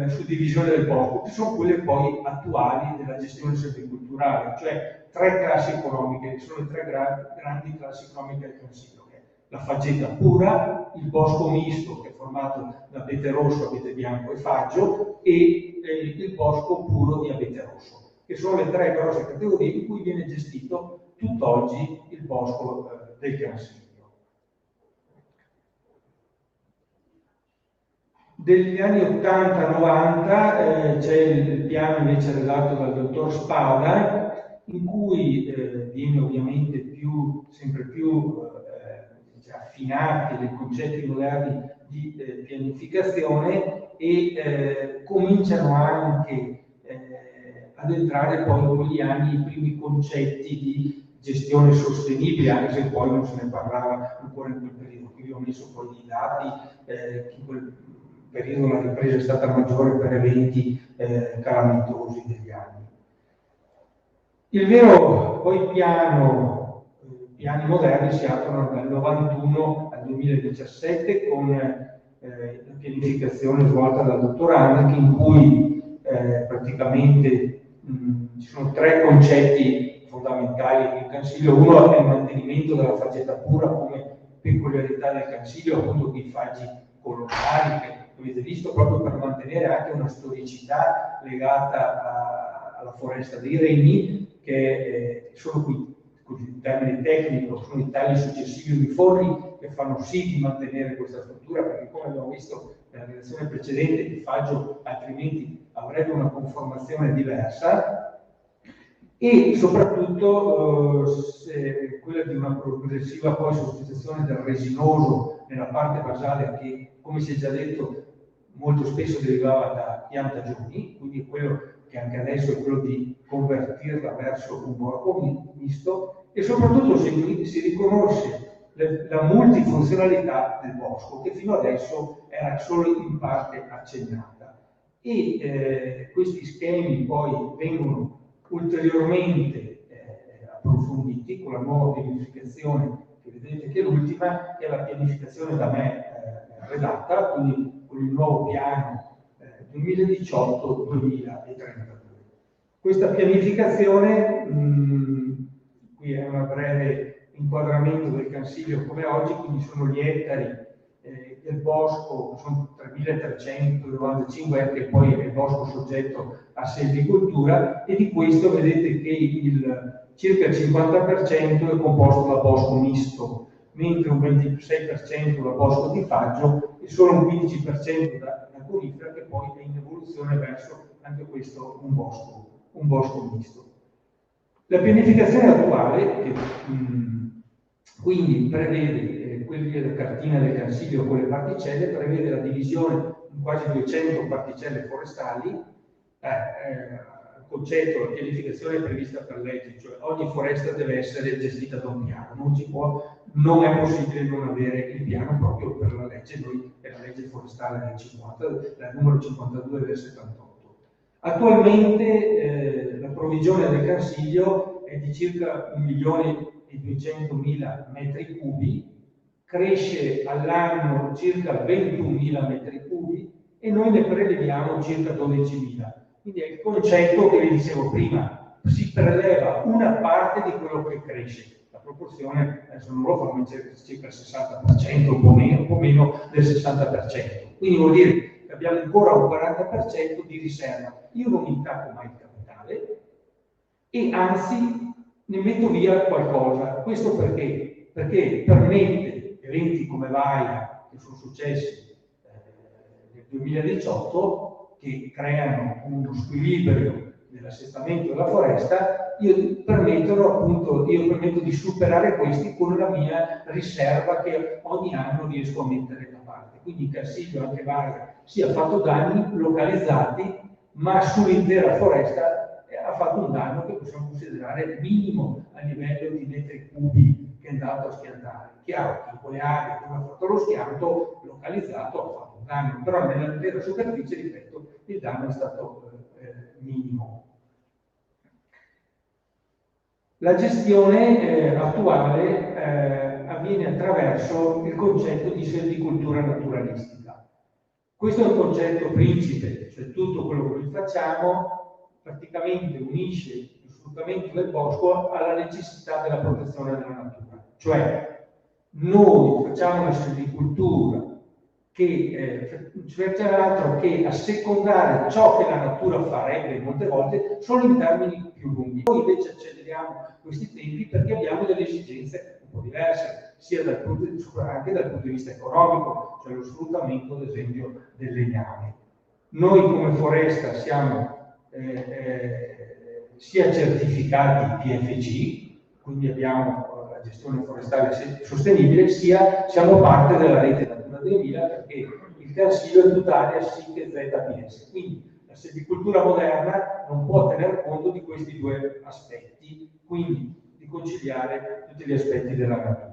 su divisione del bosco, che sono quelle poi attuali della gestione silvicolturale, cioè tre classi economiche, che sono le tre grandi classi economiche del Consiglio. La faggeta pura, il bosco misto che è formato da abete rosso, abete bianco e faggio e il bosco puro di abete rosso, che sono le tre grosse categorie in cui viene gestito tutt'oggi il bosco del Consiglio. Degli anni 80-90 c'è il piano invece redatto dal dottor Spada, in cui viene ovviamente sempre più affinati dei concetti moderni di pianificazione e cominciano anche ad entrare poi in quegli anni i primi concetti di gestione sostenibile, anche se poi non se ne parlava ancora in quel periodo. Qui ho messo poi i dati, in quel periodo la ripresa è stata maggiore per eventi calamitosi degli anni. Il vero poi piani moderni si aprono dal 91 al 2017 con la pianificazione svolta dal dottor Hanke, in cui praticamente ci sono tre concetti fondamentali del Consiglio. Uno è il mantenimento della faggeta pura come peculiarità del Consiglio, appunto i faggi coloniali, che avete visto, proprio per mantenere anche una storicità legata alla foresta dei regni, che sono qui, così in termini tecnici, sono i tagli successivi uniformi che fanno sì di mantenere questa struttura, perché come abbiamo visto nella relazione precedente, il faggio altrimenti avrebbe una conformazione diversa, e soprattutto quella di una progressiva poi sostituzione del resinoso nella parte basale, che come si è già detto molto spesso derivava da piantagioni, quindi quello che anche adesso è quello di convertirla verso un bosco misto, e soprattutto si riconosce la multifunzionalità del bosco, che fino adesso era solo in parte accennata. E questi schemi poi vengono ulteriormente approfonditi con la nuova pianificazione, che vedete che è l'ultima, che è la pianificazione da me redatta, quindi con il nuovo piano 2018-2032. Questa pianificazione, qui è un breve inquadramento del Consiglio come oggi, quindi sono gli ettari del bosco, sono 3.395 ettari, poi è il bosco soggetto a silvicoltura, e di questo vedete che circa il 50% è composto da bosco misto, mentre un 26% da bosco di faggio e solo un 15% da conifera, che poi è in evoluzione verso anche questo un bosco misto. La pianificazione attuale, che quindi prevede, quella è la cartina del Consiglio con le particelle, prevede la divisione in quasi 200 particelle forestali. Il concetto, la pianificazione è prevista per legge, cioè ogni foresta deve essere gestita da un piano, non è possibile non avere il piano proprio per la legge. Noi è la legge forestale del 50, la numero 52 del 78. Attualmente la provvigione del Consiglio è di circa 1.200.000 metri cubi, cresce all'anno circa 21.000 metri cubi e noi ne preleviamo circa 12.000. Quindi è il concetto che vi dicevo prima, si preleva una parte di quello che cresce. La proporzione, adesso non lo fa, ma circa il 60%, un po' meno del 60%. Quindi vuol dire che abbiamo ancora un 40% di riserva. Io non intacco mai il capitale e anzi ne metto via qualcosa. Questo perché? Perché permette eventi come Vaia, che sono successi nel 2018, che creano uno squilibrio nell'assestamento della foresta, io permetto di superare questi con la mia riserva che ogni anno riesco a mettere da parte. Quindi in Cansiglio anche Varga sì, ha fatto danni localizzati, ma sull'intera foresta ha fatto un danno che possiamo considerare minimo a livello di metri cubi che è andato a schiantare. Chiaro che in quelle aree dove ha fatto lo schianto localizzato ha fatto un danno, però nell'intera superficie, ripeto, il danno è stato minimo. La gestione attuale avviene attraverso il concetto di selvicoltura naturalistica. Questo è un concetto principe, cioè tutto quello che facciamo praticamente unisce il sfruttamento del bosco alla necessità della protezione della natura. Cioè noi facciamo una selvicoltura che c'è altro che assecondare ciò che la natura farebbe molte volte solo in termini più lunghi. Noi invece acceleriamo questi tempi perché abbiamo delle esigenze un po' diverse, sia anche dal punto di vista economico, cioè lo sfruttamento ad esempio del legname. Noi come foresta siamo sia certificati PFC, quindi abbiamo la gestione forestale sostenibile, sia siamo parte della rete Natura 2000 perché il Cansiglio è tutt'area SIC e ZPS. Quindi la selvicoltura moderna non può tener conto di questi due aspetti, quindi di conciliare tutti gli aspetti della natura.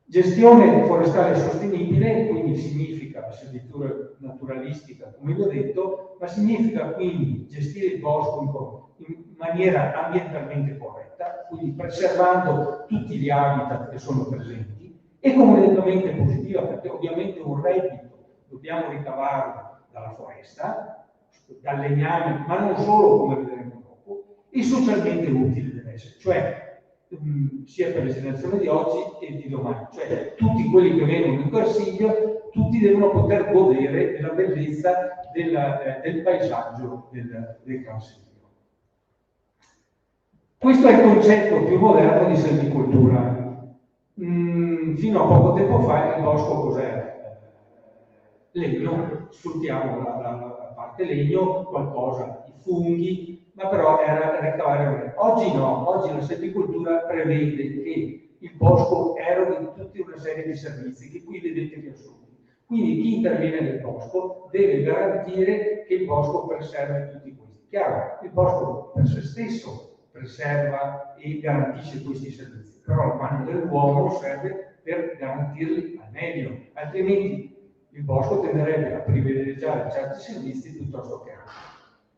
Gestione forestale sostenibile, quindi significa la selvicoltura naturalistica, come vi ho detto, ma significa quindi gestire il bosco in maniera ambientalmente corretta, quindi preservando tutti gli habitat che sono presenti, economicamente positiva, perché ovviamente un reddito dobbiamo ricavarlo dalla foresta, dal legname, ma non solo, come vedremo dopo, e socialmente utile deve essere, cioè sia per le generazioni di oggi e di domani, cioè tutti quelli che vengono in Cansiglio, tutti devono poter godere della bellezza del paesaggio del Cansiglio. Questo è il concetto più moderno di selvicoltura. Fino a poco tempo fa il bosco cos'era? Legno, sfruttiamo la parte legno, qualcosa di funghi, ma però era ricavare. Oggi no, oggi la selvicoltura prevede che il bosco eroghi tutta una serie di servizi che qui vedete riassunti. Quindi chi interviene nel bosco deve garantire che il bosco preservi tutti questi. Chiaro, il bosco per se stesso preserva e garantisce questi servizi, però la mano dell'uomo serve per garantirli al meglio, altrimenti il bosco tenderebbe a privilegiare certi servizi piuttosto che altri.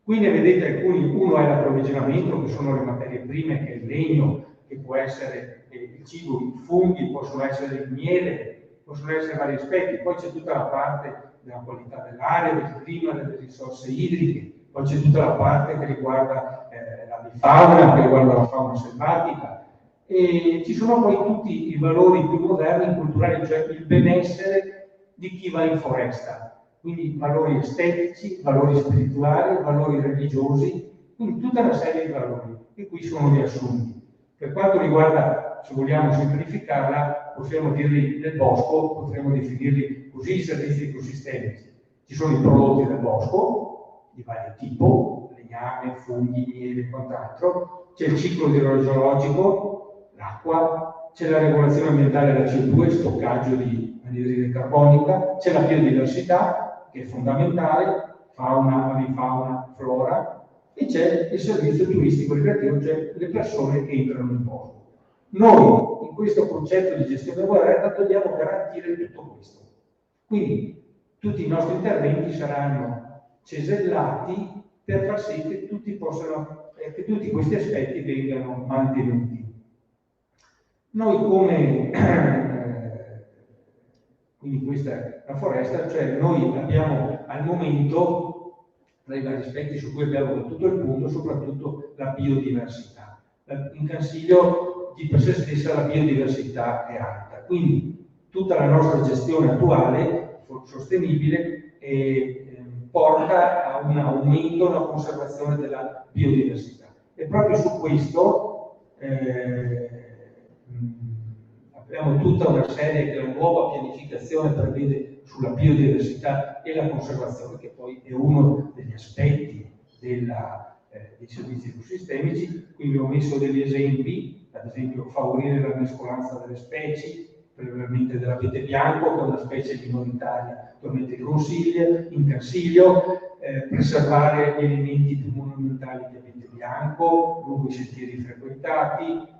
Qui ne vedete alcuni, uno è l'approvvigionamento, che sono le materie prime, che è il legno, che può essere il cibo, i funghi, possono essere il miele, possono essere vari aspetti, poi c'è tutta la parte della qualità dell'aria, del clima, delle risorse idriche, poi c'è tutta la parte che riguarda la fauna, che riguarda la fauna selvatica, e ci sono poi tutti i valori più moderni, culturali, cioè il benessere di chi va in foresta, quindi valori estetici, valori spirituali, valori religiosi, quindi tutta una serie di valori che qui sono riassunti. Per quanto riguarda, se vogliamo semplificarla, possiamo dirli del bosco, potremmo definirli così i servizi ecosistemici. Ci sono i prodotti del bosco, di vario tipo, legname, funghi, miele e quant'altro, c'è il ciclo idrogeologico, l'acqua, c'è la regolazione ambientale della CO2, stoccaggio di anidride carbonica, c'è la biodiversità, che è fondamentale, fauna, avifauna, flora, e c'è il servizio turistico ricreativo, cioè le persone che entrano in bosco. Noi, in questo concetto di gestione corretta, dobbiamo garantire tutto questo. Quindi, tutti i nostri interventi saranno cesellati per far sì che tutti questi aspetti vengano mantenuti. Noi come quindi questa è la foresta, cioè noi abbiamo al momento, tra i vari aspetti su cui abbiamo battuto il punto, soprattutto la biodiversità. In Cansiglio di per sé stessa la biodiversità è alta, quindi tutta la nostra gestione attuale, sostenibile, porta a un aumento, una conservazione della biodiversità. E proprio su questo abbiamo tutta una serie che la nuova pianificazione prevede sulla biodiversità e la conservazione, che poi è uno degli aspetti della dei servizi ecosistemici. Quindi ho messo degli esempi, ad esempio favorire la mescolanza delle specie, prevalentemente dell'abete bianco, che è una specie minoritaria attualmente in Consiglio, preservare gli elementi più monumentali di abete bianco lungo i sentieri frequentati,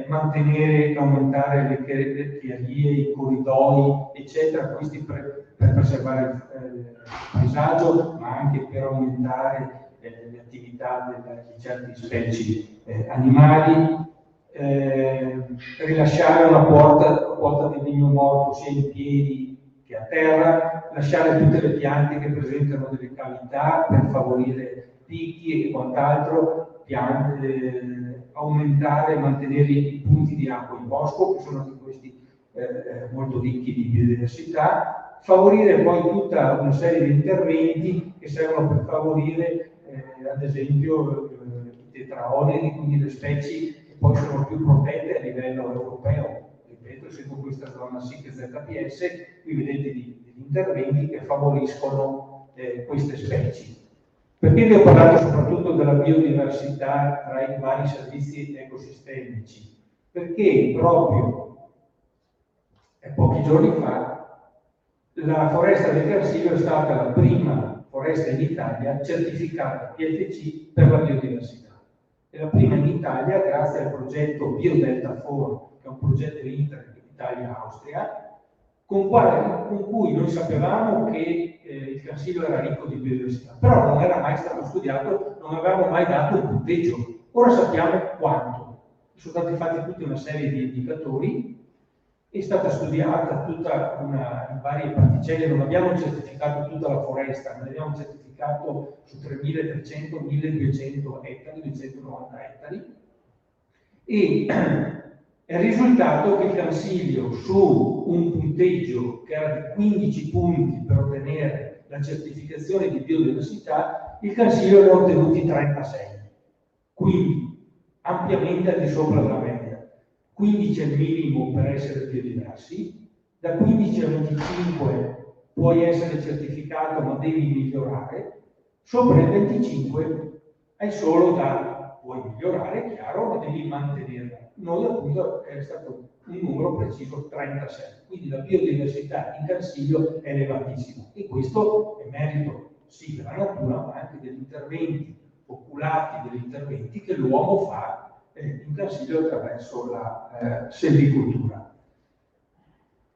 mantenere e aumentare le chiarie, i corridoi, eccetera, questi per preservare il paesaggio, ma anche per aumentare le attività di certe specie animali, rilasciare una quota di legno morto sia in piedi che a terra, lasciare tutte le piante che presentano delle cavità per favorire picchi e quant'altro, aumentare e mantenere i punti di acqua in bosco, che sono anche questi molto ricchi di biodiversità, favorire poi tutta una serie di interventi che servono per favorire ad esempio i tetraonidi, quindi le specie che poi sono più protette a livello europeo. Ripeto, essendo questa zona SIC ZPS, qui vedete degli interventi che favoriscono queste specie. Perché vi ho parlato soprattutto della biodiversità tra i vari servizi ecosistemici? Perché proprio pochi giorni fa la foresta del Carsilio è stata la prima foresta in Italia certificata PFC per la biodiversità. È la prima in Italia grazie al progetto BioDelta 4, che è un progetto Interreg Italia-Austria, con cui noi sapevamo che il Carsilio era ricco di biodiversità, però non era mai stato studiato, non avevamo mai dato un punteggio. Ora sappiamo quanto. Sono stati fatti tutta una serie di indicatori, è stata studiata tutta in varie particelle, non abbiamo certificato tutta la foresta, ma abbiamo certificato su 3.300, 1.200 ettari, 290 ettari, e è il risultato che il Consiglio, su un punteggio che era di 15 punti per ottenere la certificazione di biodiversità, il Consiglio ne ha ottenuti 36, quindi ampiamente al di sopra della media. 15 è il minimo per essere biodiversi, da 15 a 25 puoi essere certificato ma devi migliorare, sopra il 25 hai solo puoi migliorare, chiaro, ma devi mantenerla. Noi appunto è stato un numero preciso, 36, quindi la biodiversità in Consiglio è elevatissima e questo è merito sì della natura ma anche degli interventi oculati, degli interventi che l'uomo fa in Consiglio attraverso la selvicoltura.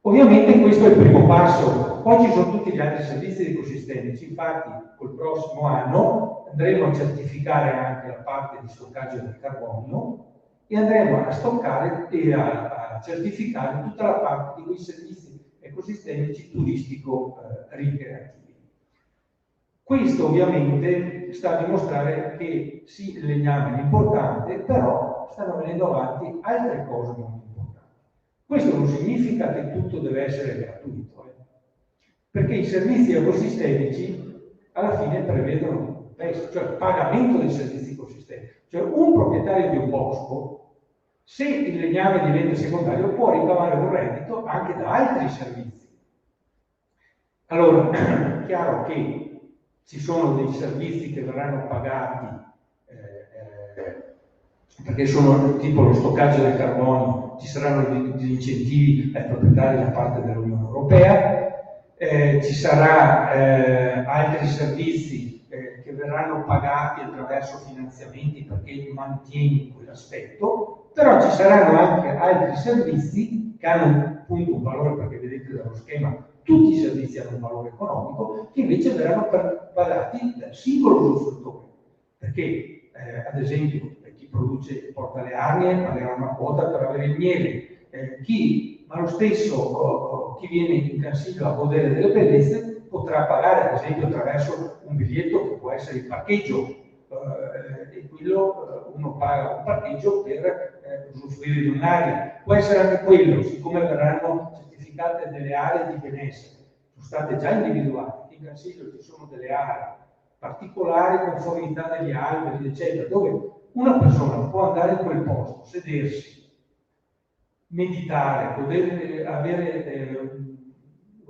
Ovviamente questo è il primo passo, poi ci sono tutti gli altri servizi ecosistemici, infatti col prossimo anno andremo a certificare anche la parte di stoccaggio del carbonio e andremo a stoccare e a certificare tutta la parte di quei servizi ecosistemici turistico-ricreativi. Questo ovviamente sta a dimostrare che sì, il legname è importante, però stanno venendo avanti altre cose molto importanti. Questo non significa che tutto deve essere gratuito, perché i servizi ecosistemici alla fine prevedono questo, cioè il pagamento dei servizi ecosistemici. Cioè un proprietario di un bosco, se il legname diventa secondario, può ricavare un reddito anche da altri servizi. Allora, è chiaro che ci sono dei servizi che verranno pagati perché sono tipo lo stoccaggio del carbonio, ci saranno degli incentivi ai proprietari da parte dell'Unione Europea, ci saranno altri servizi che verranno pagati attraverso finanziamenti perché mantieni quell'aspetto, però ci saranno anche altri servizi che hanno appunto un valore, perché vedete dallo schema tutti i servizi hanno un valore economico, che invece verranno pagati dal singolo usufruttore, perché ad esempio chi porta le arnie pagherà una quota per avere il miele, ma lo stesso chi viene in Consiglio a godere delle bellezze potrà pagare ad esempio attraverso un biglietto che può essere il parcheggio, e quello uno paga un parcheggio per usufruire di un'area, può essere anche quello, siccome verranno certificate delle aree di benessere, sono state già individuate, in Consiglio ci sono delle aree particolari, conformità degli alberi, eccetera, dove una persona può andare in quel posto, sedersi, meditare, godere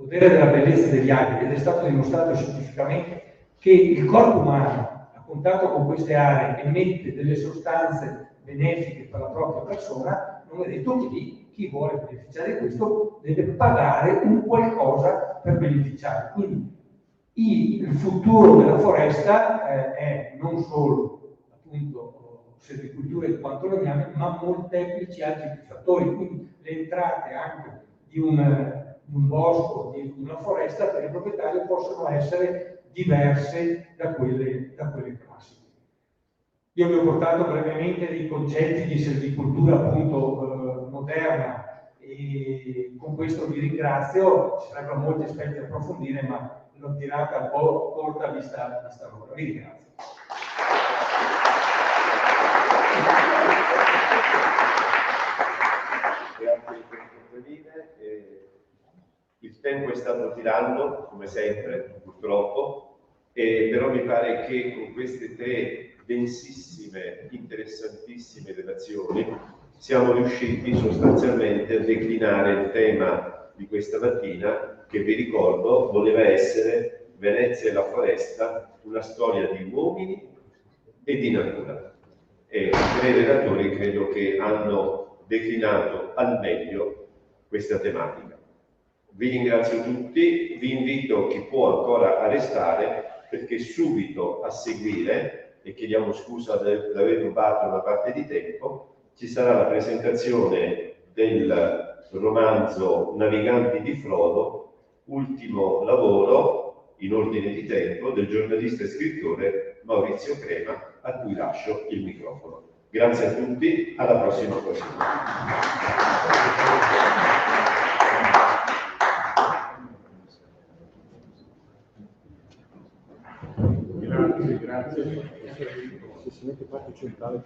della bellezza degli alberi, ed è stato dimostrato scientificamente che il corpo umano a a contatto con queste aree emette delle sostanze benefiche per la propria persona, non è detto che lì chi vuole beneficiare di questo deve pagare un qualcosa per beneficiare. Quindi il futuro della foresta è non solo appunto silvicoltura in quanto lo chiami, ma molteplici altri fattori. Quindi le entrate anche di un bosco, di una foresta per il proprietario possono essere diverse da quelle classiche. Io vi ho portato brevemente dei concetti di silvicoltura appunto moderna e con questo vi ringrazio. Ci sarebbero molti aspetti da approfondire, ma l'ho tirata un po' corta vista l'ora. Vi ringrazio. Grazie per intervenire. Il tempo è stato tiranno, come sempre, purtroppo, però mi pare che con queste tre densissime, interessantissime relazioni siamo riusciti sostanzialmente a declinare il tema di questa mattina, che vi ricordo voleva essere Venezia e la foresta, una storia di uomini e di natura. E i tre relatori credo che hanno declinato al meglio questa tematica. Vi ringrazio tutti, vi invito chi può ancora a restare, perché subito a seguire, e chiediamo scusa di aver rubato una parte di tempo, ci sarà la presentazione del romanzo Naviganti di Frodo, ultimo lavoro in ordine di tempo del giornalista e scrittore Maurizio Crema, a cui lascio il microfono. Grazie a tutti, alla prossima occasione. Grazie. Se si mette parte centrale